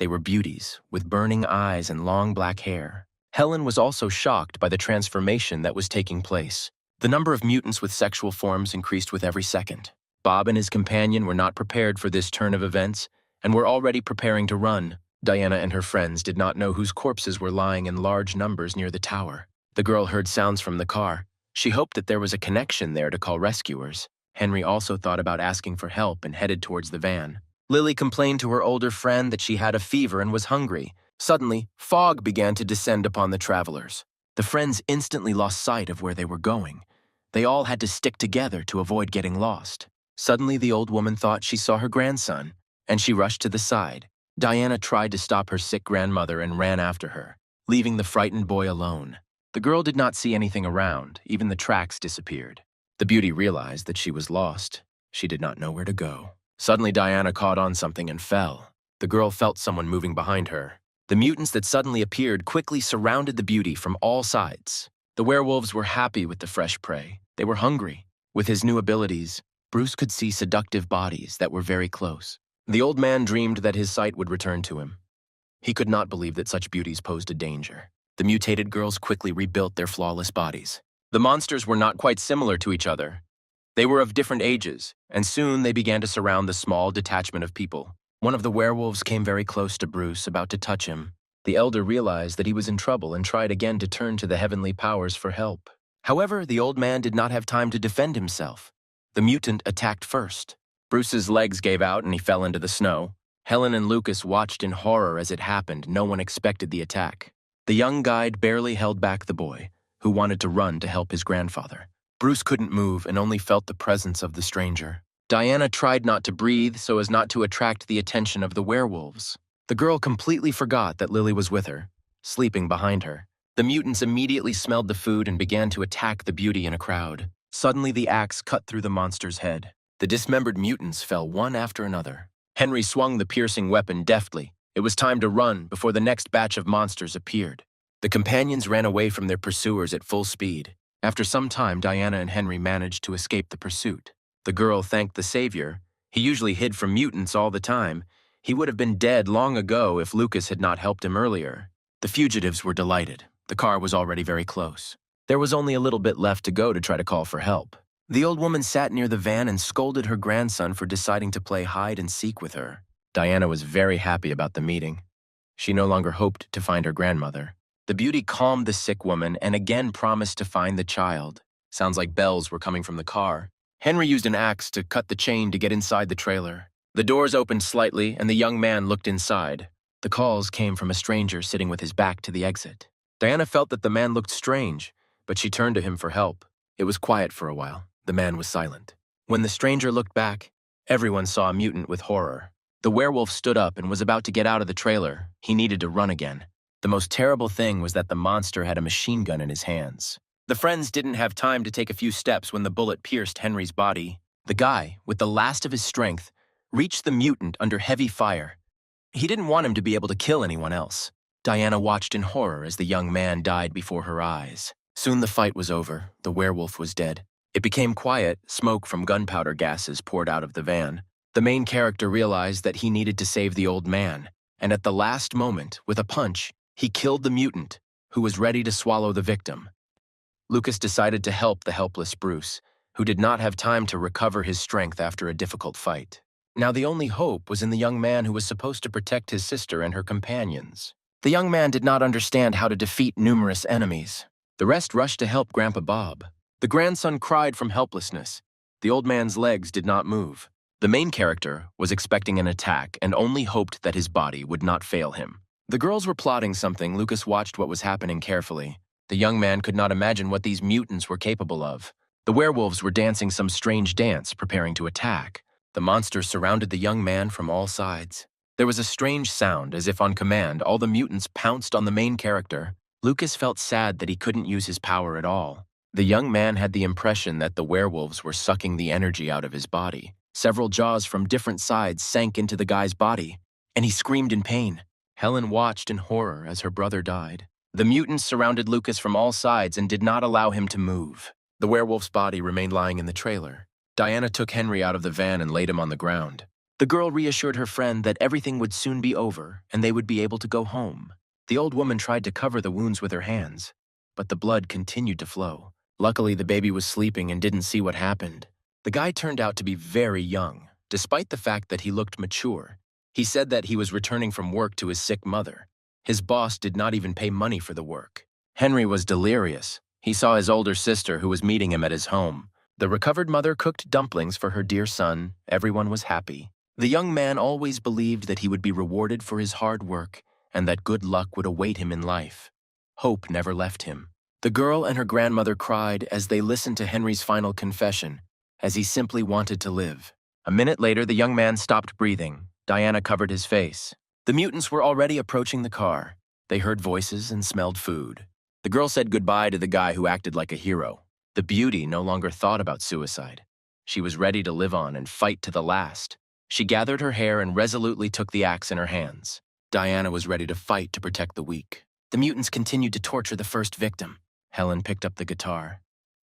They were beauties, with burning eyes and long black hair. Helen was also shocked by the transformation that was taking place. The number of mutants with sexual forms increased with every second. Bob and his companion were not prepared for this turn of events, and were already preparing to run. Diana and her friends did not know whose corpses were lying in large numbers near the tower. The girl heard sounds from the car. She hoped that there was a connection there to call rescuers. Henry also thought about asking for help and headed towards the van. Lily complained to her older friend that she had a fever and was hungry. Suddenly, fog began to descend upon the travelers. The friends instantly lost sight of where they were going. They all had to stick together to avoid getting lost. Suddenly, the old woman thought she saw her grandson, and she rushed to the side. Diana tried to stop her sick grandmother and ran after her, leaving the frightened boy alone. The girl did not see anything around. Even the tracks disappeared. The beauty realized that she was lost. She did not know where to go. Suddenly, Diana caught on something and fell. The girl felt someone moving behind her. The mutants that suddenly appeared quickly surrounded the beauty from all sides. The werewolves were happy with the fresh prey. They were hungry. With his new abilities, Bruce could see seductive bodies that were very close. The old man dreamed that his sight would return to him. He could not believe that such beauties posed a danger. The mutated girls quickly rebuilt their flawless bodies. The monsters were not quite similar to each other. They were of different ages, and soon they began to surround the small detachment of people. One of the werewolves came very close to Bruce, about to touch him. The elder realized that he was in trouble and tried again to turn to the heavenly powers for help. However, the old man did not have time to defend himself. The mutant attacked first. Bruce's legs gave out and he fell into the snow. Helen and Lucas watched in horror as it happened. No one expected the attack. The young guide barely held back the boy, who wanted to run to help his grandfather. Bruce couldn't move and only felt the presence of the stranger. Diana tried not to breathe so as not to attract the attention of the werewolves. The girl completely forgot that Lily was with her, sleeping behind her. The mutants immediately smelled the food and began to attack the beauty in a crowd. Suddenly, the axe cut through the monster's head. The dismembered mutants fell one after another. Henry swung the piercing weapon deftly. It was time to run before the next batch of monsters appeared. The companions ran away from their pursuers at full speed. After some time, Diana and Henry managed to escape the pursuit. The girl thanked the savior. He usually hid from mutants all the time. He would have been dead long ago if Lucas had not helped him earlier. The fugitives were delighted. The car was already very close. There was only a little bit left to go to try to call for help. The old woman sat near the van and scolded her grandson for deciding to play hide and seek with her. Diana was very happy about the meeting. She no longer hoped to find her grandmother. The beauty calmed the sick woman and again promised to find the child. Sounds like bells were coming from the car. Henry used an axe to cut the chain to get inside the trailer. The doors opened slightly and the young man looked inside. The calls came from a stranger sitting with his back to the exit. Diana felt that the man looked strange, but she turned to him for help. It was quiet for a while. The man was silent. When the stranger looked back, everyone saw a mutant with horror. The werewolf stood up and was about to get out of the trailer. He needed to run again. The most terrible thing was that the monster had a machine gun in his hands. The friends didn't have time to take a few steps when the bullet pierced Henry's body. The guy, with the last of his strength, reached the mutant under heavy fire. He didn't want him to be able to kill anyone else. Diana watched in horror as the young man died before her eyes. Soon the fight was over. The werewolf was dead. It became quiet. Smoke from gunpowder gases poured out of the van. The main character realized that he needed to save the old man, and at the last moment, with a punch, he killed the mutant, who was ready to swallow the victim. Lucas decided to help the helpless Bruce, who did not have time to recover his strength after a difficult fight. Now the only hope was in the young man who was supposed to protect his sister and her companions. The young man did not understand how to defeat numerous enemies. The rest rushed to help Grandpa Bob. The grandson cried from helplessness. The old man's legs did not move. The main character was expecting an attack and only hoped that his body would not fail him. The girls were plotting something. Lucas watched what was happening carefully. The young man could not imagine what these mutants were capable of. The werewolves were dancing some strange dance, preparing to attack. The monsters surrounded the young man from all sides. There was a strange sound, as if on command, all the mutants pounced on the main character. Lucas felt sad that he couldn't use his power at all. The young man had the impression that the werewolves were sucking the energy out of his body. Several jaws from different sides sank into the guy's body, and he screamed in pain. Helen watched in horror as her brother died. The mutants surrounded Lucas from all sides and did not allow him to move. The werewolf's body remained lying in the trailer. Diana took Henry out of the van and laid him on the ground. The girl reassured her friend that everything would soon be over and they would be able to go home. The old woman tried to cover the wounds with her hands, but the blood continued to flow. Luckily, the baby was sleeping and didn't see what happened. The guy turned out to be very young, despite the fact that he looked mature. He said that he was returning from work to his sick mother. His boss did not even pay money for the work. Henry was delirious. He saw his older sister who was meeting him at his home. The recovered mother cooked dumplings for her dear son. Everyone was happy. The young man always believed that he would be rewarded for his hard work and that good luck would await him in life. Hope never left him. The girl and her grandmother cried as they listened to Henry's final confession, as he simply wanted to live. A minute later, the young man stopped breathing. Diana covered his face. The mutants were already approaching the car. They heard voices and smelled food. The girl said goodbye to the guy who acted like a hero. The beauty no longer thought about suicide. She was ready to live on and fight to the last. She gathered her hair and resolutely took the axe in her hands. Diana was ready to fight to protect the weak. The mutants continued to torture the first victim. Helen picked up the guitar.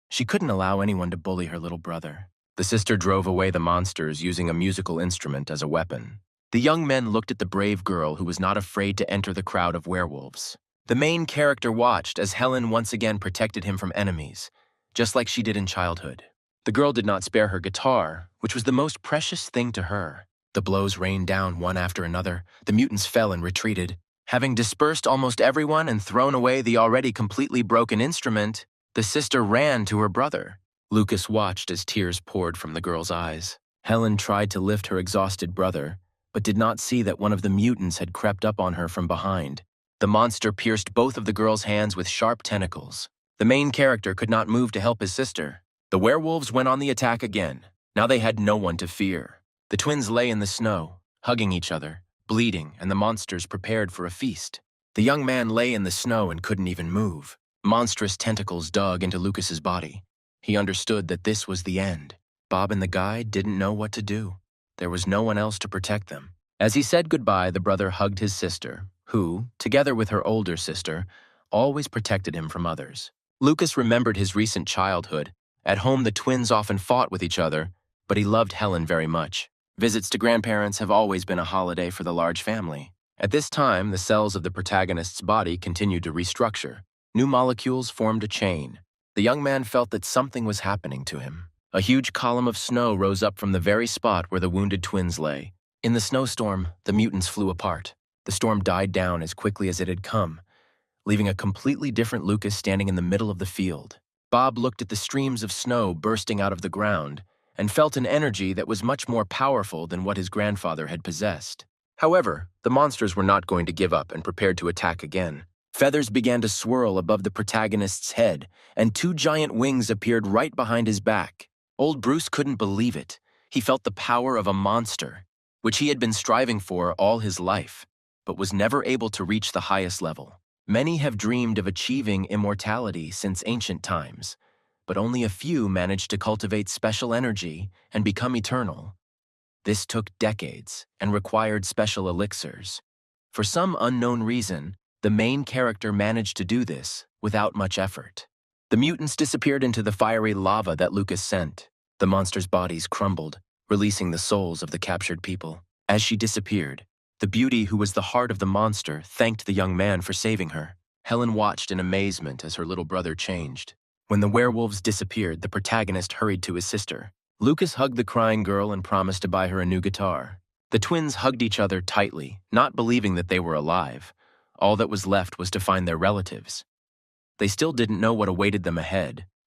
She couldn't allow anyone to bully her little brother. The sister drove away the monsters using a musical instrument as a weapon. The young men looked at the brave girl who was not afraid to enter the crowd of werewolves. The main character watched as Helen once again protected him from enemies, just like she did in childhood. The girl did not spare her guitar, which was the most precious thing to her. The blows rained down one after another. The mutants fell and retreated. Having dispersed almost everyone and thrown away the already completely broken instrument, the sister ran to her brother. Lucas watched as tears poured from the girl's eyes. Helen tried to lift her exhausted brother, but did not see that one of the mutants had crept up on her from behind. The monster pierced both of the girl's hands with sharp tentacles. The main character could not move to help his sister. The werewolves went on the attack again. Now they had no one to fear. The twins lay in the snow, hugging each other, bleeding, and the monsters prepared for a feast. The young man lay in the snow and couldn't even move. Monstrous tentacles dug into Lucas's body. He understood that this was the end. Bob and the guide didn't know what to do. There was no one else to protect them. As he said goodbye, the brother hugged his sister, who, together with her older sister, always protected him from others. Lucas remembered his recent childhood. At home, the twins often fought with each other, but he loved Helen very much. Visits to grandparents have always been a holiday for the large family. At this time, the cells of the protagonist's body continued to restructure. New molecules formed a chain. The young man felt that something was happening to him. A huge column of snow rose up from the very spot where the wounded twins lay. In the snowstorm, the mutants flew apart. The storm died down as quickly as it had come, leaving a completely different Lucas standing in the middle of the field. Bob looked at the streams of snow bursting out of the ground and felt an energy that was much more powerful than what his grandfather had possessed. However, the monsters were not going to give up and prepared to attack again. Feathers began to swirl above the protagonist's head, and two giant wings appeared right behind his back. Old Bruce couldn't believe it. He felt the power of a monster, which he had been striving for all his life, but was never able to reach the highest level. Many have dreamed of achieving immortality since ancient times, but only a few managed to cultivate special energy and become eternal. This took decades and required special elixirs. For some unknown reason, the main character managed to do this without much effort. The mutants disappeared into the fiery lava that Lucas sent. The monsters' bodies crumbled, releasing the souls of the captured people. As she disappeared, the beauty who was the heart of the monster thanked the young man for saving her. Helen watched in amazement as her little brother changed. When the werewolves disappeared, the protagonist hurried to his sister. Lucas hugged the crying girl and promised to buy her a new guitar. The twins hugged each other tightly, not believing that they were alive. All that was left was to find their relatives. They still didn't know what awaited them ahead,